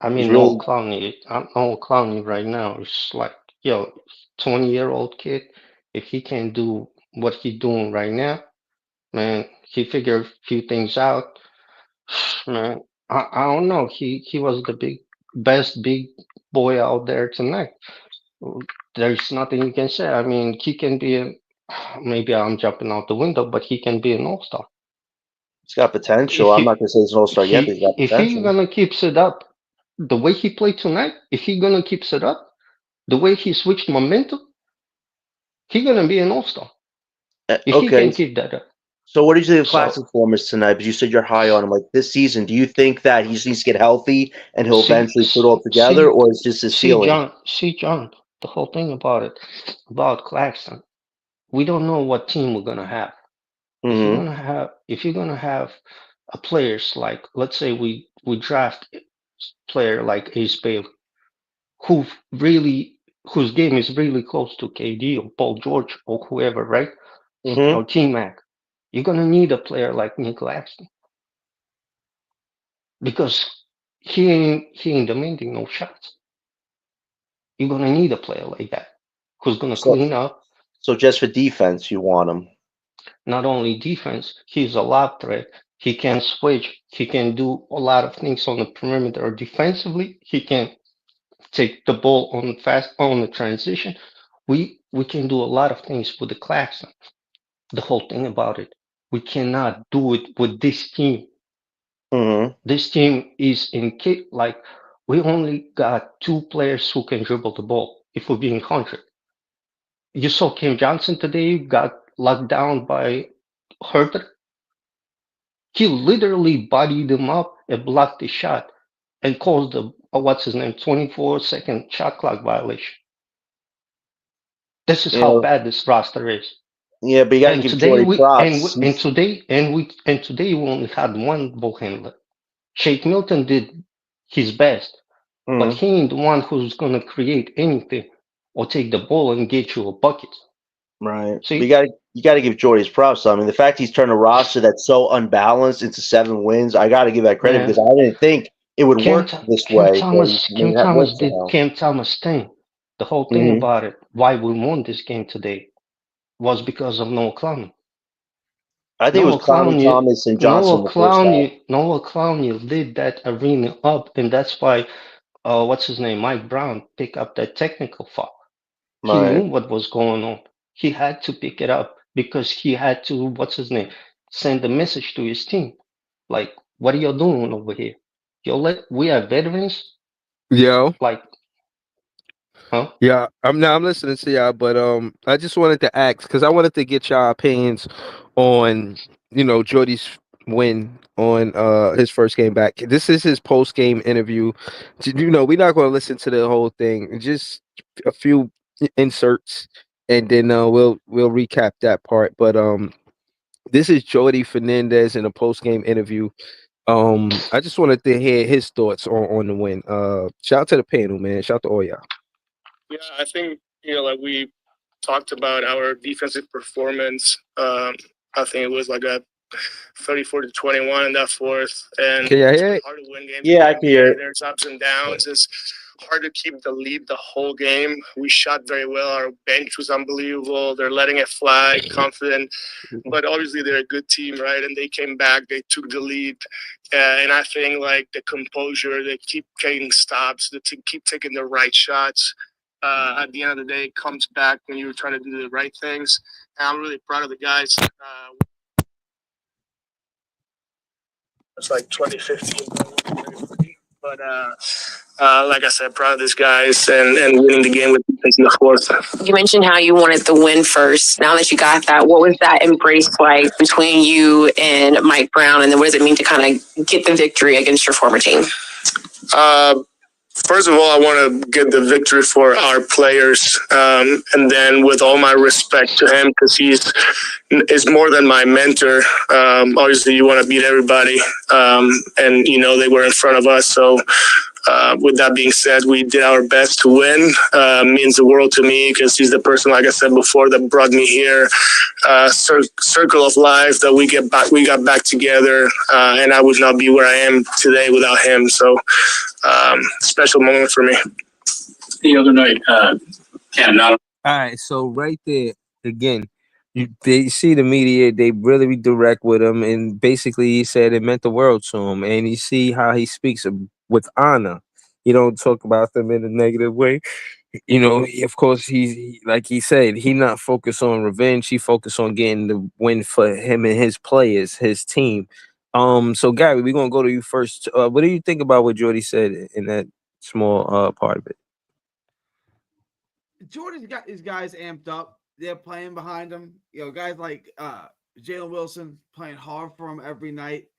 Noah Clowney right now is like, 20-year-old kid. If he can do what he's doing right now, man, he figured a few things out. Man, I don't know. He was the best big boy out there tonight. There's nothing you can say. I mean, he can be maybe I'm jumping out the window, but he can be an all-star. He's got potential. I'm not gonna say he's an all-star yet, but he's got If potential. he's gonna keeps it up the way he played tonight, if he's gonna keeps it up the way he switched momentum, he's gonna be an all-star. If he can keep that up. So what do you think of Clax's performance tonight? Because you said you're high on him. Like this season, do you think that he just needs to get healthy and he'll eventually put it all together, or is this his ceiling? John, the whole thing about Claxton, we don't know what team we're gonna have. If you're gonna have a players like, let's say we draft a player like Ace Bailey, whose game is really close to KD or Paul George or whoever, right? Or T-Mac. You're gonna need a player like Nick Claxton because he ain't demanding no shots. You're gonna need a player like that who's gonna clean up. So just for defense, you want him. Not only defense, he's a lob threat. He can switch. He can do a lot of things on the perimeter. Defensively, he can take the ball on the transition. We can do a lot of things with the Claxton. The whole thing about it, we cannot do it with this team. This team is in kick. Like we only got 2 players who can dribble the ball. If we're being 100, you saw Kim Johnson today got locked down by Herter. He literally bodied him up and blocked the shot and caused the 24-second shot clock violation. This is how bad this roster is. Yeah, but you got to give Jordy props. And today we only had 1 ball handler. Shake Milton did his best, but he ain't the one who's gonna create anything or take the ball and get you a bucket. Right. See? You got to give Jordy's props. I mean, the fact he's turned a roster that's so unbalanced into 7 wins, I got to give that credit because I didn't think it would work this way. Cam Thomas thing. The whole thing about it, why we won this game today, was because of Noah Clowney. I think it was Clowney, Thomas, and Johnson. Noah Clowney lit that arena up, and that's why, Mike Brown picked up that technical foul. He knew what was going on. He had to pick it up because he had to, send a message to his team. Like, what are you doing over here? We are veterans. Yo. Like, huh? Yeah, I'm listening to y'all, but I just wanted to ask because I wanted to get y'all opinions on, Jordy's win on his first game back. This is his post game interview. We're not going to listen to the whole thing. Just a few inserts, and then we'll recap that part. But this is Jordy Fernandez in a post game interview. I just wanted to hear his thoughts on the win. Shout out to the panel, man. Shout out to all y'all. Yeah, I think like we talked about our defensive performance. I think it was like a 34-21 in that fourth, and can you hear it? Hard to win games. Yeah, I can hear it. There's ups and downs. It's hard to keep the lead the whole game. We shot very well. Our bench was unbelievable. They're letting it fly, confident. But obviously they're a good team, right? And they came back. They took the lead. And I think like the composure, they keep getting stops. They keep taking the right shots. At the end of the day, it comes back when you're trying to do the right things. And I'm really proud of the guys. It's like 2015. But like I said, proud of these guys and winning the game with defense in the fourth. You mentioned how you wanted the win first. Now that you got that, what was that embrace like between you and Mike Brown? And then what does it mean to kind of get the victory against your former team? First of all, I want to get the victory for our players, and then with all my respect to him, because is more than my mentor. Obviously, you want to beat everybody, and they were in front of us. So, with that being said, we did our best to win. Means the world to me because he's the person, like I said before, that brought me here. Circle of life that we got back together, and I would not be where I am today without him. So. Special moment for me. The other night, Cam, not. All right, so right there again, they see the media. They really be direct with him, and basically he said it meant the world to him. And you see how he speaks with honor. He don't talk about them in a negative way. Of course, like he said, he not focused on revenge. He focused on getting the win for him and his players, his team. So Gary, we're gonna go to you first. What do you think about what Jordy said in that small part of it? Jordan's got his guys amped up. They're playing behind him. Guys like Jalen Wilson playing hard for him every night.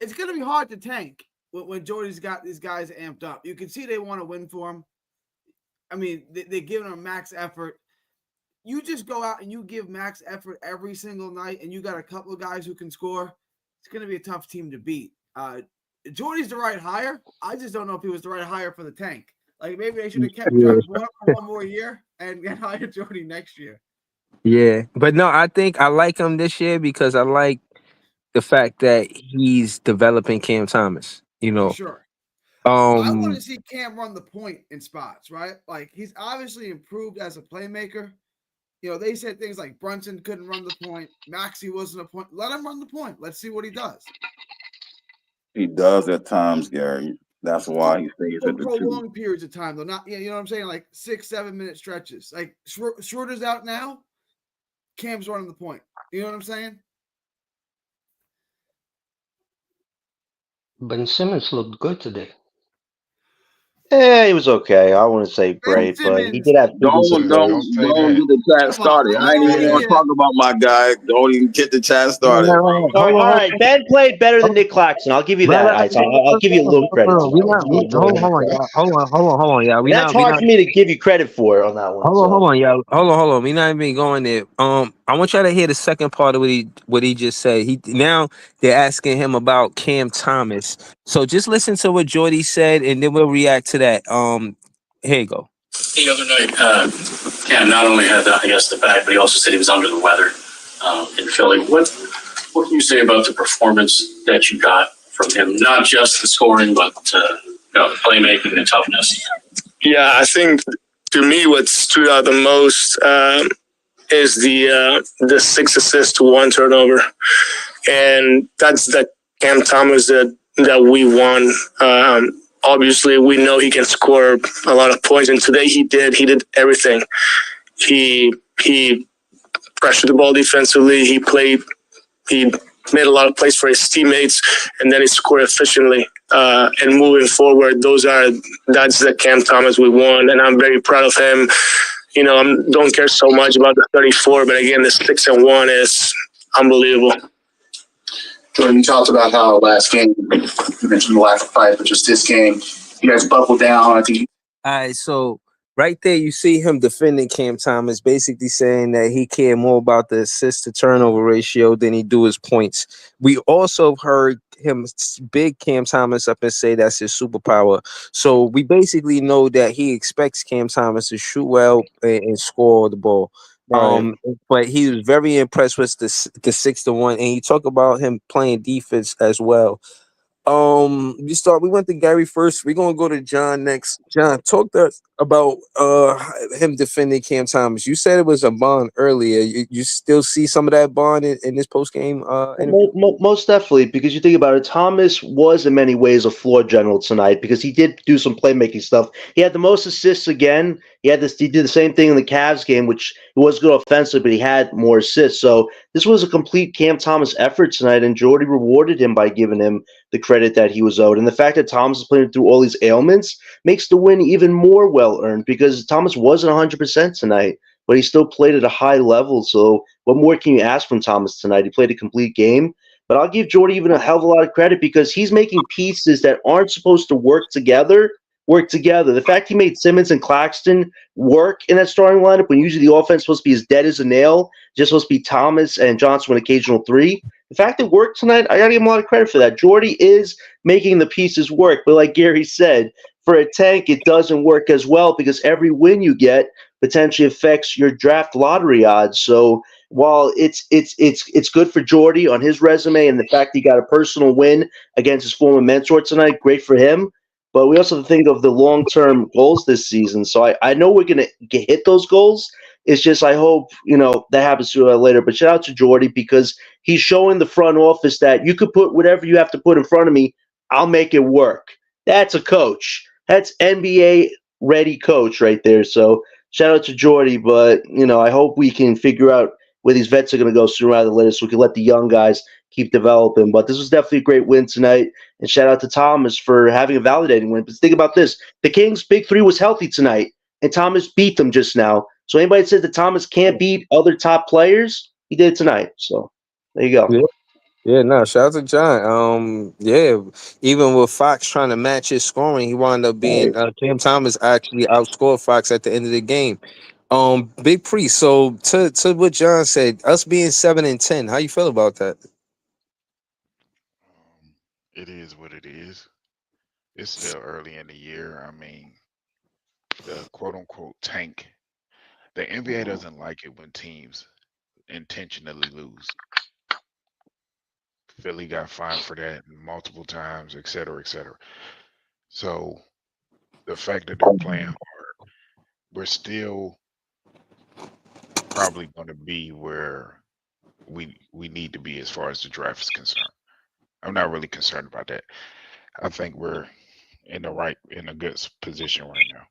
It's gonna be hard to tank when Jordy's got these guys amped up. You can see they want to win for him. I mean, they're giving him max effort. You just go out and you give max effort every single night, and you got a couple of guys who can score. It's going to be a tough team to beat. Jordy's the right hire. I just don't know if he was the right hire for the tank. Like maybe they should have kept John for one more year and get hired Jordy next year. Yeah, but no, I think I like him this year because I like the fact that he's developing Cam Thomas. For sure. I want to see Cam run the point in spots, right? Like he's obviously improved as a playmaker. They said things like Brunson couldn't run the point. Maxey wasn't a point. Let him run the point. Let's see what he does. He does at times, Gary. That's why he stays at the prolonged periods of time, though. Not, you know what I'm saying? Like 6-7 minute stretches. Like Schroeder's out now. Cam's running the point. You know what I'm saying? Ben Simmons looked good today. He was okay. I wouldn't say great, but he did have. Don't get the chat started. I ain't even gonna talk about my guy. Don't even get the chat started. All right. Ben played better than Nick Claxton. I'll give you that. I'll give you a little credit. Hold on, y'all. That's hard for me to give you credit for on that one. Hold on, y'all. Hold on. We not even going there. I want y'all to hear the second part of what he just said. Now they're asking him about Cam Thomas. So just listen to what Jordy said, and then we'll react to that. Here you go. The other night, Cam not only had the bag, but he also said he was under the weather in Philly. What can you say about the performance that you got from him? Not just the scoring, but the playmaking and toughness. Yeah, I think to me what stood out the most is the 6 assists to 1 turnover, and that's the Cam Thomas that we won. Obviously, we know he can score a lot of points, and today he did everything. He pressured the ball defensively. He made a lot of plays for his teammates, and then he scored efficiently. And moving forward, that's the Cam Thomas we won, and I'm very proud of him. I don't care so much about the 34, but again, the 6 and 1 is unbelievable. Jordan, you talked about how last game, you mentioned the lack of fight, but just this game, you guys buckled down. I think. All right, so right there, you see him defending Cam Thomas, basically saying that he cared more about the assist to turnover ratio than he do his points. We also heard him big Cam Thomas up and say that's his superpower. So we basically know that he expects Cam Thomas to shoot well and score the ball. Right. But he was very impressed with the 6-1, and he talked about him playing defense as well. We went to Gary first. We're gonna go to John next. John, talk to us about him defending Cam Thomas. You said it was a bond earlier. You still see some of that bond in this post game most definitely, because you think about it, Thomas was in many ways a floor general tonight because he did do some playmaking stuff. He had the most assists again. He did the same thing in the Cavs game, which it was good offensive, but he had more assists. So this was a complete Cam Thomas effort tonight, and Jordy rewarded him by giving him the credit that he was owed. And the fact that Thomas is playing through all these ailments makes the win even more well-earned because Thomas wasn't 100% tonight, but he still played at a high level. So what more can you ask from Thomas tonight? He played a complete game. But I'll give Jordy even a hell of a lot of credit because he's making pieces that aren't supposed to work together. The fact he made Simmons and Claxton work in that starting lineup when usually the offense is supposed to be as dead as a nail, just supposed to be Thomas and Johnson with occasional three. The fact it worked tonight, I gotta give him a lot of credit for that. Jordy is making the pieces work, but like Gary said, for a tank, it doesn't work as well because every win you get potentially affects your draft lottery odds. So while it's good for Jordy on his resume and the fact he got a personal win against his former mentor tonight, great for him. But we also have to think of the long-term goals this season. So I know we're going to hit those goals. It's just I hope, that happens sooner or later. But shout out to Jordy because he's showing the front office that you could put whatever you have to put in front of me. I'll make it work. That's a coach. That's NBA-ready coach right there. So shout out to Jordy. But, I hope we can figure out where these vets are going to go sooner rather than later so we can let the young guys keep developing. But this was definitely a great win tonight. And shout out to Thomas for having a validating win. But think about this. The Kings' big three was healthy tonight, and Thomas beat them just now. So anybody that says that Thomas can't beat other top players, he did it tonight. So there you go. Yeah. Yeah, no, shout out to John. Yeah, even with Fox trying to match his scoring, he wound up being Cam Thomas actually outscored Fox at the end of the game. Big Pre. So to what John said, us being 7-10, how you feel about that? It is what it is. It's still early in the year. I mean, the quote unquote tank. The NBA doesn't like it when teams intentionally lose. Philly got fined for that multiple times, et cetera, et cetera. So the fact that they're playing hard, we're still probably going to be where we need to be as far as the draft is concerned. I'm not really concerned about that. I think we're in a good position right now.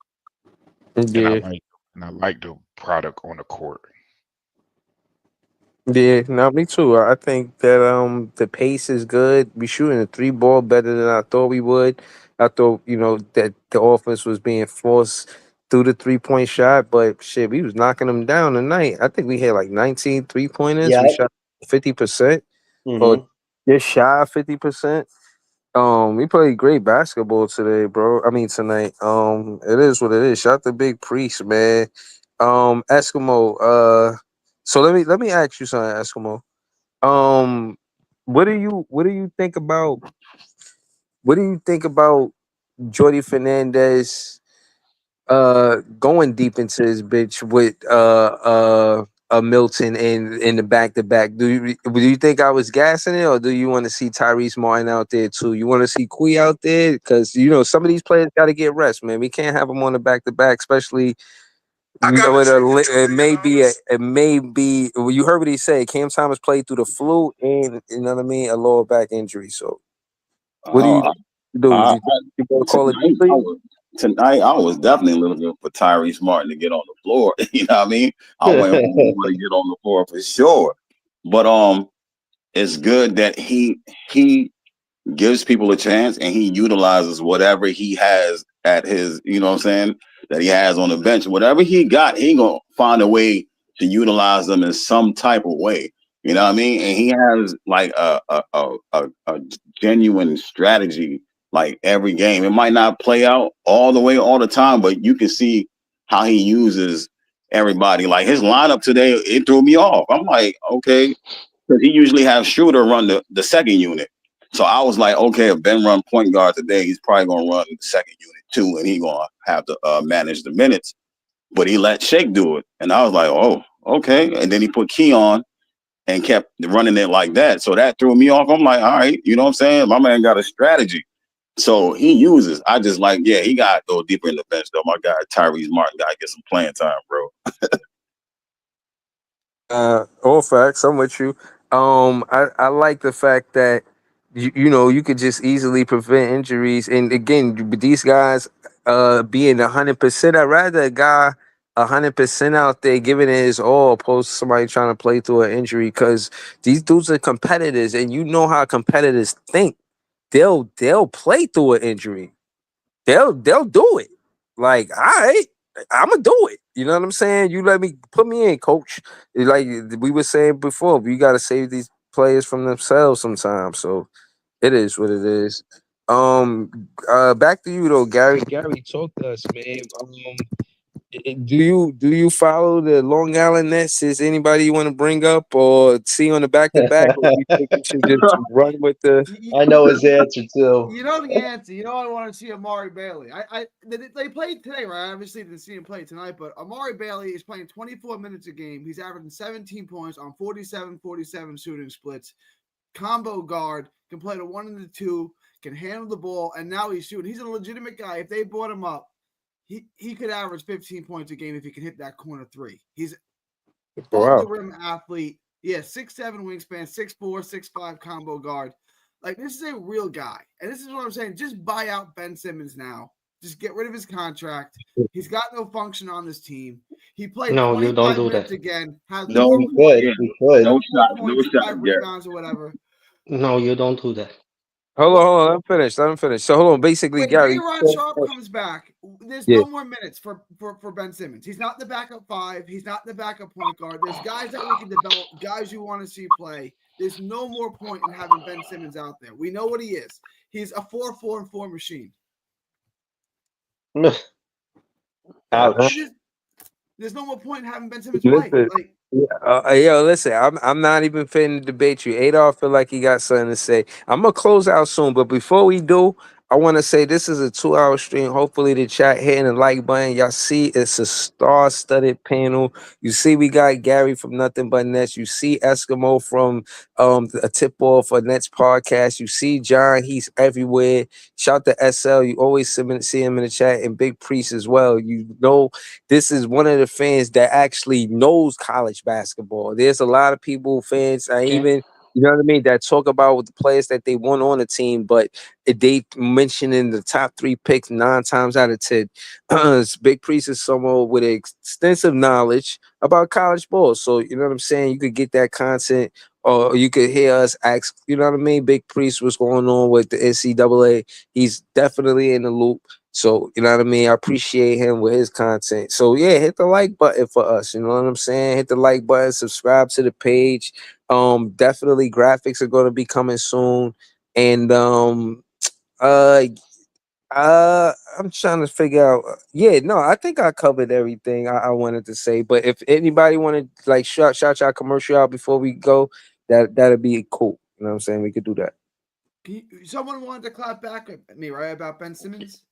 Yeah. And I like the product on the court. Yeah, no, me too. I think that the pace is good. We shooting the three ball better than I thought we would. I thought, that the offense was being forced through the 3-point shot, but shit, we was knocking them down tonight. I think we had like 19 3-pointers. Yeah. We shot 50% or just shy of 50%. We played great basketball today, bro. I mean tonight. It is what it is. Shout out to Big Priest, man. Eskimo, so let me ask you something, Eskimo. What do you think about Jordy Fernandez going deep into his bitch with Milton in the back-to-back? Do you think I was gassing it, or do you want to see Tyrese Martin out there too? You want to see Quee out there because some of these players got to get rest, man. We can't have them on the back-to-back, especially. It may be. Well, you heard what he said. Cam Thomas played through the flu and a lower back injury. So, what do you do? You going to call it tonight, I was definitely looking for Tyrese Martin to get on the floor. You know what I mean? I want him to get on the floor for sure. But it's good that he gives people a chance and he utilizes whatever he has at his, that he has on the bench. Whatever he got, he gonna find a way to utilize them in some type of way. You know what I mean? And he has like a genuine strategy like every game. It might not play out all the way all the time, but you can see how he uses everybody. Like his lineup today, it threw me off. I'm like, okay, because he usually has Schroeder run the second unit. So I was like, okay, if Ben run point guard today, he's probably going to run the second unit too, and he's going to have to manage the minutes. But he let Shake do it. And I was like, oh, okay. And then he put Keon and kept running it like that. So that threw me off. I'm like, all right, you know what I'm saying? My man got a strategy. So he uses. I just like, yeah, he got to go deeper in the bench, though. My guy, Tyrese Martin, got to get some playing time, bro. All facts. I'm with you. I like the fact that you could just easily prevent injuries, and again, these guys being 100%. I'd rather a guy 100% out there giving it his all, opposed to somebody trying to play through an injury. Because these dudes are competitors, and you know how competitors think. They'll play through an injury. They'll do it. Like, all right, I'm gonna do it. You know what I'm saying? You put me in, coach. Like we were saying before, you got to save these players from themselves sometimes. So it is what it is. Back to you though, Gary. Gary, talk to us, man. Do you follow the Long Island Nets? Is anybody you want to bring up or see on the back to back, or you think we should just run with the? I know his answer too. You know the answer. You know I want to see Amari Bailey. They played today, right? Obviously didn't see him play tonight, but Amari Bailey is playing 24 minutes a game. He's averaging 17 points on 47 shooting splits. Combo guard, can play the 1 and the 2, can handle the ball, and now he's shooting. He's a legitimate guy. If they brought him up, he could average 15 points a game if he can hit that corner 3. He's on the rim athlete. Yeah, 6'7" wingspan, 6'4", 6'5" combo guard. Like, this is a real guy. And this is what I'm saying. Just buy out Ben Simmons now. Just get rid of his contract. He's got no function on this team. He played No, you 25 don't do minutes that. again. Has No, We could. We could. no shot, no points, shot, 5 Gary. rebounds or whatever. No, you don't do that. Hold on. Let me finish. So hold on. Basically, When Gary. Aaron Sharp comes back, there's no more minutes for Ben Simmons. He's not the backup 5. He's not the backup point guard. There's guys that we can develop, guys you want to see play. There's no more point in having Ben Simmons out there. We know what he is. He's a 4-4-4 machine. Ouch. There's no more point in having Ben Simmons play. Listen, listen. I'm not even finna debate you. Adolf feel like he got something to say. I'm gonna close out soon, but before we do, I want to say this is a 2-hour stream. Hopefully, the chat hitting the like button. Y'all see, it's a star-studded panel. You see, we got Gary from Nothing But Nets. You see Eskimo from a tip off for Nets podcast. You see John, he's everywhere. Shout to SL. You always see him in the chat, and Big Priest as well. You know, this is one of the fans that actually knows college basketball. There's a lot of people, fans, even. You know what I mean? That talk about with the players that they want on the team, but they mention in the top 3 picks 9 times out of 10. Big Priest is someone with extensive knowledge about college ball. So, you know what I'm saying? You could get that content or you could hear us ask, you know what I mean? Big Priest, what's going on with the NCAA? He's definitely in the loop. So, you know what I mean? I appreciate him with his content. So, yeah, hit the like button for us. You know what I'm saying? Hit the like button, subscribe to the page. Definitely graphics are going to be coming soon. And I'm trying to figure out. Yeah, no, I think I covered everything I wanted to say. But if anybody want to like shout our commercial out before we go, that'd be cool. You know what I'm saying? We could do that. Someone wanted to clap back at me, right, about Ben Simmons?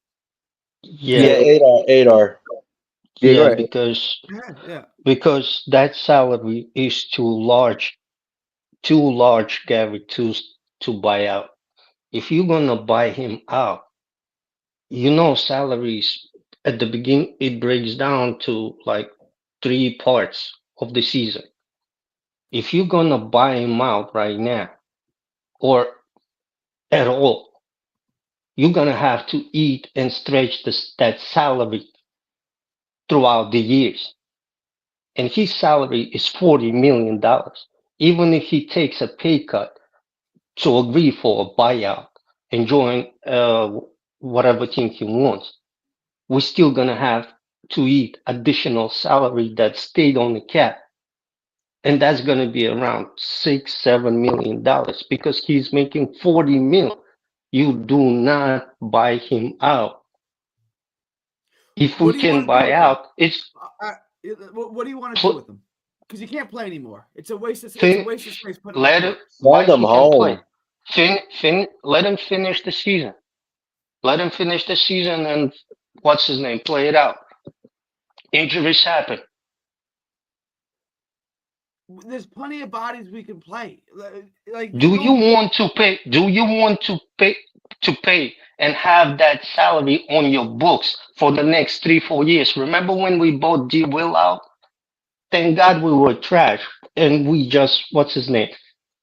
Yeah, Adar. Yeah, because Yeah. because that salary is too large, Gary, to buy out. If you're gonna buy him out, salaries at the beginning it breaks down to like 3 parts of the season. If you're gonna buy him out right now or at all, you're gonna have to eat and stretch that salary throughout the years. And his salary is $40 million. Even if he takes a pay cut to agree for a buyout and join whatever team he wants, we're still gonna have to eat additional salary that stayed on the cap, and that's gonna be around $6-7 million because he's making 40 million. You do not buy him out. If we can buy out, it's what do you want to do with him? Because you can't play anymore. It's a waste of space. Let him. Send him home. Let him finish the season. Let him finish the season and what's his name? Play it out. Injuries happen. There's plenty of bodies we can play. Like, do you want to pay? Do you want to pay and have that salary on your books for the next 3-4 years? Remember when we bought D Will out? Thank God we were trash and we just what's his name?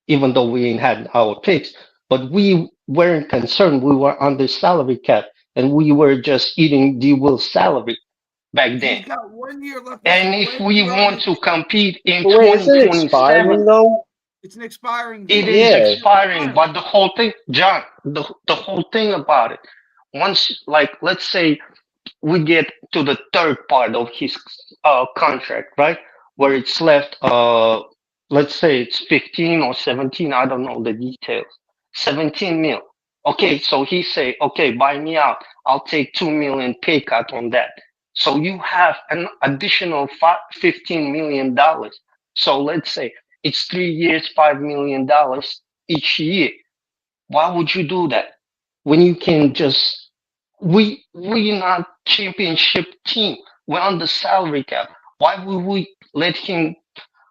Even though we ain't had our picks, but we weren't concerned. We were under salary cap and we were just eating D Will's salary back then. He's got 1 year left. And if we want to compete in Wait, 2027, though? It's an expiring deal. It is expiring, but the whole thing, John, the whole thing about it, once, like, let's say we get to the third part of his contract, right? Where it's left let's say it's 15 or 17, I don't know the details. 17 mil. Okay, so he say, okay, buy me out. I'll take 2 million pay cut on that. So you have an additional $15 million. So let's say it's 3 years, $5 million each year. Why would you do that when you can just we not championship team? We're on the salary cap. Why would we let him?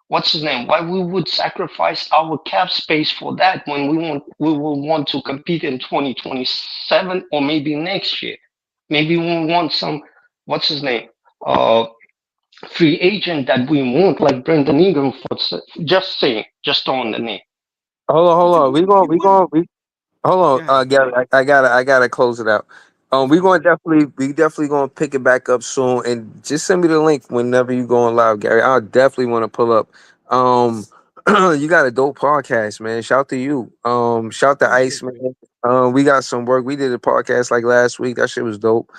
What's his name? Why we would sacrifice our cap space for that when we will want to compete in 2027 or maybe next year? Maybe we want some what's his name? Free agent that we want like Brendan Ingram for just saying, just throwing the name. Hold But on. Hold on, yeah, Gary. I gotta close it out. let's We go. going to we definitely gonna pick it back up soon, and just send me the link whenever you going live, Gary. I definitely want to pull up. Um, you got a dope podcast, man. Shout to you. Shout to Appreciate Iceman. you. We got some work. We did a podcast like last week. That shit was dope.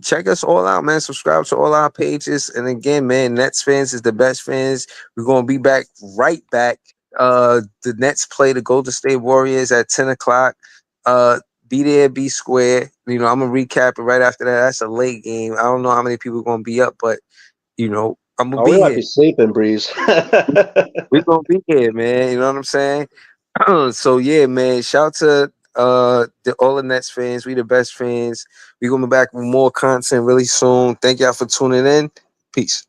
Check us all out, man. Subscribe to all our pages. And again, man, Nets fans is the best fans. We're gonna be back right back. The Nets play the Golden State Warriors at 10 o'clock. Be there, be square. I'm gonna recap it right after that. That's a late game. I don't know how many people are gonna be up, but I'm gonna Oh, we be might here. be sleeping, Breeze. We're gonna be here, man. You know what I'm saying? So yeah, man. Shout to all the Nets fans. We the best fans. We're gonna be back with more content really soon. Thank y'all for tuning in. Peace.